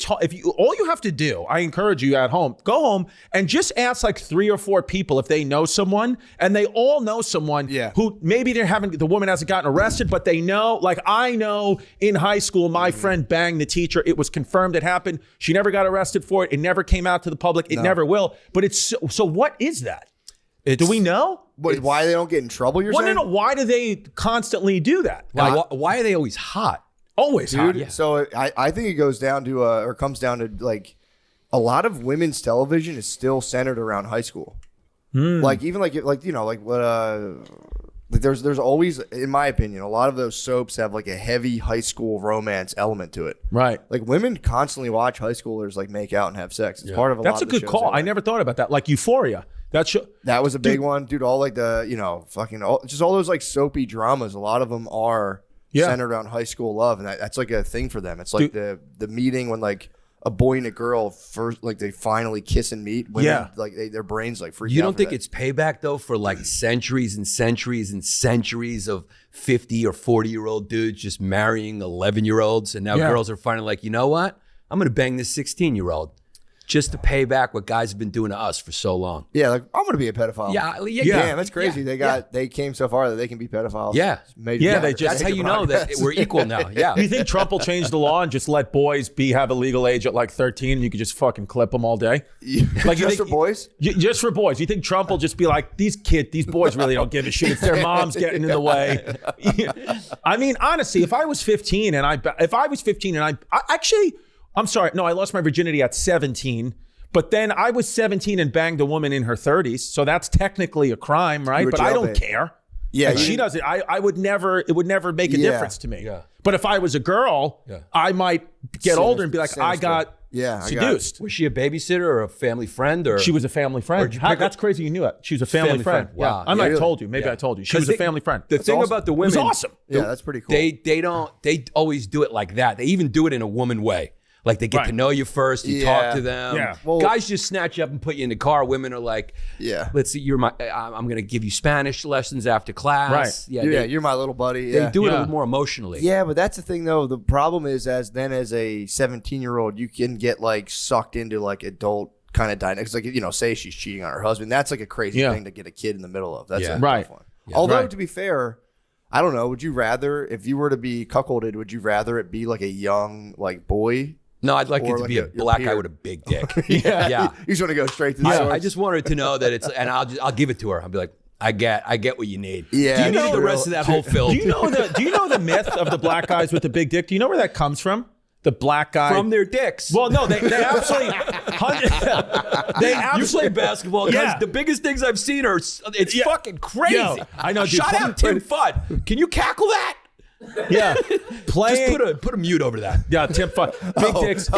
all you have to do, I encourage you at home, go home and just ask like 3 or 4 people if they know someone, and they all know someone who maybe the woman hasn't gotten arrested, but they know, like I know in high school, my friend banged the teacher. It was confirmed it happened. She never got arrested for it. It never came out to the public. It never will. But it's so what is that? Do we know? Why they don't get in trouble? You're Well, saying? no. Why do they constantly do that? Why are they always hot? Always hot. Dude, so I think it goes down to or comes down to like a lot of women's television is still centered around high school. Like even like you know like what like there's always, in my opinion, a lot of those soaps have like a heavy high school romance element to it. Right. Like women constantly watch high schoolers like make out and have sex. It's part of a That's lot a of the good shows call. that I way. never thought about that. Like Euphoria. That was a big one, dude. All like the just all those like soapy dramas. A lot of them are centered around high school love, and that's like a thing for them. It's like the meeting when like a boy and a girl first, like they finally kiss and meet. Women, like their brains like freak out. You don't for think that. it's payback though for like centuries and centuries and centuries of 50 or 40-year-old dudes just marrying 11-year-olds, and now girls are finally like, you know what? I'm gonna bang this 16-year-old. Just to pay back what guys have been doing to us for so long. Yeah, like I'm gonna be a pedophile. Yeah. Damn, that's crazy. They came so far that they can be pedophiles. Yeah. That's how you know that we're equal now. Yeah. Do you think Trump will change the law and just let boys have a legal age at like 13 and you could just fucking clip them all day? Like just for boys? Just for boys. You think Trump will just be like, these boys really don't give a shit. It's their moms getting in the way. I mean, honestly, if I was 15 and I actually, I'm sorry. No, I lost my virginity at 17. But then I was 17 and banged a woman in her 30s. So that's technically a crime, right? But I don't care. Yeah, And she doesn't. I would never. It would never make a difference to me. Yeah. But if I was a girl, I might get older and be like, I Sinister. got seduced. Was she a babysitter or a family friend? Or She was a family friend. That's crazy. You knew it. She was a family friend. Wow. Yeah. I might have really? told you. Maybe I told you. She was a family friend. The thing about the It was women, awesome. Yeah, that's pretty cool. they always do it like that. They even do it in a woman way. Like they get to know you first, you talk to them. Yeah. Well- Guys just snatch you up and put you in the car. Women are like, Yeah. let's see, I'm going to give you Spanish lessons after class. Right. Yeah, you're my little buddy. they Yeah. do it a Yeah. little more emotionally. Yeah, but that's the thing though. The problem is as a 17-year-old, you can get like sucked into like adult kind of dynamics. Like, say she's cheating on her husband. That's like a crazy thing to get a kid in the middle of. That's a Right. tough one. Although Right. to be fair, I don't know. Would you rather, if you were to be cuckolded, would you rather it be like a young like boy? No, I'd like Or it to like be a your black guy peer. with a big dick. yeah. You just want to go straight to the source. I just want her to know that it's, and I'll give it to her. I'll be like, I get what you need. Yeah, Do you that's need the real. rest of that whole film? Do you know the myth of the black guys with the big dick? Do you know where that comes from? The black guy From their dicks. Well, no, they absolutely they You absolutely play basketball, guys. Yeah. The biggest things I've seen are it's fucking crazy. Yo, I know, dude. Shout out Tim Fudd. Can you cackle that? yeah playing. Just put a mute over that. Yeah, Tim Fudd. Big dicks.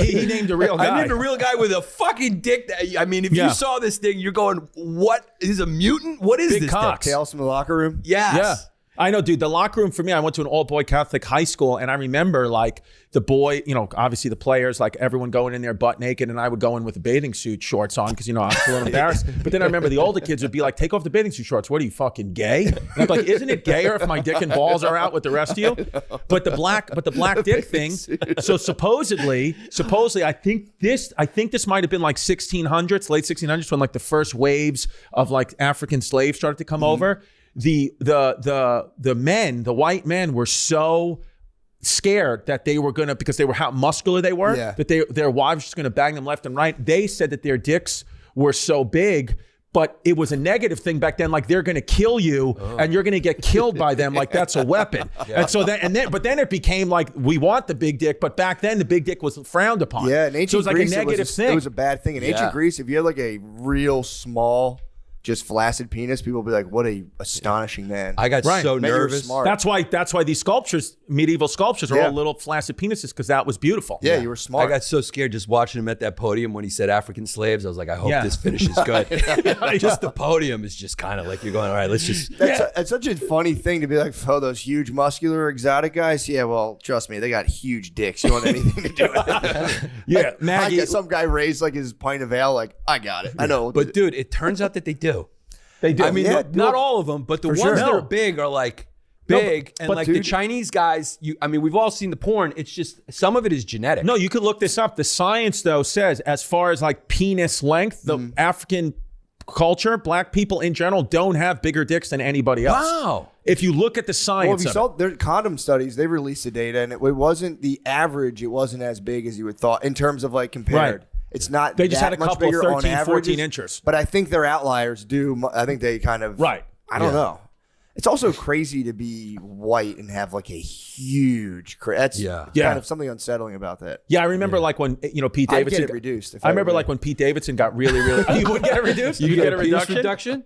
He named a real guy. I named a real guy with a fucking dick. I mean, if Yeah. you saw this thing, you're going, "What is a mutant? What is Big this cocks. thing?" Tales from the locker room. Yes. Yeah. I know, dude. The locker room for me, I went to an all-boy Catholic high school, and I remember like the boy, obviously the players, like everyone going in there butt naked, and I would go in with a bathing suit shorts on because I was a little embarrassed. But then I remember the older kids would be like, "Take off the bathing suit shorts. What are you, fucking gay?" And I'm like, "Isn't it gayer if my dick and balls are out with the rest of you?" But the black dick thing. So supposedly, I think this might have been like 1600s, late 1600s, when like the first waves of like African slaves started to come over. The men, the white men, were so scared that they were gonna, because they were how muscular they were, that their wives were just gonna bang them left and right. They said that their dicks were so big, but it was a negative thing back then. Like, they're gonna kill you and you're gonna get killed by them. Like, that's a weapon. And so then it became like, we want the big dick, but back then the big dick was frowned upon. Yeah, in ancient so it was like Greece, a negative thing. It was a bad thing. In ancient Greece, if you had like a real small, just flaccid penis, people would be like, "What a astonishing man!" I got so Bet you're nervous. smart. That's why these sculptures, medieval sculptures, are all little flaccid penises, because that was beautiful. Yeah, you were I smart. got so scared just watching him at that podium when he said African slaves. I was like, I hope Yeah. this finishes good. Just the podium is just kind of like you're going, all right, let's just. That's such a funny thing to be like, "Oh, those huge, muscular, exotic guys." Yeah, well, trust me, they got huge dicks. You want anything to do with it? Yeah, I Maggie. get some guy raised like his pint of ale. Like, I got it. I know. But dude, it turns out that they do. They do. I mean, Yeah, not all of them, but the ones sure. that No. are big are like No, big, and but like the dude- Chinese guys. We've all seen the porn. It's just some of it is genetic. No, you could look this up. The science, though, says as far as like penis length, the African culture, black people in general, don't have bigger dicks than anybody else. Wow. If you look at the well, if science you of saw it. their condom studies, they released the data, and it wasn't the average. It wasn't as big as you would thought in terms of like compared. Right. It's not. They just that had a much couple bigger 13, on 14 averages, inches. But I think their outliers do. I think they kind of. Right. I don't know. It's also crazy to be white and have like a huge. That's Yeah. kind of something unsettling about that. Yeah, I remember like when Pete I'd Davidson get it reduced. If I remember were like when Pete Davidson got really. You would get it reduced. You get a penis reduction.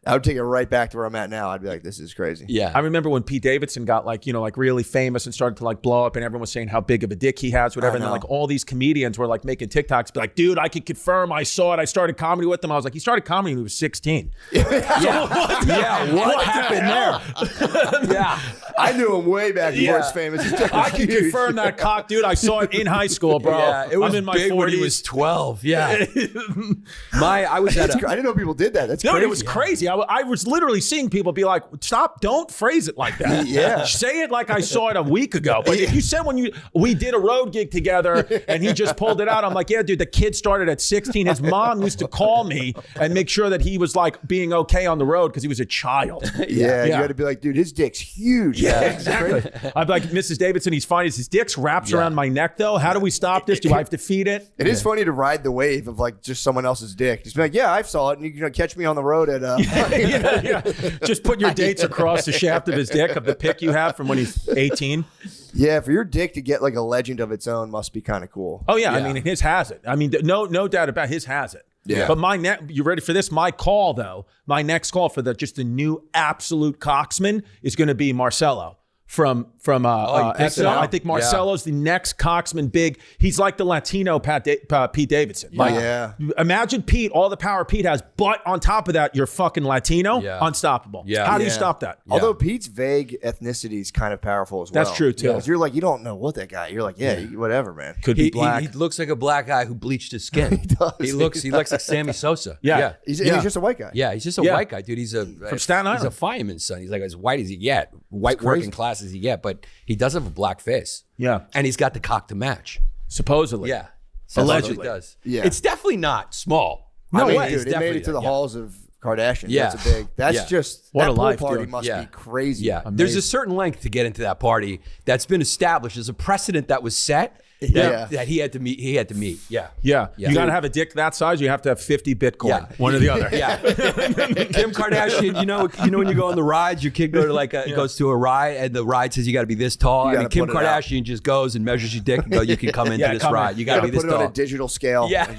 I would take it right back to where I'm at now. I'd be like, this is crazy. Yeah. I remember when Pete Davidson got like really famous and started to like blow up, and everyone was saying how big of a dick he has, whatever. And then like all these comedians were like making TikToks, be like, "Dude, I could confirm. I saw it. I started comedy with him." I was like, "He started comedy when he was 16." What happened there? Yeah. I knew him way back before he's famous. His dick I was can huge. confirm that cock, dude. I saw it in high school, bro. Yeah, it was I'm in my big 40s. when he was 12. Yeah. I was at I didn't know people did that. That's No, crazy. it was crazy. I was literally seeing people be like, "Stop! Don't phrase it like that. Yeah. Say it like I saw it a week ago." But if you said we did a road gig together and he just pulled it out, I'm like, "Yeah, dude. The kid started at 16. His mom used to call me and make sure that he was like being okay on the road because he was a child." Yeah, you had to be like, dude, his dick's huge. Yeah, exactly. I'd be like, "Mrs. Davidson, he's fine. His dick's wrapped around my neck, though. How do we stop this? Do I have to feed it?" It is funny to ride the wave of like just someone else's dick. Just be like, yeah, I saw it, and you can catch me on the road at. Yeah. Just put your dates across the shaft of his dick of the pic you have from when he's 18. Yeah, for your dick to get like a legend of its own must be kind of cool. Oh yeah, I mean his has it. I mean no doubt about it, his has it. Yeah. But you ready for this? My call though, my next call for the new absolute coxman is going to be Marcelo from XL. I think Marcelo's the next coxman big. He's like the Latino Pete Davidson. Like, imagine Pete, all the power Pete has, but on top of that, you're fucking Latino, unstoppable. Yeah. How do you stop that? Although Pete's vague ethnicity is kind of powerful as well. That's true, too. Because you're like, you don't know what that guy. You're like, whatever, man. Could be black. He looks like a black guy who bleached his skin. He does. He looks like Sammy Sosa. Yeah. He's just a white guy. Yeah, he's just a white guy, dude. He's from Staten Island. He's a fireman's son. He's like as white as he get, white working class as he get, but he does have a black face. Yeah. And he's got the cock to match. Supposedly. Yeah. Allegedly. Does. Yeah. It's definitely not small. No way. It's Dude, it made it to the halls of Kardashian. Yeah. That's just, What that a pool life, party dude. must be crazy. Yeah. There's a certain length to get into that party that's been established. There's a precedent that was set that he had to meet. Yeah. Yeah. You got to have a dick that size. Or you have to have 50 Bitcoin. Yeah. One or the other. Yeah. Kim Kardashian, you know when you go on the rides, your kid goes to a ride and the ride says you got to be this tall. I mean, Kim Kardashian just goes and measures your dick and goes, you can come into this ride. You got to be this put it tall. on a digital scale. Yeah.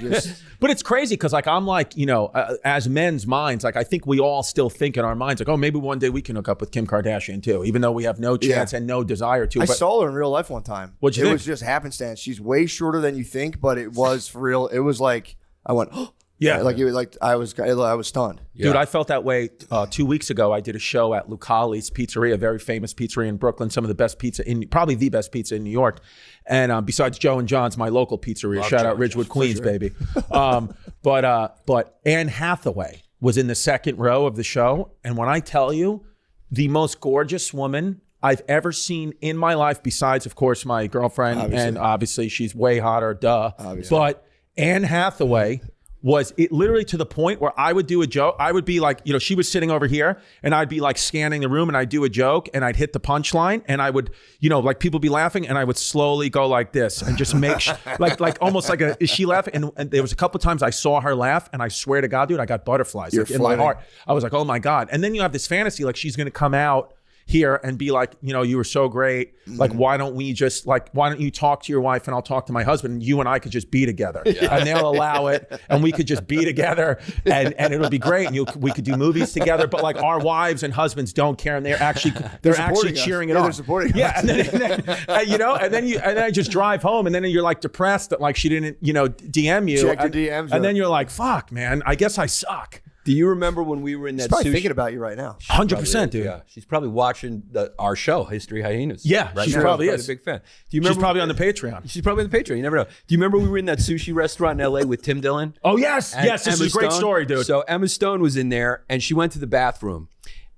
But it's crazy because like I'm like, as men's minds, like I think we all still think in our minds like, oh, maybe one day we can hook up with Kim Kardashian too, even though we have no chance and no desire to. I saw her in real life one time. What'd you think? It was just happenstance. She's way shorter than you think, but it was for real. It was like I went, like it was like I was stunned. Dude, I felt that way 2 weeks ago. I did a show at Lucali's Pizzeria, a very famous pizzeria in Brooklyn, some of the best pizza probably the best pizza in New York. And besides Joe and John's, my local pizzeria, shout out Ridgewood, Queens, baby. But Anne Hathaway was in the second row of the show. And when I tell you, the most gorgeous woman I've ever seen in my life, besides, of course, my girlfriend, and obviously she's way hotter, But Anne Hathaway was it literally to the point where I would do a joke. I would be like, she was sitting over here and I'd be like scanning the room and I'd do a joke and I'd hit the punchline and I would, like people be laughing and I would slowly go like this and just make like almost like is she laughing? And there was a couple of times I saw her laugh and I swear to God, dude, I got butterflies in my heart. I was like, oh my God. And then you have this fantasy like she's going to come out here and be like, you were so great. Like, why don't you talk to your wife and I'll talk to my husband and you and I could just be together and they'll allow it and we could just be together and it'll be great and we could do movies together. But like our wives and husbands don't care and they're actually cheering it on. They're supporting us. And then I just drive home and then you're like depressed that like she didn't, DM you. Check your DMs. And then you're like, fuck, man, I guess I suck. Do you remember when we were in that She's probably sushi? thinking about you right now. 100%, dude. Yeah, she's probably watching our show, History Hyenas. Yeah, right she now. probably She's is. a big fan. Do you remember? She's probably on the Patreon. She's probably on the Patreon. You never know. Do you remember we were in that sushi restaurant in LA with Tim Dillon? Oh yes, And yes. This Emma is a great Stone? story, dude. So Emma Stone was in there and she went to the bathroom.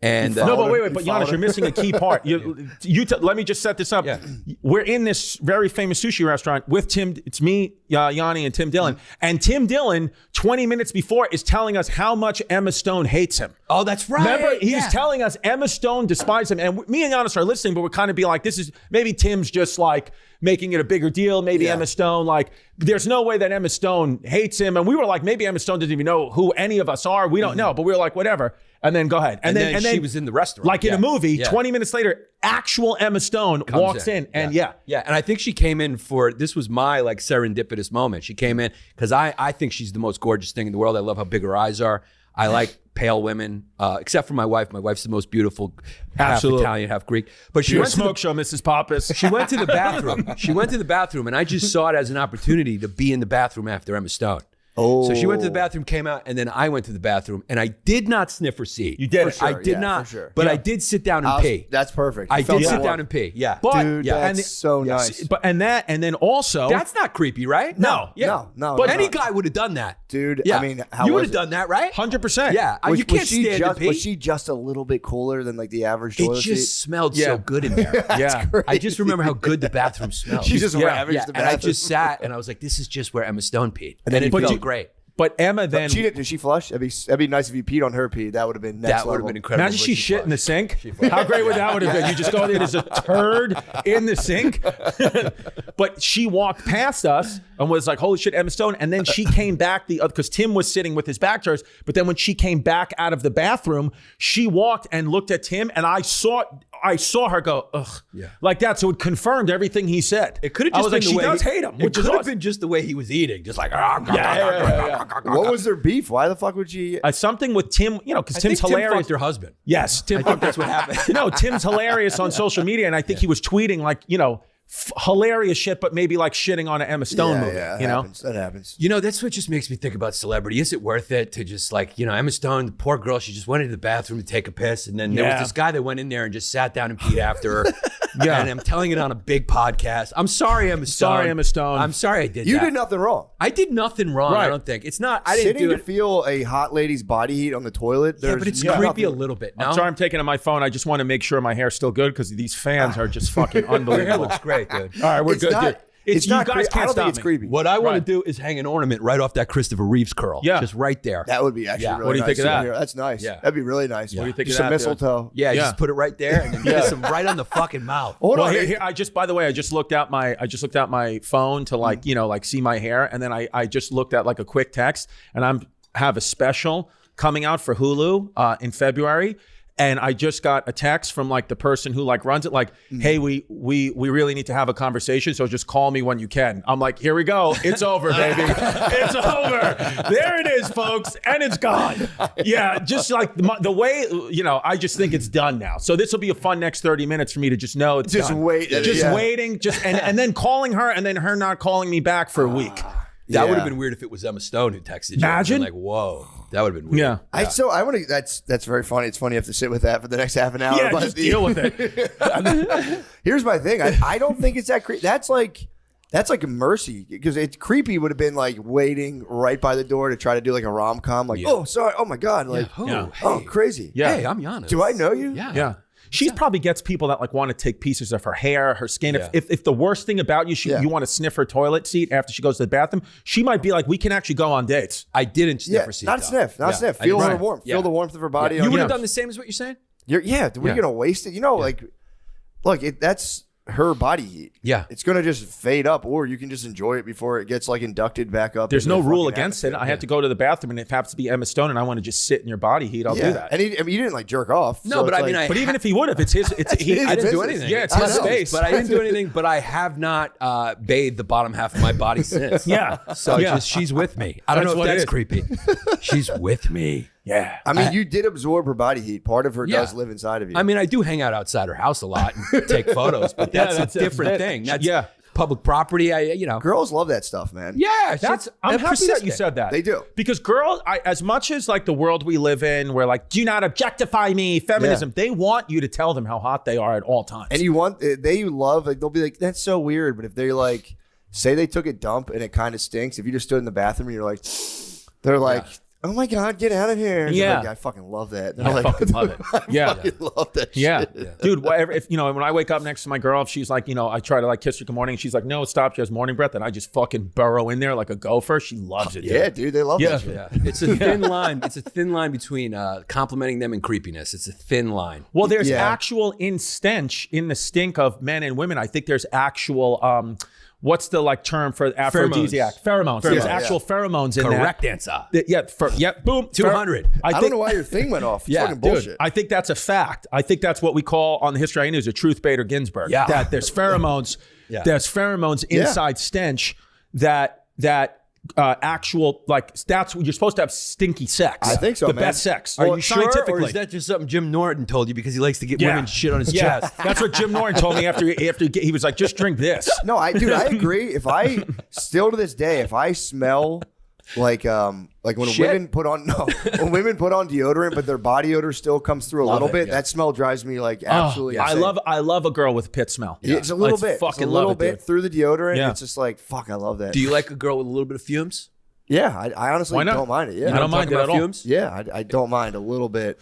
And No, but wait. You But followed Giannis, her? you're missing a key part. Let me just set this up. Yeah. We're in this very famous sushi restaurant with Tim. It's me, Yanni, and Tim Dillon. And Tim Dillon, 20 minutes before, is telling us how much Emma Stone hates him. Oh, that's right. Remember, he's Yeah. telling us Emma Stone despises him. And me and Giannis are listening, but we're kind of be like, this is maybe Tim's just like making it a bigger deal. Maybe Emma Stone, like, there's no way that Emma Stone hates him. And we were like, maybe Emma Stone doesn't even know who any of us are. We don't know. But we were like, whatever. And then go ahead. And then she was in the restaurant. Like in a movie, Yeah. 20 minutes later, actual Emma Stone walks in. And Yeah, and I think she came in this was my like serendipitous moment. She came in because I think she's the most gorgeous thing in the world. I love how big her eyes are. I like pale women, except for my wife. My wife's the most beautiful, half Absolutely. Italian, half Greek. But she You're a went to smoke show, Mrs. Pappas. She went to the bathroom. She went to the bathroom, and I just saw it as an opportunity to be in the bathroom after Emma Stone. So she went to the bathroom, came out, and then I went to the bathroom, and I did not sniff her seat. You did. For sure, I did yeah, not, for sure. but I did sit down and pee. That's perfect. I You felt did sit warm. down and pee. Yeah, But Dude, that's so nice. But and then also that's not creepy, right? No. Yeah. No, But it's any not. guy would have done that, Dude, Yeah, I mean, how you would was have it? done that, right? 100%. Yeah, you can't stand to pee. Was she just a little bit cooler than like the average It toilet seat? just smelled Yeah. so good in there. Yeah. I just remember how good the bathroom smelled. She just ravaged yeah, the and I bathroom. just sat and I was like, "This is just where Emma Stone peed," and it But felt you- great. But Emma then. Did she flush? That'd be nice if you peed on her pee. That would have been next That would have level. been incredible. Imagine but she shit in the flushed. sink. How great would that would have been? You just go there, there's a turd in the sink. But she walked past us and was like, holy shit, Emma Stone. And then she came back because Tim was sitting with his back to us. But then when she came back out of the bathroom, she walked and looked at Tim and I saw her go, ugh. Yeah. Like that. So it confirmed everything he said. It could have I just was like, been she the way does hate him. It Which is could have awesome. been just the way he was eating, just like Yeah. What was their beef? Why the fuck would she? Something with Tim, because Tim's Tim hilarious. fucked her husband. Yes, Tim. I think that's what happened. No, Tim's hilarious on social media, and I think he was tweeting like, hilarious shit, but maybe like shitting on an Emma Stone movie. Yeah, that happens. That's what just makes me think about celebrity. Is it worth it to just like, Emma Stone, the poor girl, she just went into the bathroom to take a piss, and then there was this guy that went in there and just sat down and peed after her. Yeah, and I'm telling it on a big podcast. I'm sorry, Emma Stone. Sorry, Emma Stone. I'm sorry I did that. You did nothing wrong. I did nothing wrong. Right. I don't think it's not. I didn't Sitting do to it. feel a hot lady's body heat on the toilet. Yeah, but it's creepy a little bit. No? I'm sorry, I'm taking on my phone. I just want to make sure my hair's still good because these fans are just fucking Your hair unbelievable. looks great, dude. All right, we're It's good. not- dude. It's you not guys creepy. I can't don't stop think it's me. creepy. What I want Right. to do is hang an ornament right off that Christopher Reeves curl. Yeah. Just right there. That would be actually Yeah. really What do you nice think of that? to hear. That's nice. Yeah. That'd be really nice. What do you think of Just that, some dude? mistletoe. Yeah, Yeah. just put it right there and then kiss him right on the fucking mouth. Hold Well, on. here, I just, by the way, I just looked out my phone to like see my hair, and then I just looked at like a quick text, and have a special coming out for Hulu in February. And I just got a text from like the person who like runs it, like, hey, we really need to have a conversation, so just call me when you can. I'm like, here we go. It's over, baby. It's over. There it is, folks. And it's gone. Yeah, just like the way, I just think it's done now. So this will be a fun next 30 minutes for me to just know it's Just done. wait. Just Yeah. waiting, and then calling her, and then her not calling me back for a week. That would have been weird if it was Emma Stone who texted you. Imagine. Like, whoa. That would have been weird. Yeah. I want to. That's very funny. It's funny you have to sit with that for the next half an hour. Yeah, but just deal with it. Here's my thing. I don't think it's that creepy. That's like a mercy, because it's creepy would have been like waiting right by the door to try to do like a rom-com. Like, oh, sorry. Oh my God. Like, Yeah. oh, crazy. Yeah. Hey, I'm Giannis. Do I know you? Yeah. Yeah. She probably gets people that like want to take pieces of her hair, her skin. Yeah. If the worst thing about you, you want to sniff her toilet seat after she goes to the bathroom, she might be like, we can actually go on dates. I didn't sniff Yeah. her seat. Not a though. sniff. Not a Yeah. sniff. I Feel didn't- her warmth. Yeah. Feel the warmth of her body. You on would you. have done the same as what you're saying? We're gonna waste it. Look, that's her body heat. Yeah. It's gonna just fade up, or you can just enjoy it before it gets like inducted back up. There's into no the rule fucking against it. atmosphere. I have to go to the bathroom, and if it happens to be Emma Stone, and I want to just sit in your body heat, I'll do that. And you didn't like jerk off. No, so but it's I mean, like- But even if he would have, it's his. his I didn't do business. anything. Yeah, it's I his know. space. But I didn't do anything. But I have not bathed the bottom half of my body since. Yeah. So Yeah. she's with me. I don't That's know what if it that's is. creepy. She's with me. Yeah. I mean, you did absorb her body heat. Part of her Yeah. does live inside of you. I mean, I do hang out outside her house a lot and take photos, but that's that's a different it. thing. That's Yeah. public property. girls love that stuff, man. Yeah, I'm happy that you said that. They do. Because girls, as much as like the world we live in, where like, do not objectify me, feminism, they want you to tell them how hot they are at all times. And they love, like, they'll be like, that's so weird. But if they like, say they took a dump and it kind of stinks, if you just stood in the bathroom and you're like, they're like, oh my God, get out of here. And they're Yeah. like, I fucking love that. And I I'm like, fucking love it. Yeah. I fucking love that Yeah. shit. Dude, whatever, if when I wake up next to my girl, if she's like, I try to like kiss her good morning, she's like, no, stop, she has morning breath, and I just fucking burrow in there like a gopher. She loves it. Yeah, dude, they love that shit. Yeah. It's a thin line. It's a thin line between complimenting them and creepiness. It's a thin line. Well, there's Yeah. actual in the stink of men and women. I think there's actual what's the like term for aphrodisiac? Pheromones. There's Yeah. actual pheromones in Correct that. answer. Boom. 200. I don't know why your thing went off. It's Yeah, fucking dude, bullshit. I think that's a fact. I think that's what we call on the History I News a truth baiter Ginsburg. Yeah. That there's pheromones. Yeah. There's pheromones inside stench that actual like that's what you're supposed to have stinky sex. I think so, The man. best sex. Are you sure, or Scientifically. is that just something Jim Norton told you because he likes to get Yeah. women shit on his Yeah. chest? That's what Jim Norton told me after he was like, just drink this. No, I agree. If I still to this day, if I smell like when Shit. women put on deodorant, but their body odor still comes through a little bit, that smell drives me like absolutely insane. I love a girl with pit smell. Yeah, it's a little bit. Fucking It's a little love it, bit dude. through the deodorant. Yeah. It's just like, fuck, I love that. Do you like a girl with a little bit of fumes? Yeah, I honestly Why not? don't mind it. Yeah, I don't mind it Talking at about all. fumes? Yeah, I don't mind a little bit.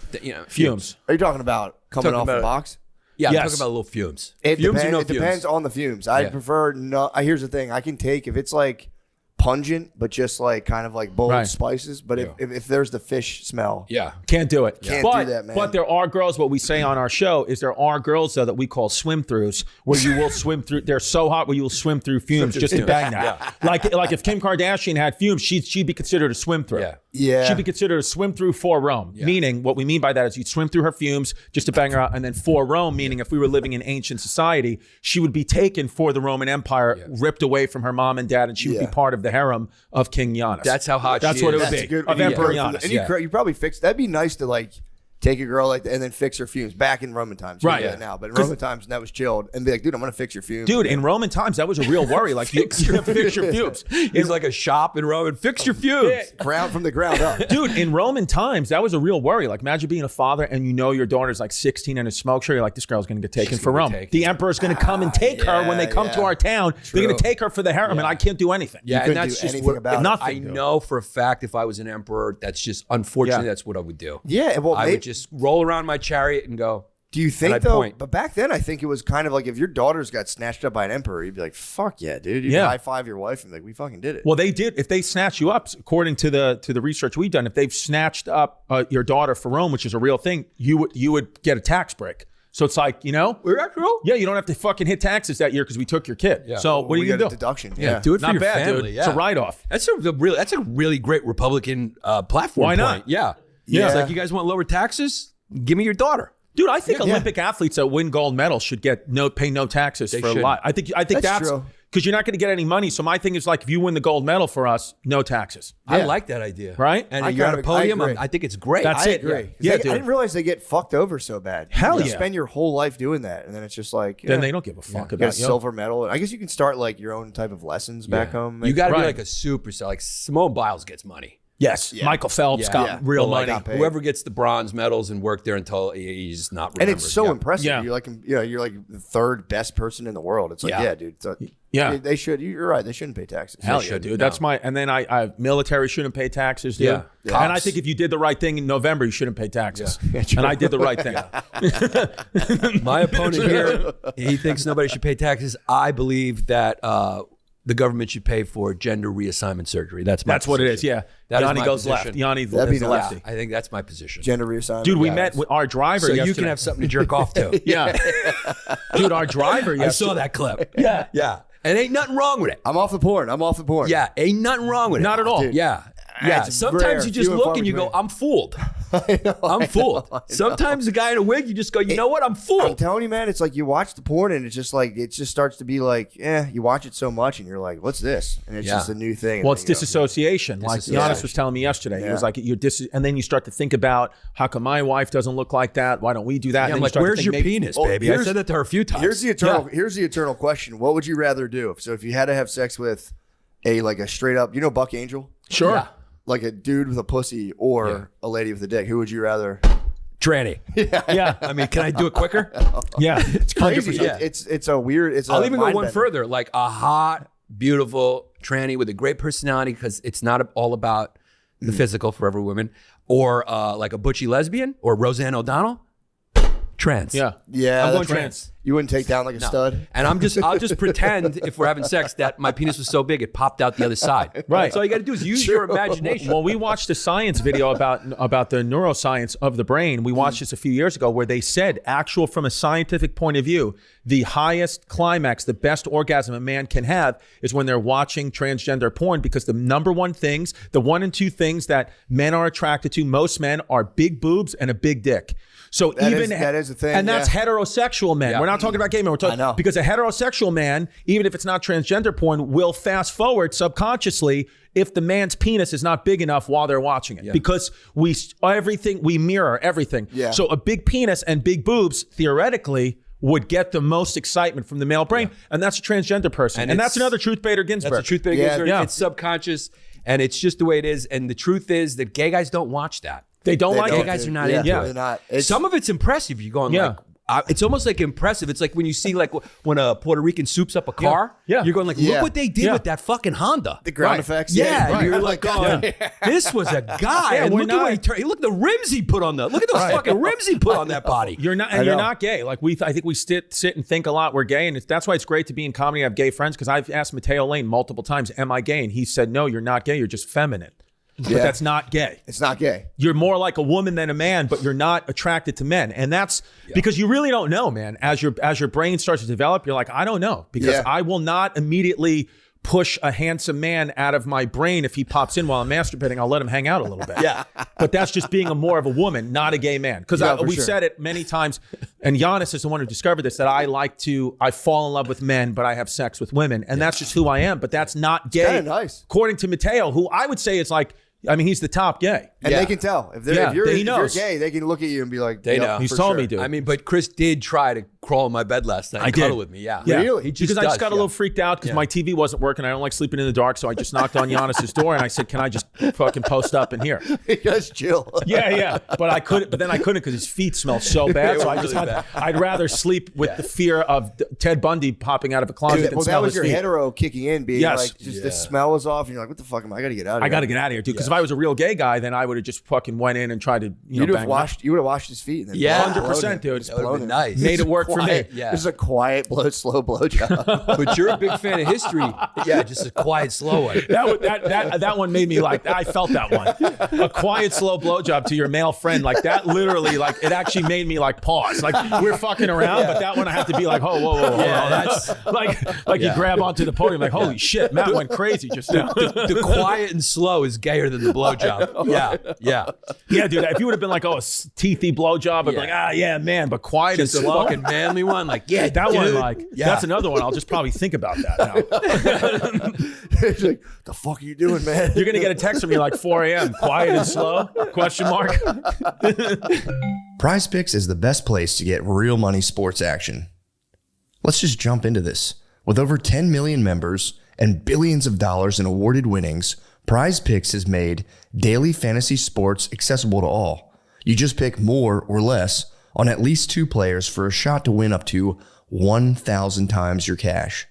Fumes. Are you talking about coming Talking off the about- box? Yeah, I'm Yes. talking about a little fumes. It, fumes depend- or no it fumes? depends on the fumes. I Yeah. prefer no. Here's the thing: I can take if it's like pungent, but just like kind of like bold Right. spices. But if there's the fish smell, Yeah. Can't do it. Can't but, do that, man. But there are girls, what we say on our show is there are girls though that we call swim-throughs where you will swim through, they're so hot where you will swim through fumes just to bang that. Like if Kim Kardashian had fumes, she'd be considered a swim-through. Yeah. Yeah. She'd be considered a swim-through for Rome, meaning what we mean by that is you'd swim through her fumes just to bang her out, and then for Rome, meaning if we were living in ancient society, she would be taken for the Roman Empire, ripped away from her mom and dad, and she would be part of the harem of King Giannis. That's how hot That's she what is. it would That's be. good. Of Yeah. Emperor And Giannis. you probably fix. That'd be nice to like take a girl like that and then fix her fumes. Back in Roman times, you Right. do that now, but in Roman times that was chilled, and be like, dude, I'm gonna fix your fumes. Dude, in Roman times, that was a real worry. Like, you fix your pubes. He's like a shop in Rome and fix your fuse. ground from the ground up. Dude, in Roman times, that was a real worry. Like, imagine being a father and you know your daughter's like 16 and a smoke show. You're like, this girl's going to get taken for Rome. The emperor's going to come and take her when they come to our town. They're going to take her for the harem, and I can't do anything. Yeah, and couldn't that's do just anything what about it. Nothing. I know for a fact if I was an emperor, that's just unfortunately Yeah. that's what I would do. Yeah, well, I would just roll around my chariot and go. do you and think I'd though? point. But back then, I think it was kind of like if your daughters got snatched up by an emperor, you'd be like, "Fuck yeah, dude!" You'd Yeah. high five your wife and be like, "We fucking did it." Well, they did. If they snatch you up, according to the research we've done, if they've snatched up your daughter for Rome, which is a real thing, you would get a tax break. So it's like, We're that cool? yeah, you don't have to fucking hit taxes that year because we took your kid. Yeah. So what are we you got gonna a do? deduction. Yeah, Yeah, do it for Not your bad, family. dude. Yeah. It's a write-off. That's a really great Republican platform. Why not? point. Yeah. Yeah. It's like, you guys want lower taxes? Give me your daughter. Dude, I think Olympic athletes that win gold medals should pay no taxes for a should. lot. I think that's true. because you're not going to get any money. So my thing is like, if you win the gold medal for us, no taxes. I like that idea. Right? And I you're on a kinda- I podium. agree. I think it's great. That's I it. agree. Yeah, I dude. didn't realize they get fucked over so bad. Hell You yeah. spend your whole life doing that, and then it's just like Then they don't give a fuck get a about you. silver medal. I guess you can start like your own type of lessons back home. You got to Right. be like a superstar. Like Simone Biles gets money. Yes, Michael Phelps got Yeah. real Well, I money. got paid. Whoever gets the bronze medals and worked there until he's not and remembered. it's so impressive. Yeah. You're like, you're like the third best person in the world. It's like, Yeah. yeah, dude. So Yeah. they should. You're right. They shouldn't pay taxes. Hell They yeah, should. dude. That's my. And then I military shouldn't pay taxes, dude. Yeah. And I Cops. think if you did the right thing in November, you shouldn't pay taxes. And I did the right thing. My opponent here, he thinks nobody should pay taxes. I believe that the government should pay for gender reassignment surgery. That's What it is. Yeah. That is Yanni my goes position. left. Yanni That'd be is the nice. lefty. I think that's my position. Gender reassignment. Dude, we Yeah, met with our driver So yesterday. you can have something to jerk off to. Yeah. Dude, our driver I yesterday. saw that clip. Yeah. Yeah. And ain't nothing wrong with it. I'm off the porn. Yeah. Ain't nothing wrong with it. Not at all. Dude. Yeah. Yeah. It's Sometimes rare, you just few and look far and you go, between. I'm fooled. I'm fooled. Sometimes the guy in a wig, you just go, you know what? I'm I'm fooled. telling you, man, it's like you watch the porn and it's just like it just starts to be like, you watch it so much and you're like, what's this? And it's Yeah. just a new thing. Well, And it's then you go, disassociation. Like Giannis was telling me yesterday. He was like, and then you start to think about, how come my wife doesn't look like that? Why don't we do that? Yeah, And I'm then you like, start to where's think your maybe- penis, Oh, baby? I here's- said that to her a few times. Here's the eternal question. What would you rather do? So if you had to have sex with a straight up, Buck Angel? Sure. Yeah. Like a dude with a pussy or a lady with a dick. Who would you rather? Tranny. Yeah. I mean, can I do it quicker? Yeah. It's crazy. 100%. It's a weird. It's I'll a even go mind one bender. further, like a hot, beautiful tranny with a great personality, because it's not all about the physical for every woman, or like a butchy lesbian or Roseanne O'Donnell. Trans. Yeah. Yeah, I'm going that's trans. You wouldn't take down like a stud. And I'll just pretend if we're having sex that my penis was so big it popped out the other side. Right. So all you got to do is use your imagination. Well, we watched a science video about the neuroscience of the brain. We watched this a few years ago where they said, from a scientific point of view, the highest climax, the best orgasm a man can have is when they're watching transgender porn, because the number one things, the 1 and 2 things that men are attracted to, most men, are big boobs and a big dick. So That even is a thing, and that's yeah. heterosexual men. Yeah. We're not talking about gay men. We're talking I know. because a heterosexual man, even if it's not transgender porn, will fast forward subconsciously if the man's penis is not big enough while they're watching it, because we mirror everything. Yeah. So a big penis and big boobs theoretically would get the most excitement from the male brain, and that's a transgender person, and that's it's- another Truth Bader Ginsburg. That's the truth. Big Yeah, yeah. It's subconscious, and it's just the way it is. And the truth is that gay guys don't watch that. They don't like Gay it. guys are not Yeah, into yeah. it. They're not. It's, Some of it's impressive. You're going Yeah. like, it's almost like impressive. It's like when you see like when a Puerto Rican soups up a car. Yeah. You're going like, Yeah. look what they did Yeah. with that fucking Honda. the ground Right. effects. Yeah, right. you're like, going, this was a guy. Yeah, and we're look at what not- he turned. Look at the rims he put on the. Look at those fucking rims he put on that body. You're not, I and you're know. not gay. Like I think we sit and think a lot. We're gay, and that's why it's great to be in comedy and have gay friends. Because I've asked Mateo Lane multiple times, "Am I gay?" And he said, "No, you're not gay. You're just feminine." But Yeah. that's not gay. It's not gay. You're more like a woman than a man, but you're not attracted to men. And that's because you really don't know, man. As your brain starts to develop, you're like, I don't know, because Yeah. I will not immediately push a handsome man out of my brain. If he pops in while I'm masturbating, I'll let him hang out a little bit. Yeah. But that's just being more of a woman, not a gay man. Because we've said it many times, and Giannis is the one who discovered this, that I fall in love with men, but I have sex with women. And that's just who I am. But that's not gay. Kinda nice. According to Mateo, who I would say is like, I mean, he's the top gay. And they can tell. If you're gay, they can look at you and be like, They know. He's told me, dude. I mean, but Chris did try to crawl in my bed last night and cuddle with me. Yeah. Really? He just Because I just does, got a little freaked out because my TV wasn't working. I don't like sleeping in the dark. So I just knocked on Giannis's door and I said, can I just fucking post up in here? Just chill. Yeah. But I couldn't because his feet smell so bad. So I just I'd rather sleep with the fear of Ted Bundy popping out of a closet than Well, smell that was his your feet. hetero kicking in, being Yes. like, just the smell is off, and you're like, what the fuck am I got to get out of here? I got to get out of here, dude. Because if I was a real gay guy, then I would have just fucking went in and tried to, You would bang have washed his feet. And then Yeah. 100%, dude. That would have been nice. Made it work for me. Yeah. This is a quiet, slow blow job. But you're a big fan of history. Yeah, just a quiet, slow one. That one made me like, I felt that one. A quiet, slow blowjob to your male friend, like that literally, like it actually made me like pause. Like we're fucking around, but that one I have to be like, whoa, hold on. that's like you grab onto the podium, like, holy shit, Matt went crazy just now. the quiet and slow is gayer than the blowjob. Yeah. Yeah, dude. If you would have been like, oh, a teethy blowjob, I'd be like, yeah, man, but quiet Just and a slow. fucking manly one. Like, yeah, That dude. one, like, that's another one. I'll just probably think about that now. He's like, the fuck are you doing, man? You're gonna get a text from me like 4 a.m. Quiet and slow? Question mark. Prize Picks is the best place to get real money sports action. Let's just jump into this. With over 10 million members and billions of dollars in awarded winnings, Prize Picks has made daily fantasy sports accessible to all. You just pick more or less on at least 2 players for a shot to win up to 1,000 times your cash.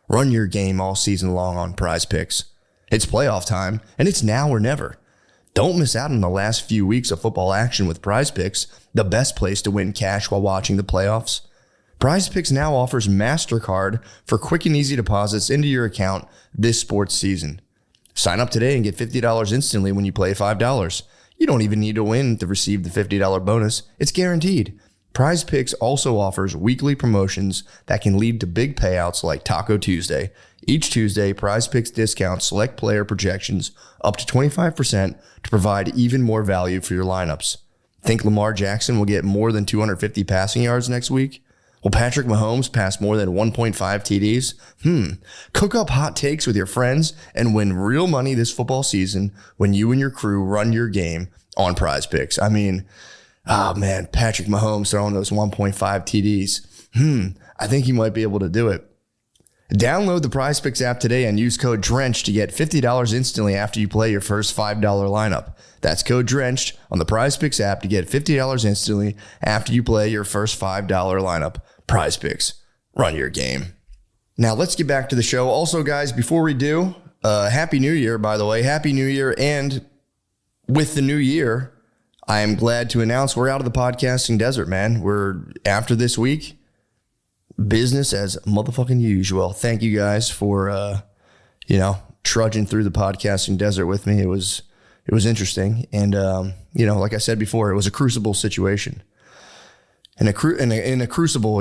Run your game all season long on Prize Picks. It's playoff time, and it's now or never. Don't miss out on the last few weeks of football action with Prize Picks, the best place to win cash while watching the playoffs. Prize Picks now offers MasterCard for quick and easy deposits into your account this sports season. Sign up today and get $50 instantly when you play $5. You don't even need to win to receive the $50 bonus. It's guaranteed. Prize Picks also offers weekly promotions that can lead to big payouts like Taco Tuesday. Each Tuesday, Prize Picks discounts select player projections up to 25% to provide even more value for your lineups. Think Lamar Jackson will get more than 250 passing yards next week? Will Patrick Mahomes pass more than 1.5 TDs? Cook up hot takes with your friends and win real money this football season when you and your crew run your game on Prize Picks. I mean, oh man, Patrick Mahomes throwing those 1.5 TDs. I think he might be able to do it. Download the Prize Picks app today and use code DRENCHED to get $50 instantly after you play your first $5 lineup. That's code DRENCHED on the Prize Picks app to get $50 instantly after you play your first $5 lineup. Prize Picks. Run your game. Now let's get back to the show. Also, guys, before we do, Happy New Year, by the way. Happy New Year. And with the new year, I am glad to announce we're out of the podcasting desert, man. We're, after this week, business as motherfucking usual. Thank you guys for, trudging through the podcasting desert with me. It was interesting. And, like I said before, it was a crucible situation. In a crucible,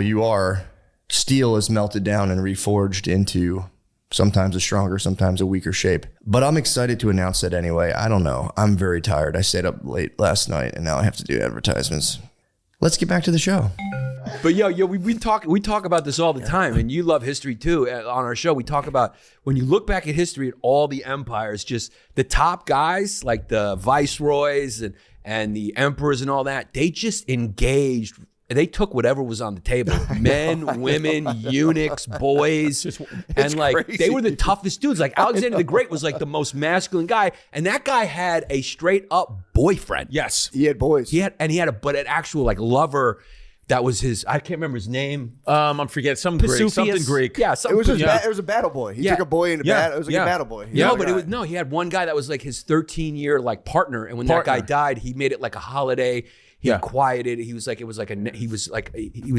steel is melted down and reforged into sometimes a stronger, sometimes a weaker shape. But I'm excited to announce that anyway. I don't know. I'm very tired. I stayed up late last night and now I have to do advertisements. Let's get back to the show. But we talk about this all the time, and you love history too. On our show, we talk about when you look back at history at all the empires, just the top guys like the viceroys and the emperors and all that, they just engaged. They took whatever was on the table, men, women, eunuchs, boys, and like crazy. They were the toughest dudes. Like Alexander the Great was like the most masculine guy, and that guy had a straight up boyfriend. Yes, he had boys. He had an actual like lover. That was his. I can't remember his name. I'm forgetting something Greek. Yeah, it was a battle boy. He took a boy into battle. It was like a battle boy. He had one guy that was like his 13-year like partner, and when that guy died, he made it like a holiday. He quieted. He was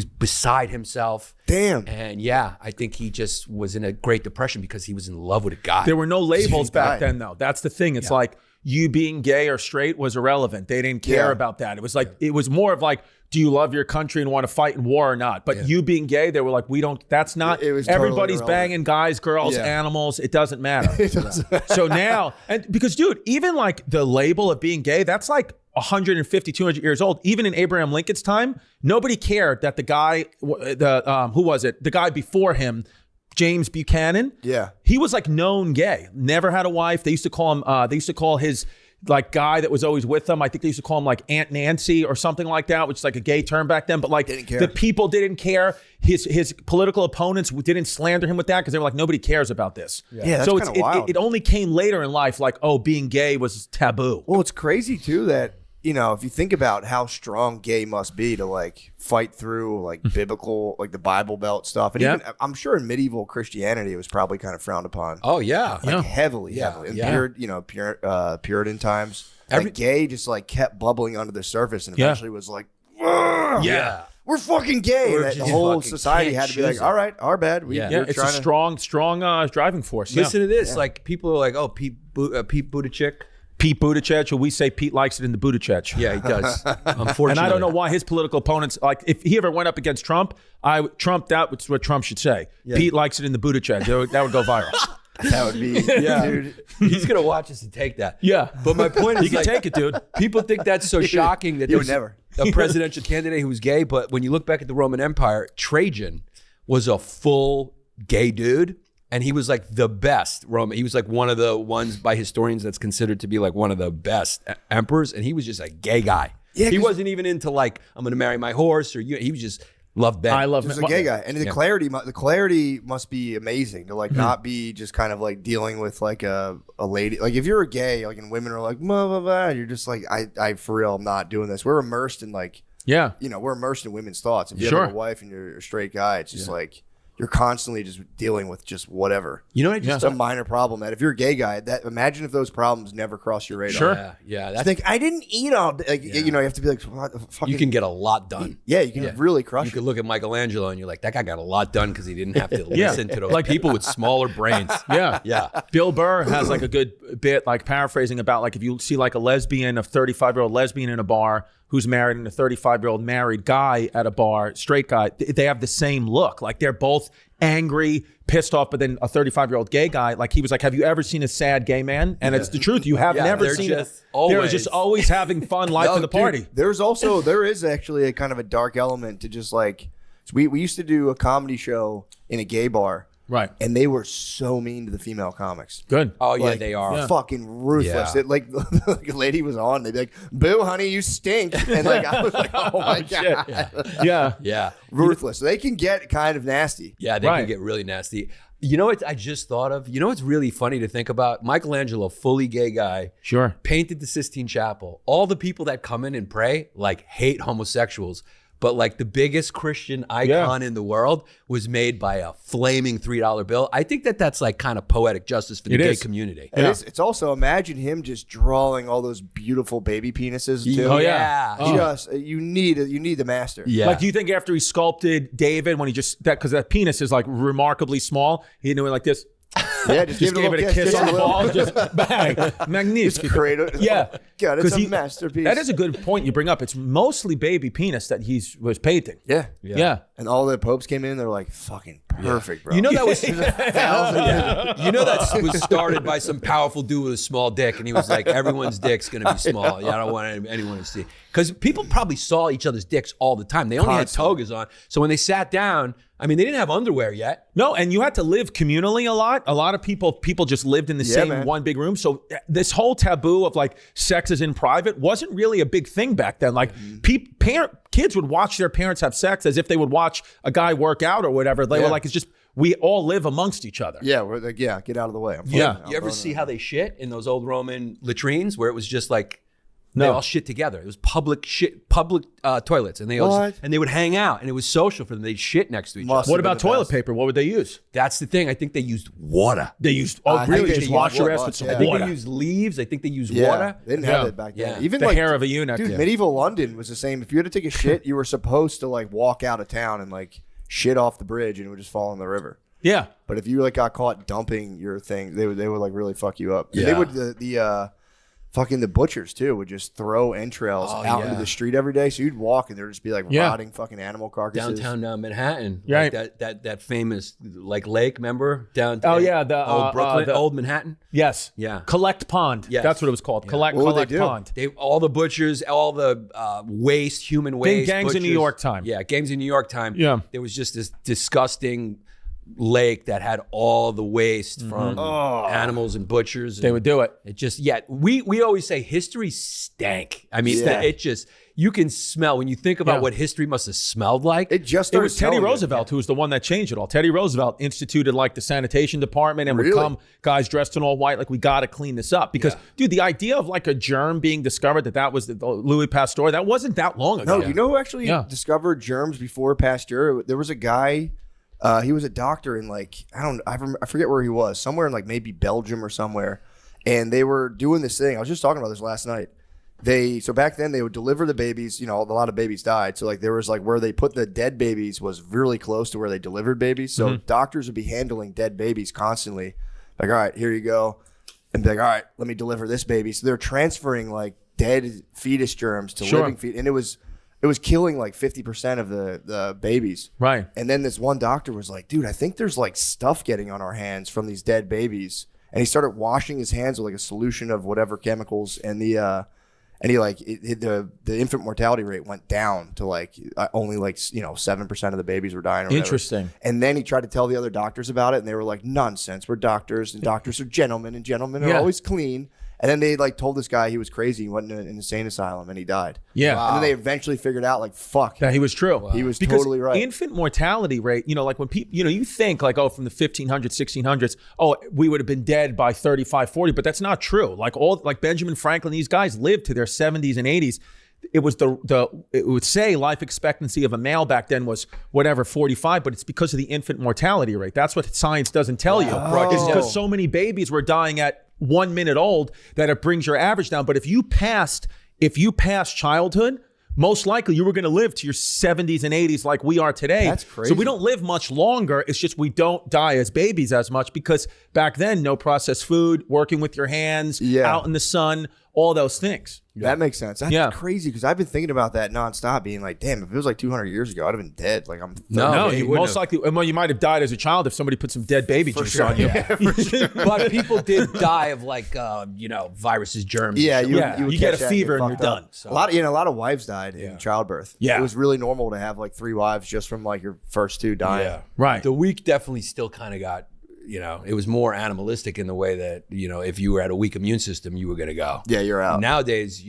beside himself. Damn. And I think he just was in a Great Depression because he was in love with a guy. There were no labels back then, though. That's the thing. It's like you being gay or straight was irrelevant. They didn't care about that. It was like, it was more of like, do you love your country and want to fight in war or not? But you being gay, they were like, we don't, that's not, It was totally everybody's irrelevant. banging guys, girls, animals. It doesn't matter. So now, and because dude, even like the label of being gay, that's like 150, 200 years old. Even in Abraham Lincoln's time, nobody cared that the guy, who was it? The guy before him, James Buchanan. Yeah. He was like known gay, never had a wife. They used to call him, they used to call his like guy that was always with them, I think they used to call him like Aunt Nancy or something like that, which is like a gay term back then. But like the people didn't care. His political opponents didn't slander him with that because they were like, nobody cares about this. Yeah, that's so kinda wild. it only came later in life, like, oh, being gay was taboo. Well, it's crazy too that, you know, if you think about how strong gay must be to like fight through like biblical, like the Bible Belt stuff. And even I'm sure in medieval Christianity, it was probably kind of frowned upon. Oh yeah, Like heavily. In Puritan times, like gay just like kept bubbling under the surface and eventually was like, we're fucking gay. We're The whole fucking society can't had to be like, choose it. all right, our bad. It's a strong driving force. Listen to this. Like people are like, oh, Pete Buttigieg. Pete Buttigieg, or we say Pete likes it in the Buttigieg. Yeah, he does. Unfortunately. And I don't know why his political opponents, like if he ever went up against Trump, that's what Trump should say. Pete likes it in the Buttigieg. That would go viral. That would be, dude. He's going to watch us and take that. Yeah. But my point is, You can like, take it, dude. people think that's so shocking that You would there's never. a presidential candidate who was gay. But when you look back at the Roman Empire, Trajan was a full gay dude. And he was like the best Roman. He was like one of the ones by historians that's considered to be like one of the best emperors. And he was just a gay guy. Yeah, he wasn't even into like, I'm going to marry my horse, or he was just loved Ben. I love He was a gay guy, and the clarity must be amazing to like not be just kind of like dealing with like a lady. Like if you're a gay, like and women are like blah blah blah, you're just like I for real, I'm not doing this. We're immersed in like we're immersed in women's thoughts. If you have like a wife and you're a straight guy, it's just like you're constantly just dealing with just whatever. You know what? Just a minor problem. That if you're a gay guy, that imagine if those problems never cross your radar. Sure. Yeah. I think I didn't eat all day. Like, you know, you have to be like, what the fuck? You can get a lot done. Yeah, you can really crush You it. could look at Michelangelo and you're like, that guy got a lot done because he didn't have to listen to those like people with smaller brains. Yeah. Bill Burr has like a good bit, like paraphrasing about like if you see like a 35-year-old lesbian in a bar who's married and a 35-year-old married guy at a bar, straight guy, they have the same look. Like they're both angry, pissed off, but then a 35-year-old gay guy, like he was like, have you ever seen a sad gay man? And it's the truth. You have never seen it. They're just always having fun life of the party. Dude, there is actually a kind of a dark element to just like, we used to do a comedy show in a gay bar. Right. And they were so mean to the female comics. Good. Oh, yeah, Like, they are. fucking ruthless. Yeah. It, like a lady was on, they'd be like, boo, honey, you stink. And like I was like, oh my God. Yeah. Ruthless. They can get kind of nasty. Yeah, they can get really nasty. You know what I just thought of? You know what's really funny to think about? Michelangelo, fully gay guy, painted the Sistine Chapel. All the people that come in and pray, like, hate homosexuals. But like the biggest Christian icon in the world was made by a flaming $3 bill. I think that's like kind of poetic justice for the gay community. It is. It's also, imagine him just drawing all those beautiful baby penises too. Oh, yeah. Just you need the master. Yeah. Like, do you think after he sculpted David, when he because that penis is like remarkably small, he did it like this? Yeah, Just gave it a kiss on the ball, just bang, magnificent. God, it's a masterpiece. That is a good point you bring up. It's mostly baby penis that he was painting. Yeah. And all the popes came in, they're like, fucking perfect, bro. You know that was You know that was started by some powerful dude with a small dick, and he was like, everyone's dick's gonna be small. Yeah, I don't want anyone to see. Because people probably saw each other's dicks all the time. They only had togas on. So when they sat down, I mean, they didn't have underwear yet. No, and you had to live communally a lot. A lot of people just lived in the same one big room. So this whole taboo of like sex is in private wasn't really a big thing back then. Like kids would watch their parents have sex as if they would watch a guy work out or whatever. They were like, it's just, we all live amongst each other. Yeah, we're like, get out of the way. You ever see how they shit in those old Roman latrines where it was just like, they all shit together. It was public toilets, and they would hang out, and it was social for them. They'd shit next to each other. What about toilet paper? What would they use? That's the thing. I think they used water. They used just wash your ass with some I think water. they used leaves. I think they used water. They didn't have that back then. Yeah. Even the like, hair of a eunuch. Dude, medieval London was the same. If you had to take a shit, you were supposed to like walk out of town and like shit off the bridge, and it would just fall in the river. Yeah. But if you like got caught dumping your thing, they would like really fuck you up. Yeah. They would fucking the butchers too would just throw entrails out into the street every day. So you'd walk and there'd just be like rotting fucking animal carcasses. Downtown Manhattan. Right. Like that famous like lake, remember? Downtown. Oh yeah, the old Brooklyn, the, old Manhattan. Yes. Yeah. Collect Pond. Yes. That's what it was called. Collect What would they do? Pond. All the butchers, all the waste, human waste. Gangs in New butchers. York time. Yeah, gangs in New York time. Yeah. There was just this disgusting lake that had all the waste from animals and butchers. They would do it. It just, we always say history stank. I mean, it just, you can smell, when you think about what history must have smelled like. It just It was started Teddy telling you. Roosevelt who was the one that changed it all. Teddy Roosevelt instituted like the sanitation department and would Really? come guys dressed in all white, like we got to clean this up. Because, dude, the idea of like a germ being discovered, that was the Louis Pasteur, that wasn't that long ago. No, you know who actually discovered germs before Pasteur? There was a guy, he was a doctor in like, I forget where he was, somewhere in like maybe Belgium or somewhere. And they were doing this thing. I was just talking about this last night. So back then they would deliver the babies, you know, a lot of babies died. So like there was like where they put the dead babies was really close to where they delivered babies. So doctors would be handling dead babies constantly. Like, all right, here you go. And be like, all right, let me deliver this baby. So they're transferring like dead fetus germs to living fetus. And it was killing like 50% of the babies. Right. And then this one doctor was like, dude, I think there's like stuff getting on our hands from these dead babies. And he started washing his hands with like a solution of whatever chemicals, and the infant mortality rate went down to like only like 7% of the babies were dying. Or whatever. Interesting. And then he tried to tell the other doctors about it, and they were like, nonsense. We're doctors, and doctors are gentlemen, and gentlemen are always clean. And then they like told this guy he was crazy. He went in an insane asylum and he died. Yeah. And then they eventually figured out like, fuck. That he was true. He was because totally right. Infant mortality rate, like when people, you think like, oh, from the 1500s, 1600s, oh, we would have been dead by 35, 40, but that's not true. Like Benjamin Franklin, these guys lived to their 70s and 80s. It was it would say life expectancy of a male back then was whatever 45, but it's because of the infant mortality rate. That's what science doesn't tell you. It's because so many babies were dying at 1 minute old that it brings your average down. But if you passed childhood, most likely you were going to live to your 70s and 80s like we are today. That's crazy. So we don't live much longer. It's just we don't die as babies as much because back then, no processed food, working with your hands, out in the sun, all those things. That makes sense. That's crazy because I've been thinking about that nonstop, being like, damn, if it was like 200 years ago, I'd have been dead. Like I'm No, you most likely, well, you might have died as a child if somebody put some dead baby juice on you. But people did die of like, viruses, germs. Yeah, you you get a fever and you're done. So. A lot of wives died in childbirth. Yeah, it was really normal to have like 3 wives just from like your first 2 dying. Yeah, right. The weak definitely still kind of got. It was more animalistic in the way that, if you were at a weak immune system, you were going to go. Yeah, you're out. Nowadays,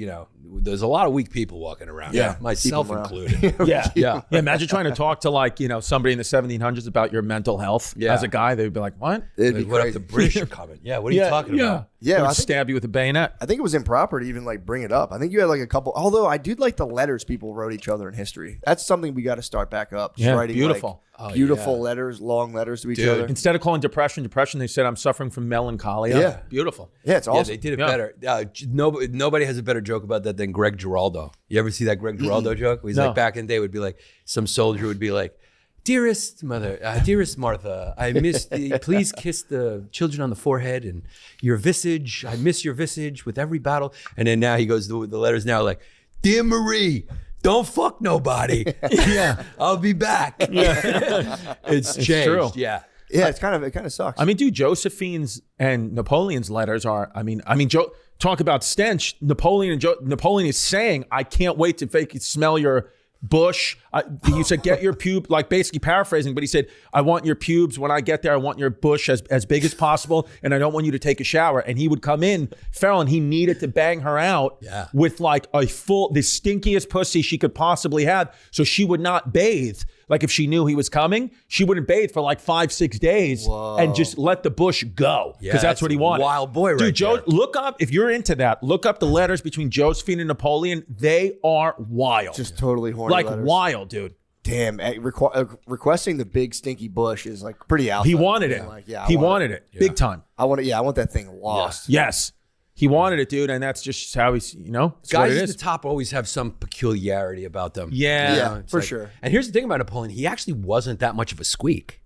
there's a lot of weak people walking around. Yeah. Myself included. Yeah. Imagine trying to talk to like, somebody in the 1700s about your mental health as a guy. They'd be like, what? It'd be What crazy. if the British are coming? Yeah, what are you talking about? Yeah, I would think- stab you with a bayonet. I think it was improper to even like bring it up. I think you had like a couple. Although I did like the letters people wrote each other in history. That's something we got to start back up. Just writing beautiful. like, beautiful letters, long letters to each other. Instead of calling depression, they said I'm suffering from melancholy. Yeah. Beautiful. Yeah, it's awesome. Yeah, they did it better. Nobody has a better joke about that than Greg Giraldo. You ever see that Greg Giraldo joke? Where he's like, back in the day, would be like, some soldier would be like, dearest Martha, I miss please kiss the children on the forehead and your visage. I miss your visage with every battle. And then now he goes, the letters now like, dear Marie, don't fuck nobody. Yeah, I'll be back. Yeah, it's changed. True. Yeah. Yeah, it kind of sucks. I mean, dude, Josephine's and Napoleon's letters are. I mean, talk about stench. Napoleon is saying, "I can't wait to smell your bush." He said, "Get your pube," like basically paraphrasing, but he said, "I want your pubes when I get there. I want your bush as big as possible, and I don't want you to take a shower." And he would come in, feral, and he needed to bang her out with like the stinkiest pussy she could possibly have, so she would not bathe. Like if she knew he was coming, she wouldn't bathe for like 5-6 days and just let the bush go because that's what he wanted. Wild boy, right? Dude, there. look up if you're into that. Look up the letters between Josephine and Napoleon. They are wild, just totally horny. like letters. wild, dude. Damn, requesting the big stinky bush is like pretty alpha. He wanted it. Like, he wanted it big time. I want that thing lost. Yes. He wanted it, dude, and that's just how he's, it's Guys what it at is. the top always have some peculiarity about them. Yeah. Yeah, It's for like- sure. And here's the thing about Napoleon: he actually wasn't that much of a squeak.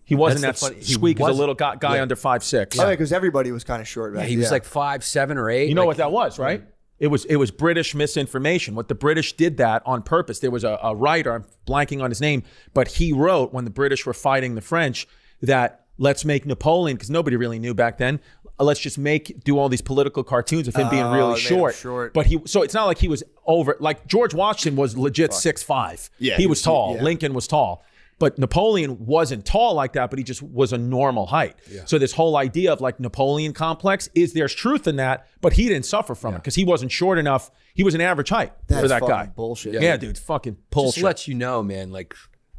He wasn't That's that the funny- he squeak as a wasn't- little guy under 5'6". Oh, yeah, because everybody was kind of short back Yeah, he was like 5, 7, or 8. You know like, what that was, right? It was British misinformation. What the British did that on purpose. There was a writer, I'm blanking on his name, but he wrote when the British were fighting the French that let's make Napoleon, because nobody really knew back then, let's just do all these political cartoons of him being really short. But so it's not like he was over, like George Washington was legit 6'5". Yeah, he was tall. yeah. Lincoln was tall. But Napoleon wasn't tall like that, but he just was a normal height. So this whole idea of like Napoleon complex there's truth in that, but he didn't suffer from it because he wasn't short enough. He was an average height for that fucking guy. bullshit. Yeah, dude, fucking bullshit. Just lets you know, man, like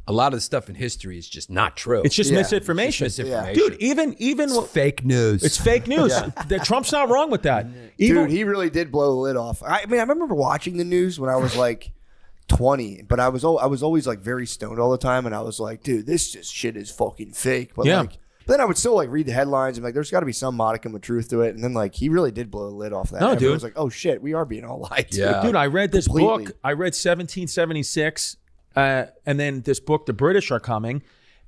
a lot of the stuff in history is just not true. It's just misinformation. It's just misinformation. Dude, even It's fake news. it's fake news. That Trump's not wrong with that. Even, Dude, he really did blow the lid off. I mean, I remember watching the news when I was like 20, but I was always like very stoned all the time, and I was like, dude, this just shit is fucking fake. But Yeah. like, but then I would still like read the headlines and like, there's got to be some modicum of truth to it. And then like, he really did blow the lid off that. No, Everyone dude. was like, oh shit, we are being all lied to. Yeah. Dude, I read this Completely. book. I read 1776, and then this book, The British Are Coming.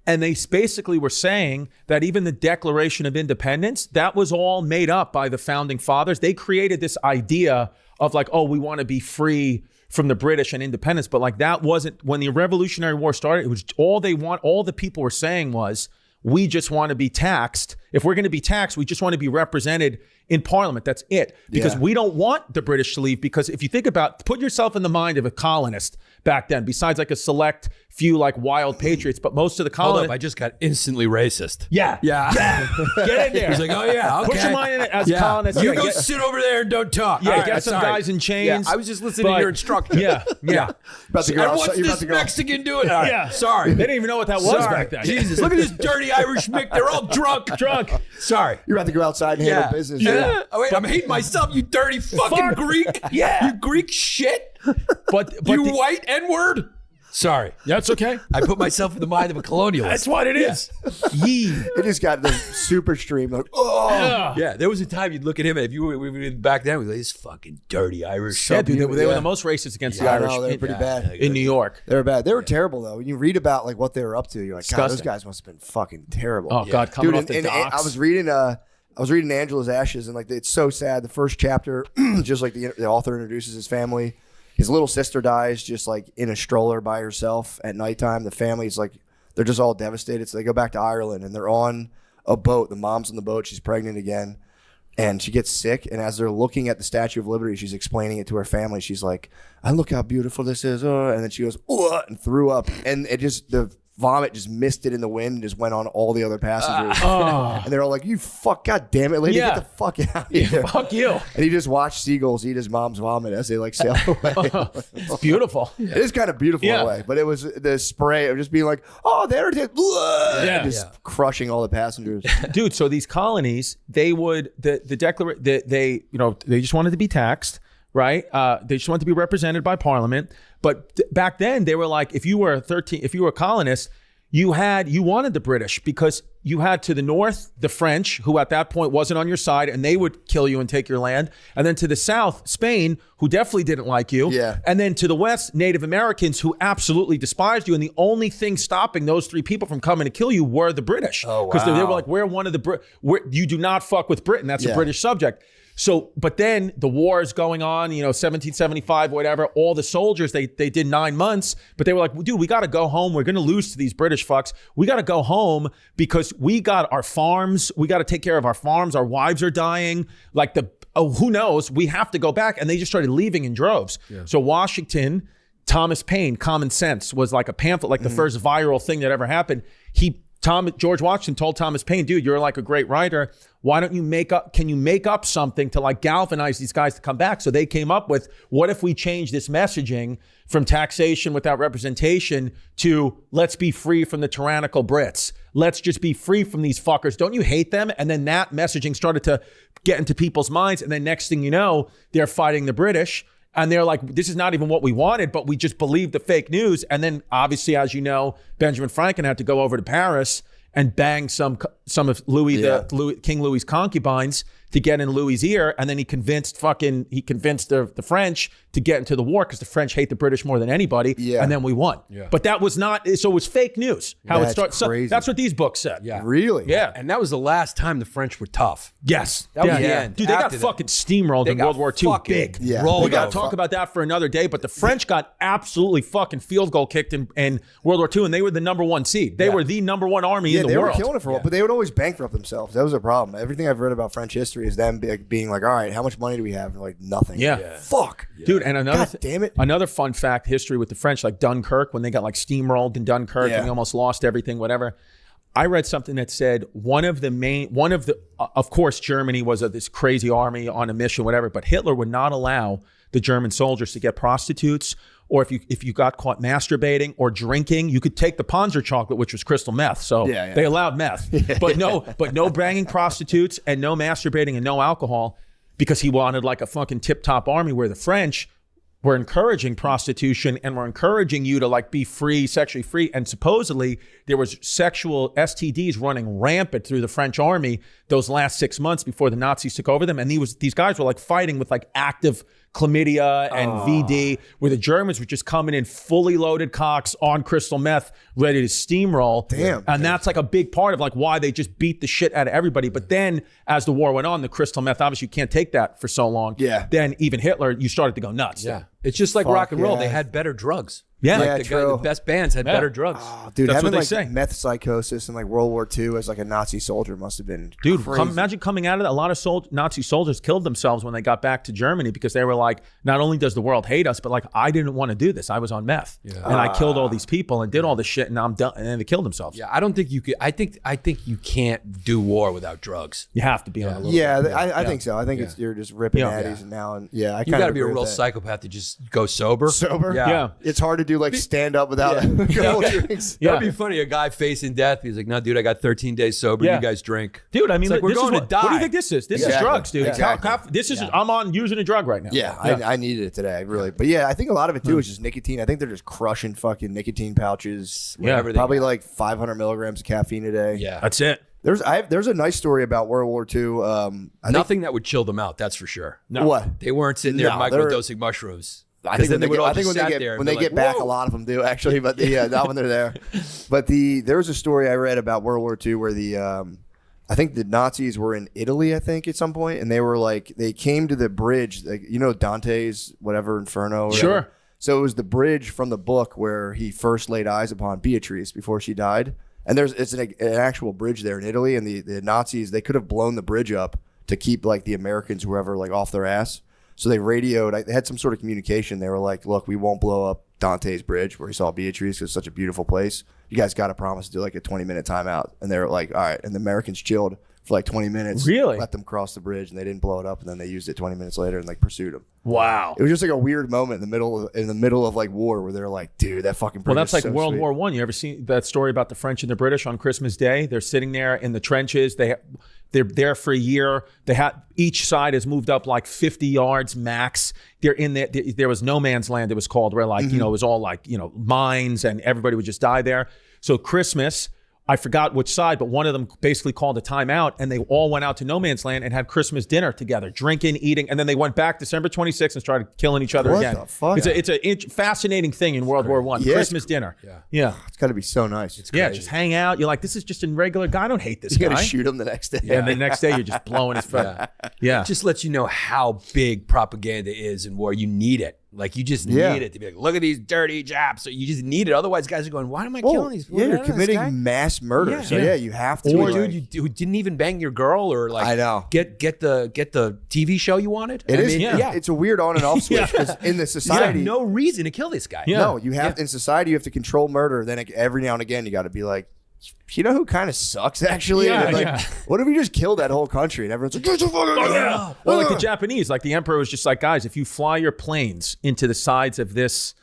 And they basically were saying that even the Declaration of Independence, that was all made up by the founding fathers. They created this idea of like, oh, we want to be free from the British and independence. But like that wasn't, when the Revolutionary War started, it was all the people were saying was, we just want to be taxed. If we're going to be taxed, we just want to be represented in Parliament. That's it. Because we don't want the British to leave. Because if you think about, put yourself in the mind of a colonist back then, besides like a select few like wild patriots, but most of the Hold colonists. up, I just got instantly racist. Yeah. Get in there. He's like, oh yeah, okay. Put your mind in it as a colonist. You Yeah, go get- sit over there and don't talk. Yeah, All right, get some sorry. guys in chains. Yeah, I was just listening to your instructions. Yeah. About to go And outside- what's you're about this to go- Mexican doing? All right, Yeah. sorry. They didn't even know what that was Sorry. back then. Jesus, look at this dirty Irish Mick. They're all drunk. Sorry. You're about to go outside and handle business. Yeah. Oh, wait, I'm hating myself, you dirty fucking Greek. Yeah. You Greek shit. But You the- white N-word. Sorry. That's okay. I put myself in the mind of a colonialist. That's what it is. Yee. It just got the super stream. Like, oh, Yeah, there was a time you'd look at him, and if you were back then, we'd be like, this fucking dirty Irish. Yeah, dude, they were Yeah. the most racist against the I Irish know, they were pretty bad. in New York. They were bad. They were terrible though. When you read about like what they were up to, you're like, God, those Disgusting. guys must have been fucking terrible. Oh God, coming Dude, off the and docks. I was reading Angela's Ashes, and like it's so sad. The first chapter, just like the author introduces his family. His little sister dies just like in a stroller by herself at nighttime. The family's like, they're just all devastated. So they go back to Ireland and they're on a boat. The mom's on the boat. She's pregnant again. And she gets sick. And as they're looking at the Statue of Liberty, she's explaining it to her family. She's like, "I look how beautiful this is." And then she goes, "Ugh," and threw up. And it just, the vomit just missed it in the wind and just went on all the other passengers. And they're all like, God damn it, lady, Yeah. get the fuck out of here. Fuck you. And he just watched seagulls eat his mom's vomit as they like sail away. It's beautiful. It is kind of beautiful in Yeah. a way, but it was the spray of just being like, "Oh, there it is," Yeah. and just crushing all the passengers. Dude, so these colonies, they would they just wanted to be taxed, right? They just wanted to be represented by Parliament. But back then, they were like, if you were a colonist, you wanted the British because you had to the north the French, who at that point wasn't on your side, and they would kill you and take your land. And then to the south, Spain, who definitely didn't like you. Yeah. And then to the west, Native Americans, who absolutely despised you. And the only thing stopping those three people from coming to kill you were the British. Oh, wow. Because they were like, we're one of the you do not fuck with Britain. That's a British subject. So, but then the war is going on, 1775, whatever. All the soldiers, they did 9 months, but they were like, dude, we got to go home. We're going to lose to these British fucks. We got to go home because we got our farms. We got to take care of our farms. Our wives are dying. Like who knows? We have to go back. And they just started leaving in droves. Yeah. So Washington, Thomas Paine, Common Sense was like a pamphlet, like the first viral thing that ever happened. George Washington told Thomas Paine, dude, you're like a great writer. Why don't you can you make up something to like galvanize these guys to come back? So they came up with, what if we change this messaging from taxation without representation to let's be free from the tyrannical Brits. Let's just be free from these fuckers. Don't you hate them? And then that messaging started to get into people's minds. And then next thing you know, they're fighting the British. And they're like, this is not even what we wanted, but we just believed the fake news. And then obviously, as you know, Benjamin Franklin had to go over to Paris and bang some of King Louis's concubines to get in Louis' ear, and then he convinced the French to get into the war because the French hate the British more than anybody, and then we won. Yeah. But that was not, so it was fake news. How it started. So that's what these books said. Yeah. Really? Yeah. And that was the last time the French were tough. Yes. That was the end. Dude, they got After that, fucking steamrolled in World War II. Big. Yeah. We got to talk about that for another day, but the French got absolutely fucking field goal kicked in World War II, and they were the number one seed. They were the number one army in the world. They were killing it for a while, but they would always bankrupt themselves. That was a problem. Everything I've read about French history is them being like, all right, how much money do we have? And like, nothing. Yeah. Fuck. Dude, and God damn it. another fun fact, history with the French, like Dunkirk, when they got like steamrolled in Dunkirk and they almost lost everything, whatever. I read something that said of course, Germany was this crazy army on a mission, whatever, but Hitler would not allow the German soldiers to get prostitutes, or if you got caught masturbating or drinking, you could take the Panzer chocolate, which was crystal meth. So they allowed meth, but no banging prostitutes and no masturbating and no alcohol, because he wanted like a fucking tip-top army, where the French were encouraging prostitution and were encouraging you to like be free, sexually free. And supposedly there was sexual STDs running rampant through the French army those last 6 months before the Nazis took over them. And these guys were like fighting with like active chlamydia and VD, where the Germans were just coming in fully loaded cocks on crystal meth, ready to steamroll. Damn. And that's like a big part of like why they just beat the shit out of everybody. But then as the war went on, the crystal meth, obviously you can't take that for so long. Yeah. Then even Hitler, you started to go nuts. Yeah. It's just like rock and roll. They had better drugs. Yeah. Like the best bands had better drugs. Oh, dude, That's having what they like say. meth psychosis in like World War II as like a Nazi soldier must have been Dude, crazy. imagine coming out of that. A lot of Nazi soldiers killed themselves when they got back to Germany, because they were like, not only does the world hate us, but like, I didn't want to do this. I was on meth, and I killed all these people and did all this shit, and I'm done. And then they killed themselves. Yeah, I don't think you could. I think you can't do without drugs. You have to be on a little. Yeah, I think so. I think it's you're just ripping addies and now and I You got to be a real psychopath to just go sober. Sober? Yeah. It's hard to do like stand up without a couple drinks. That'd be funny. A guy facing death. He's like, "No, dude, I got 13 days sober. Yeah. You guys drink." Dude, I mean, It's like, we're this going is to die. What do you think this is? This is drugs, dude. Exactly. This is. I'm on using a drug right now. Yeah, I needed it today, really. But yeah, I think a lot of it too is just nicotine. I think they're just crushing fucking nicotine pouches. Yeah, probably like 500 milligrams of caffeine a day. Yeah, that's it. There's a nice story about World War II. Nothing that would chill them out. That's for sure. No. What? They weren't sitting there No, microdosing mushrooms. I think when they would all when just they sat get there and when be they like, get back, "Whoa." a lot of them do actually. But not when they're there. But there was a story I read about World War II where I think the Nazis were in Italy, I think, at some point, and they were like, they came to the bridge, like, you know, Dante's whatever Inferno. Or Sure. whatever. So it was the bridge from the book where he first laid eyes upon Beatrice before she died. And it's an actual bridge there in Italy, and the Nazis, they could have blown the bridge up to keep like the Americans, whoever, like off their ass. So they radioed. They had some sort of communication. They were like, "Look, we won't blow up Dante's bridge where he saw Beatrice because it's such a beautiful place. You guys got to promise to do like a 20-minute timeout." And they were like, "All right." And the Americans chilled for like 20 minutes. Really? Let them cross the bridge, and they didn't blow it up. And then they used it 20 minutes later and like pursued them. Wow. It was just like a weird moment in the middle of like war where they're like, "Dude, that fucking bridge." Well, that's is like so World sweet." War I. You ever seen that story about the French and the British on Christmas Day? They're sitting there in the trenches. They're there for a year. Each side has moved up like 50 yards max. They're in there. There was no man's land, it was called, where like, you know, it was all like, you know, mines and everybody would just die there. So Christmas, I forgot which side, but one of them basically called a timeout, and they all went out to no man's land and had Christmas dinner together, drinking, eating, and then they went back December 26th and started killing each other What again. the fuck? It's a fascinating thing in World War I. Yeah, Christmas dinner. Yeah. It's got to be so nice. Yeah, just hang out. You're like, this is just a regular guy. I don't hate this You got guy. to shoot him the next day. And the next day, you're just blowing his foot. Yeah. It just lets you know how big propaganda is in war. You need it. Like, you just need it to be like, look at these dirty Japs. So you just need it. Otherwise, guys are going, why am I killing these people? Yeah, you're This guy? committing mass murder. Yeah. So yeah, you have to. Or like- dude, who didn't even bang your girl, or like, I know. get the TV show you wanted. It is. Yeah. It's a weird on and off switch because in the You have society, no reason to kill this guy. no, you have in society you have to control murder. Then every now and again you got to be like, you know who kind of sucks actually? Yeah, And like, yeah. what if we just killed that whole country? And everyone's like, get your fucking Or like the Japanese, like the emperor was just like, guys, if you fly your planes into the sides of this,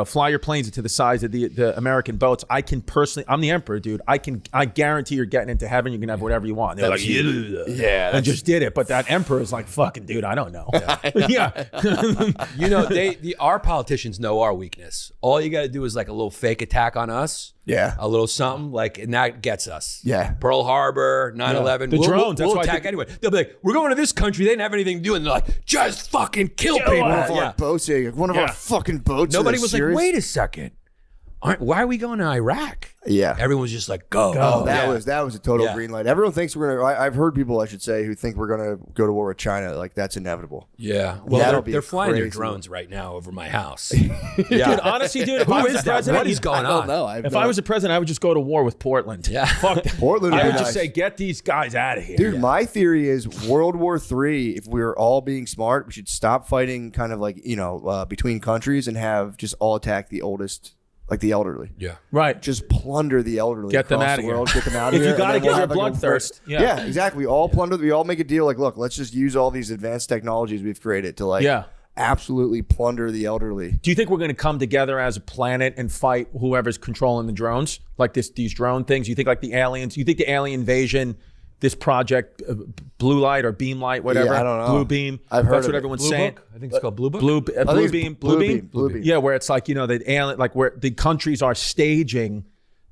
fly your planes into the sides of the American boats, I can personally, I'm the emperor, dude. I guarantee you're getting into heaven. You can have whatever you want. And they're like, yeah, and just did it. But that emperor is like, fucking dude, I don't know. Yeah. You know, our politicians know our weakness. All you got to do is like a little fake attack on us. Yeah. A little something like, and that gets us. Yeah. Pearl Harbor, 9/11. The drones, We'll that's why I attack think- anyway. They'll be like, we're going to this country. They didn't have anything to do. And they're like, just fucking kill people. One of Yeah. our boats, one of our fucking boats. Nobody are was serious? like, wait a second. Why are we going to Iraq? Yeah. Everyone was just like, go. Oh, that Yeah. was a total Yeah. green light. Everyone thinks we're gonna. I've heard people, I should say, who think we're gonna go to war with China. Like that's inevitable. Yeah. Well, That'll be they're flying their crazy. drones right now over my house. Dude, honestly, dude, if I was is the that? president, What is going I don't on? know. if I was a president, I would just go to war with Portland. Yeah. Fuck that. Portland would I be would nice. just say, get these guys out of here. Dude, my theory is World War III. If we were all being smart, we should stop fighting, kind of like between countries, and have just all attack the oldest, like the elderly. Yeah. Right. Just plunder the elderly. Get them across outta the here. world, Get them out of If here. you and gotta then get we'll your have, like, a bloodthirst. Yeah, exactly. We all plunder. We all make a deal. Like, look, let's just use all these advanced technologies we've created to absolutely plunder the elderly. Do you think we're going to come together as a planet and fight whoever's controlling the drones, like these drone things? You think like the aliens? You think the alien invasion, this project, Blue Light or Beam Light, whatever? Yeah, I don't know. Blue Beam. I've heard That's of what it. everyone's Blue saying. Book? I think it's called Blue Book. Blue think it's Beam. Blue Beam. Blue Beam. Yeah, where it's like the alien, like where the countries are staging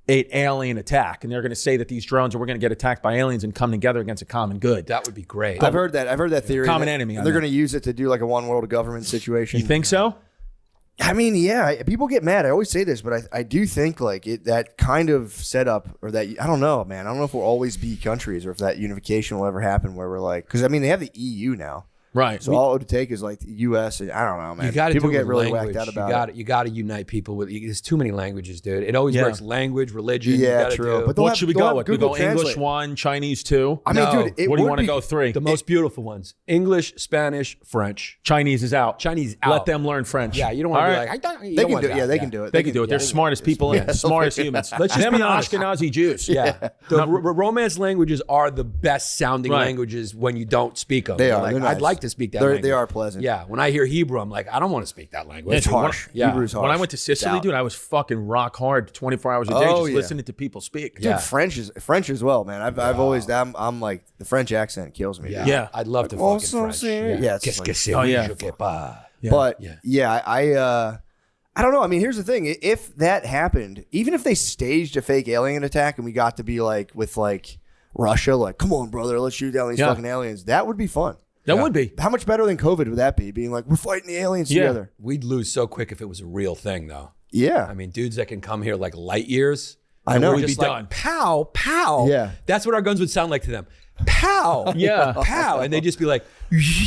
an alien attack, and they're going to say that these drones are we're going to get attacked by aliens and come together against a common good. That would be great. I've heard that theory. Common that enemy, I They're mean. going to use it to do like a one world government situation. You think so? I mean, yeah, people get mad. I always say this, but I do think like that kind of setup, or that, I don't know, man. I don't know if we'll always be countries, or if that unification will ever happen where we're like, because I mean, they have the EU now. Right. So all it would take is like the U.S. and I don't know, man. You got to People do it get with really language. whacked out about it. You got to unite people with. There's too many languages, dude. It always Yeah. works. Language, religion. Yeah, you gotta true. Do. But they'll What have- should we they'll go have with? We Google go English Translate. 1, Chinese 2. I mean, No. dude, it What do you would want to be- go 3? The most beautiful ones: English, Spanish, French. Chinese is out. Chinese out. Let them learn French. Yeah, you don't want All to be right. like, I don't. You They don't can want do it. that. Yeah, they can do it. They can do it. They're smartest people and smartest humans. Let's just them be and the honest. Ashkenazi Jews. Yeah, the romance languages are the best sounding Right. languages when you don't speak them. They You're are. Like, They're I'd nice. like to speak that. They language. are pleasant. Yeah, when I hear Hebrew, I'm like, I don't want to speak that language. It's harsh. Yeah. Hebrew's harsh. When I went to Sicily, Doubt. dude, I was fucking rock hard 24 hours a day Oh, just yeah. listening to people speak. Dude, Yeah. French as well, man. I've always I'm like the French accent kills me. Yeah. dude. Yeah. I'd love to Oh, fucking so French. serious. Yeah, it's Qu'est-ce like- que c'est? Oh, yeah. Je sais pas. But Yeah. I don't know. I mean, here's the thing: if that happened, even if they staged a fake alien attack and we got to be like with like Russia, like, come on, brother, let's shoot down these Yeah. fucking aliens, that would be fun. That would be. How much better than COVID would that be? Being like, we're fighting the aliens Yeah. together. We'd lose so quick if it was a real thing, though. Yeah, I mean, dudes that can come here like light years. I and know. we're We'd just be like, done. pow, pow. Yeah. That's what our guns would sound like to them. Pow. Yeah. Pow. And they'd just be like,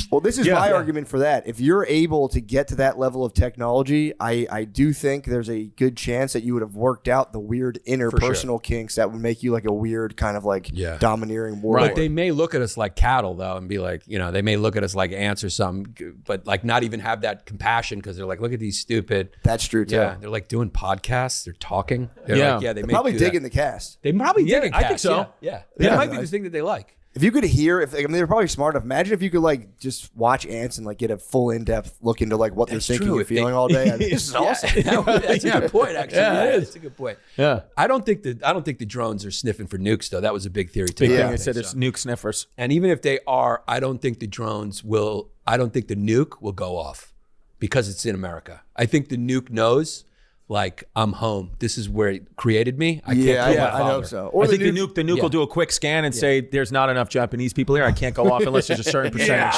Well, this is Yeah. my Yeah. argument for that. If you're able to get to that level of technology, I do think there's a good chance that you would have worked out the weird interpersonal kinks that would make you like a weird kind of like Yeah. domineering warlord. But they may look at us like cattle, though, and be like, they may look at us like ants or something, but like not even have that compassion because they're like, look at these stupid. That's true too. Yeah, they're like doing podcasts. They're talking. They're Yeah. like, they may Probably do that. digging the cast. They probably Yeah, dig a I think cast, so. Yeah. Yeah. That might be the thing that they like. If you could hear, they're probably smart enough. Imagine if you could like just watch ants and like get a full in-depth look into like what That's they're thinking true. and If they- feeling all day. I mean, this is awesome. That's a good point, actually. Yeah, it is. That's a good point. Yeah. I don't think the drones are sniffing for nukes, though. That was a big theory too. Big I thing. don't They think said so. it's nuke sniffers. And even if they are, I don't think the nuke will go off because it's in America. I think the nuke knows, like, I'm home. This is where it created me. I can't kill my I father. hope so. Or I think the nuke yeah. will do a quick scan and say there's not enough Japanese people here. I can't go off unless there's a certain percentage.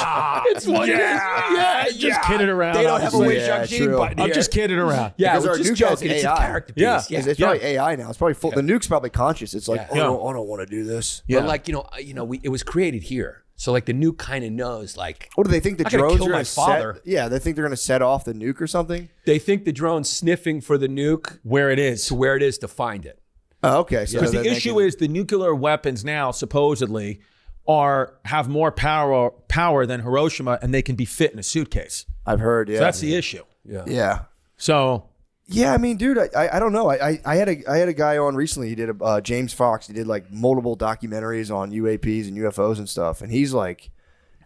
Just kidding around. They don't have a obviously. wish Yeah, gene true. button I'm here. just kidding around. Yeah, Because we're our just nuke has joking. It's a AI. character piece. Yeah. Yeah. It's probably AI now. It's probably full. The nuke's probably conscious. It's like, Yeah. I don't want to do this. Yeah. But like, it was created here. So like the nuke kind of knows, like, What do they think the I gotta drones kill are my going to father. set? Yeah, they think they're going to set off the nuke or something. they think the drone's sniffing for the nuke Where it is. to where it is to find it. Oh, okay. So Because then the they issue can- is the nuclear weapons now supposedly have more power than Hiroshima, and they can be fit in a suitcase. I've heard. Yeah, So that's the issue. yeah. So Yeah, I mean, dude, I don't know. I had a guy on recently. He did James Fox. He did like multiple documentaries on UAPs and UFOs and stuff. And he's like,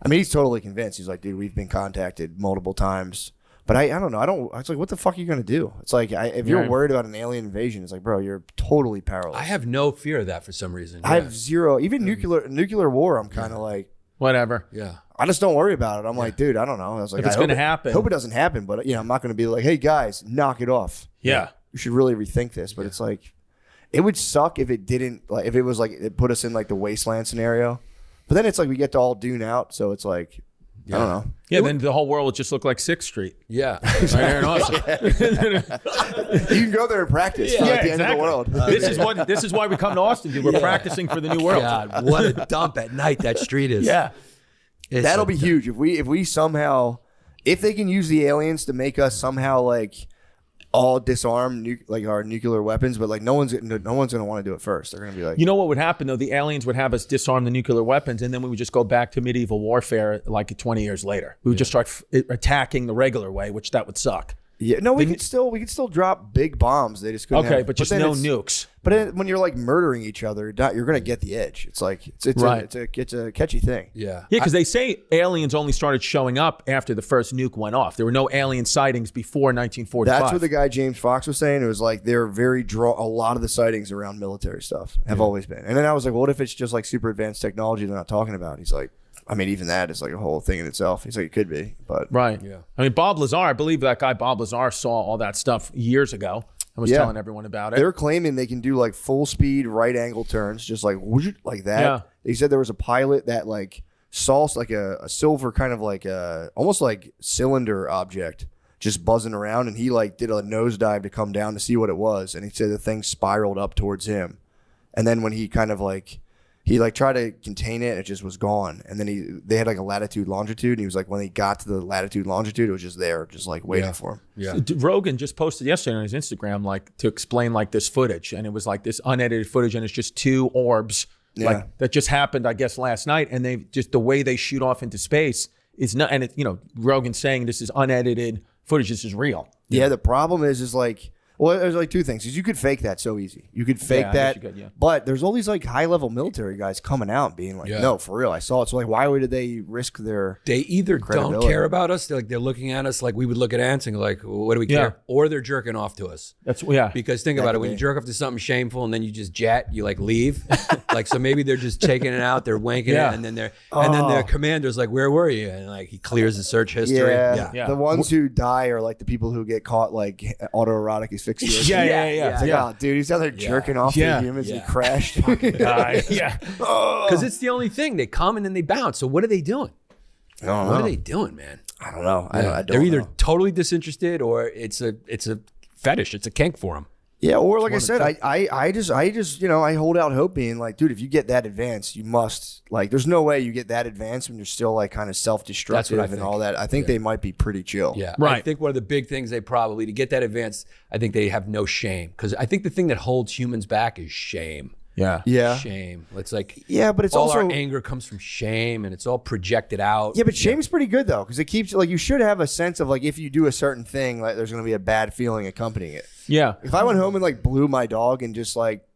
I mean, he's totally convinced. He's like, dude, we've been contacted multiple times. But I don't know. It's like, what the fuck are you gonna do? It's like, if you're Right. worried about an alien invasion, it's like, bro, you're totally powerless. I have no fear of that for some reason. I have zero. Even nuclear war, I'm kind of like, whatever. Yeah. I just don't worry about it. I'm like, dude, I don't know. I was like, If it's I hope gonna it- happen. hope it doesn't happen. But I'm not gonna be like, hey guys, knock it off. Yeah. You should really rethink this. But it's like, It would suck if it didn't, like, if it was like it put us in like the wasteland scenario. But then it's like we get to all dune out, so it's like I don't know. Yeah, then the whole world would just look like 6th Street. Yeah. Right here in Austin. You can go there and practice for like the end of the world. This is why we come to Austin, dude. We're practicing for the new world. God, what a dump at night that street is. Yeah. It's That'll a be huge if we somehow, if they can use the aliens to make us somehow like all disarm like our nuclear weapons, but like no one's gonna want to do it first. They're gonna be like, You know what would happen though? The aliens would have us disarm the nuclear weapons, and then we would just go back to medieval warfare like 20 years later. We would just start attacking the regular way, which that would suck. yeah, no, we could still drop big bombs. They just couldn't. Okay, have, but just then no it's- nukes. But when you're like murdering each other, you're gonna get the edge. It's like it's Right. it's a catchy thing. Yeah. Yeah, because they say aliens only started showing up after the first nuke went off. There were no alien sightings before 1945. That's what the guy James Fox was saying. It was like they're very a lot of the sightings around military stuff have always been. And then I was like, well, what if it's just like super advanced technology they're not talking about? He's like, I mean, even that is like a whole thing in itself. He's like, it could be, but Right. Yeah. I mean, Bob Lazar, I believe that guy Bob Lazar saw all that stuff years ago and was telling everyone about it. they're claiming they can do like full speed right angle turns, just like like that. Yeah. They said there was a pilot that like saw like a silver kind of like almost like cylinder object just buzzing around, and he like did a nosedive to come down to see what it was, and he said the thing spiraled up towards him, and then when he kind of like he like tried to contain it, it just was gone. And then they had like a latitude longitude, and he was like, when he got to the latitude longitude, it was just there, just like waiting for him. Yeah. Rogan just posted yesterday on his Instagram like to explain like this footage, and it was like this unedited footage, and it's just two orbs like that just happened, I guess, last night, and they just the way they shoot off into space is not. And it, Rogan's saying this is unedited footage. This is real. Yeah, the problem is like, well, there's like two things. Is you could fake that so easy. You could fake I that, guess you could, yeah. but there's all these like high level military guys coming out being like, no, for real, I saw it. So like, why would they risk their? They either don't credibility? care about us, they're looking at us like we would look at ants and go like, what do we care? Or they're jerking off to us. That's Because think about it, when you jerk off to something shameful and then you just you like leave, like so maybe they're just taking it out, they're wanking it, and then their commander's like, where were you? And like he clears the search history. Yeah. The ones who die are like the people who get caught like autoerotic asphyxiation. Yeah. It's like, oh, dude, he's out there jerking off to humans and he crashed. Yeah. Because it's the only thing. They come and then they bounce. So what are they doing? I don't What know. are they doing, man? I don't know. I don't They're either know. totally disinterested or it's a fetish. It's a kink for them. Yeah, or like I said, I just I hold out hope, being like, dude, if you get that advanced, you must like. There's no way you get that advanced when you're still like kind of self-destructive and all that. I think they might be pretty chill. Yeah, Right. I think one of the big things to get that advanced, I think they have no shame, because I think the thing that holds humans back is shame. Yeah. Shame. It's like But it's all also our anger comes from shame, and it's all projected out. Yeah, but shame's pretty good though, because it keeps like you should have a sense of like if you do a certain thing, like there's going to be a bad feeling accompanying it. Yeah. If I went home and like blew my dog and just like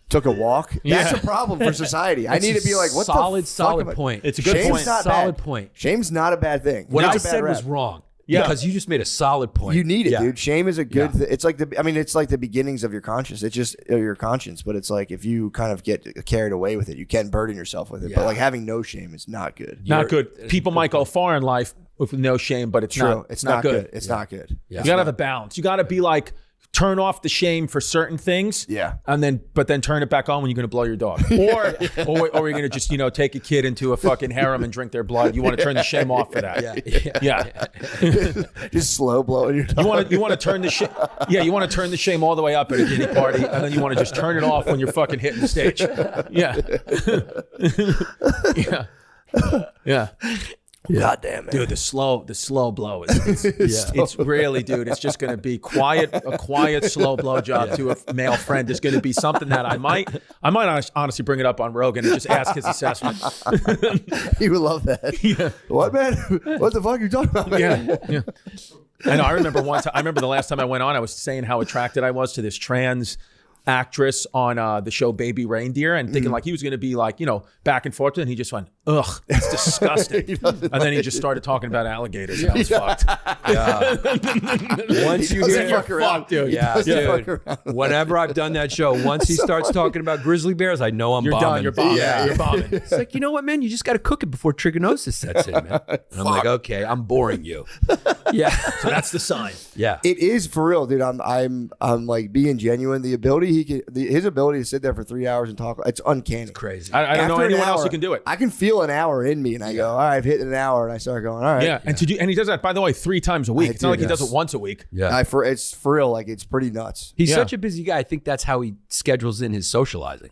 took a walk, that's a problem for society. I need to be like, what solid the fuck am I- point. It's a good Shame's point. not Solid bad. point. Shame's not a bad thing. What It's I a bad said was rap. wrong. Yeah. Because you just made a solid point. You need it, Yeah. dude. Shame is a good. It's like it's like the beginnings of your conscience. It's just your conscience, but it's like if you kind of get carried away with it, you can burden yourself with it. Yeah. But like having no shame is not good. Not good. People might go far in life with no shame, but it's True. not. It's not good. It's not good. Yeah. You gotta have a balance. You gotta be like turn off the shame for certain things. Yeah. And then turn it back on when you're gonna blow your dog. Or you're gonna just, take a kid into a fucking harem and drink their blood. You want to turn the shame off for that. Yeah. Just slow blowing your dog. You want to turn the shame. Yeah, you want to turn the shame all the way up at a kitty party, and then you want to just turn it off when you're fucking hitting the stage. Yeah. Yeah. God damn it. Dude, the slow blow is it's really, dude, it's just gonna be a quiet slow blow job to a male friend is gonna be something that I might honestly bring it up on Rogan and just ask his assessment. He would love that. Yeah. What, man? What the fuck are you talking about, man? Yeah. I know. I remember the last time I went on, I was saying how attracted I was to this trans actress on the show Baby Reindeer, and thinking like he was going to be like, back and forth, and he just went, ugh, it's disgusting. And then he just started talking about alligators. And I was fucked. Once you hear fuck around. Fuck, dude. Yeah, dude. Whenever I've done that show, once he starts talking about grizzly bears, I know I'm You're bombing. done. You're bombing. Yeah. You're bombing. It's like, you know what, man? You just got to cook it before trichinosis sets in, man. And I'm like, okay, I'm boring you. Yeah. So that's the sign. Yeah. It is for real, dude. I'm like being genuine. The ability his ability to sit there for 3 hours and talk, it's uncanny. Crazy. I don't know After an anyone else hour, who can do it. I can feel an hour in me, and I go, all right, I've hit an hour, and I start going, all right. Yeah, and he does that, by the way, 3 times a week. It's not like he does it once a week. Yeah. It's for real, like it's pretty nuts. He's Yeah. such a busy guy. I think that's how he schedules in his socializing.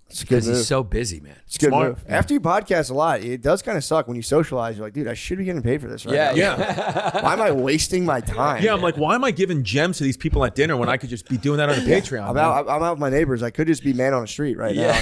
It's a good Because move. he's so busy, man. It's a good Smart. move. After you podcast a lot, it does kind of suck when you socialize. You're like, dude, I should be getting paid for this right now. Yeah. Why am I wasting my time? Yeah, I'm like, why am I giving gems to these people at dinner when I could just be doing that on a Patreon? I'm out with my neighbors. I could just be man on the street right now.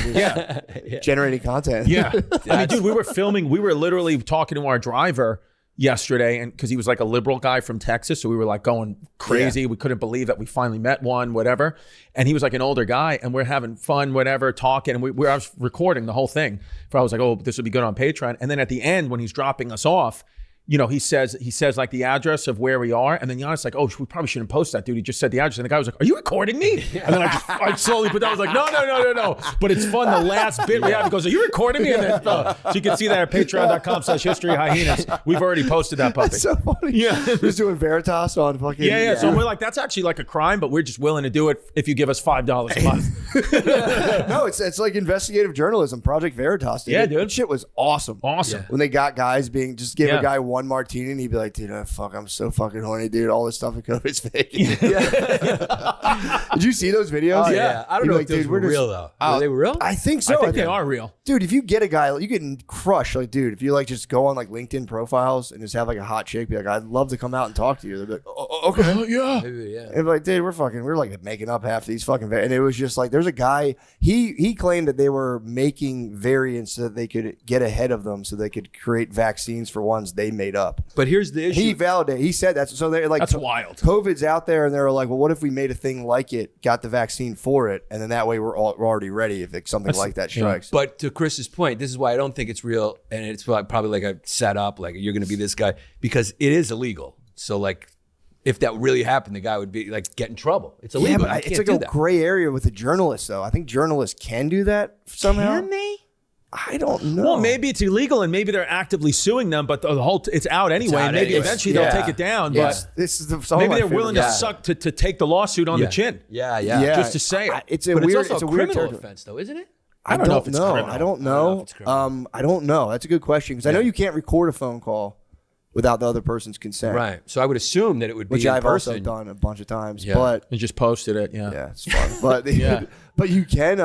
Just generating content. Yeah. I mean, dude, we were literally talking to our driver yesterday, and because he was like a liberal guy from Texas, so we were like going crazy. Yeah. We couldn't believe that we finally met one, whatever. And he was like an older guy, and we're having fun, whatever, talking. And I was recording the whole thing. I was like, oh, this would be good on Patreon. And then at the end, when he's dropping us off, you know, he says like the address of where we are, and then Giannis like, oh, we probably shouldn't post that, dude. He just said the address, and the guy was like, are you recording me? And then I slowly put down. I was like, no. But it's fun. The last bit we have, he goes, are you recording me? And then, so you can see that at patreon.com/historyhyenas. We've already posted that puppy. That's so funny. Yeah. Just doing Veritas on fucking. Yeah. So we're like, that's actually like a crime, but we're just willing to do it if you give us $5 a month. No, it's like investigative journalism. Project Veritas. Dude. Yeah, dude. That shit was awesome. Awesome. When they got guys being just give Yeah. a guy one martini and he'd be like, dude, I'm so fucking horny, dude. All this stuff in COVID's fake. Did you see those videos? Oh, yeah. I don't He'd know be if those were real, though. Were they real? I think so. I think they are real. Dude, if you get a guy, you get crushed. Like, dude, if you like just go on like LinkedIn profiles and just have like a hot chick be like, I'd love to come out and talk to you. They'd be like, oh, okay. Yeah. Maybe, yeah. And like, dude, we're like making up half these fucking, and it was just like, there's a guy, he claimed that they were making variants so that they could get ahead of them so they could create vaccines for ones they made up. But here's the issue. He said that. So they're like, That's wild. COVID's out there, and they're like, well, what if we made a thing like it, got the vaccine for it, and then that way we're already ready if something like that strikes. But to Chris's point, this is why I don't think it's real, and it's probably like a setup, like you're going to be this guy, because it is illegal. So like, if that really happened, the guy would be like get in trouble. It's illegal. Yeah, but You it's can't like do a that. gray area with the journalists, though. I think journalists can do that somehow. Can they? I don't know. Well, maybe it's illegal and maybe they're actively suing them, but the whole it's out anyway. out And maybe anyway. eventually they'll take it down. Yes, But this is some of maybe my they're favorite willing guys. to take the lawsuit on the chin. Yeah. Yeah. Just to say it. It's a But weird. it's also it's a a weird criminal territory. offense, though, isn't it? I don't know if it's know. criminal. I don't I don't know know. if it's criminal. I don't know. That's a good question because I know you can't record a phone call without the other person's consent. Right. So I would assume that it would be Which in I've person. also done a bunch of times. Yeah. But You just posted it. Yeah. yeah, it's fun. But Yeah. but you can.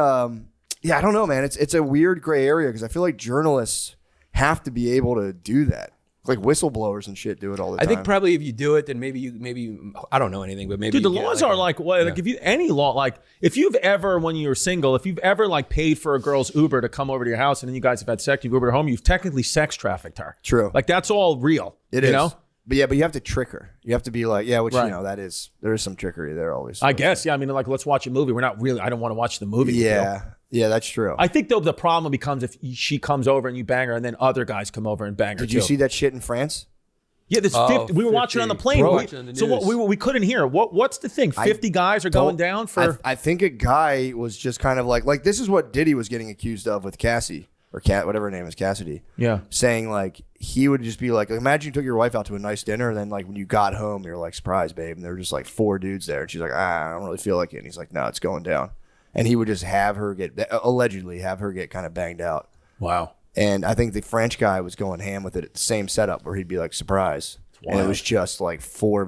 Yeah, I don't know, man. It's a weird gray area because I feel like journalists have to be able to do that. Like whistleblowers and shit do it all the I time. think probably if you do it, then maybe you I don't know anything, but maybe Dude, the you get, laws are like, well, like if you any law, like if you've ever, when you're single, if you've ever like paid for a girl's Uber to come over to your house and then you guys have had sex, you Uber her home, you've technically sex trafficked her. True. Like that's all real. It you is. know? But yeah, but you have to trick her. You have to be like, yeah, which Right. you know there is some trickery there always. I guess. Yeah. I mean, like, let's watch a movie. We're not really, I don't want to watch the movie. with you. Yeah, that's true. I think though the problem becomes if she comes over and you bang her and then other guys come over and bang her. Did you too. see that shit in France? Yeah, there's 50. We were watching on the 50. plane. Bro, We- watching on the so what, news. we couldn't hear. What's the thing? 50 guys are going down for. I think a guy was just kind of like this is what Diddy was getting accused of with Cassie or whatever her name is, Cassidy. Yeah. Saying like he would just be like, imagine you took your wife out to a nice dinner and then like when you got home you're like, surprise, babe, and there were just like 4 dudes there and she's like, I don't really feel like it. And he's like, no, it's going down. And he would just have her allegedly have her get kind of banged out. Wow. And I think the French guy was going ham with it at the same setup where he'd be like, surprise. And it was just like 4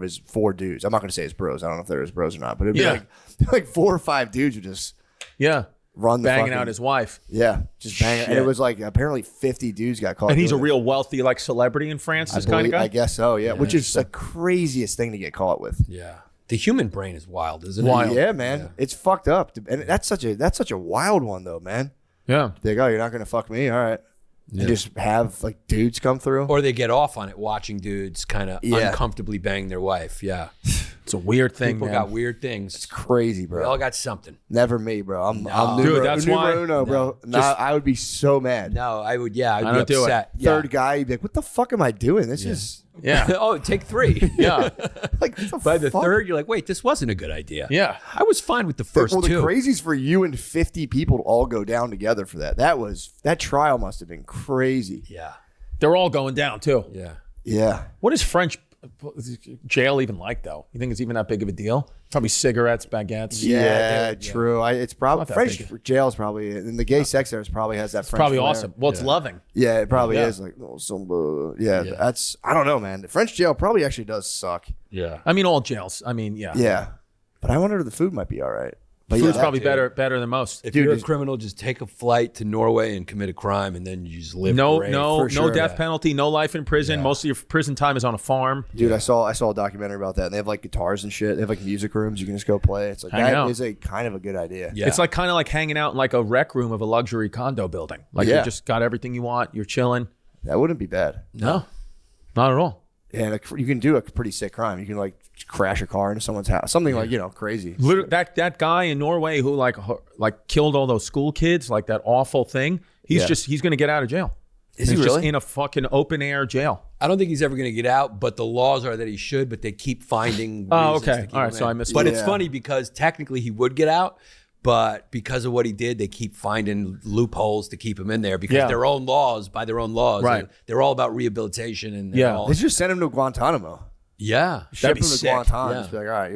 dudes. I'm not going to say his bros. I don't know if they're his bros or not, but it'd be like 4 or 5 dudes would just Yeah. run the Banging fucking, out his wife. Yeah, just banging. And it was like apparently 50 dudes got caught. And he's a doing it. real wealthy like celebrity in France, this kind of believe- guy. I guess so, yeah. Which is the craziest thing to get caught with. Yeah. The human brain is wild, isn't Wild. it? Yeah, man. It's fucked up. And that's such a wild one though, man. Yeah. They go, you're not going to fuck me? All right. And just have like dudes come through. Or they get off on it watching dudes kind of Yeah. uncomfortably bang their wife. Yeah. It's a weird thing, People man. got weird things. It's crazy, We all bro. got something. Never me, bro. I'm Dude, numero, that's why- numero uno, bro. Nah, I would be so mad. No, I would. Yeah, I'd I be don't do it. upset. Yeah. Third guy, you'd be like, what the fuck am I doing? This is Yeah. Oh, take 3. Yeah. like, what the By the fuck? third, you're like, wait, this wasn't a good idea. Yeah. I was fine with the first Well, the 2. crazies for you and 50 people to all go down together for that. That trial must have been crazy. Yeah. They're all going down, too. Yeah. Yeah. What is French jail even like, though? You think it's even that big of a deal? Probably cigarettes, baguettes. Yeah, true. It's probably Not that French big. jail is probably, and the gay sex there probably has that French. Probably flair. awesome. Well, it's loving. Yeah, it probably Yeah. is. Like, that's, I don't know, man. The French jail probably actually does suck. Yeah. I mean, all jails. I mean, yeah. Yeah. But I wonder if the food might be all right. But Food's yeah, probably better than most. If you're a criminal, just take a flight to Norway and commit a crime, and then you just live. No great. no for sure. death penalty, no life in prison. Most of your prison time is on a farm. dude, I saw a documentary about that. And they have like guitars and shit. They have like music rooms you can just go play. It's like Hang that out. is a kind of a good idea. Yeah. It's like kind of like hanging out in like a rec room of a luxury condo building. Like Yeah. you just got everything you want. You're chilling. That wouldn't be bad. No, not at all. Yeah, like, you can do a pretty sick crime. You can like crash a car into someone's house, something like crazy. Literally, that guy in Norway who like killed all those school kids, like that awful thing. He's going to get out of jail. Is he He's just really? in a fucking open air jail. I don't think he's ever going to get out, but the laws are that he should. But they keep finding. Oh, reasons okay. to keep All right, him so in. I missed But it. it's Yeah. funny because technically he would get out, but because of what he did, they keep finding loopholes to keep him in there because Yeah. their own laws, by their own laws, Right. they're all about rehabilitation and they're Yeah. all- They should just send him to Guantanamo. yeah. Ship be him to sick. Guantanamo. Yeah. Just be like, all right,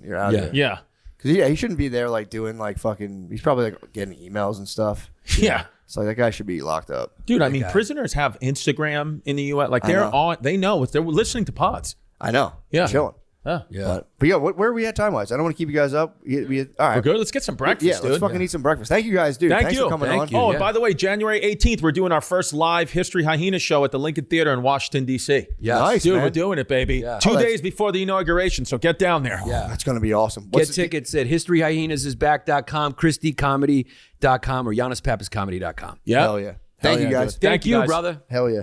you're out Yeah. of here. Yeah, Because he shouldn't be there like doing like fucking. He's probably like getting emails and stuff. yeah. So like, that guy should be locked up. Dude, I mean, prisoners have Instagram in the U.S. Like they know they're listening to pods. I know. Yeah. Chilling. Yeah. Yeah. But yeah, where are we at time wise? I don't want to keep you guys up. All right. We're good. Let's get some breakfast, Yeah, dude. let's fucking eat some breakfast. Thank you guys, dude. Thank Thanks you. for coming Thank on. you. Oh, Yeah. and by the way, January 18th, we're doing our first live History Hyena show at the Lincoln Theater in Washington, D.C. Yes. Nice, Dude, man. we're doing it, baby. Yeah. 2 Oh, that's- days before the inauguration, so get down there. Yeah. That's gonna be awesome. Get tickets at historyhyenasisback.com, christycomedy.com, or giannispappascomedy.com. Yeah. Hell yeah. Thank you guys. dude. Thank you, guys. brother. Hell yeah.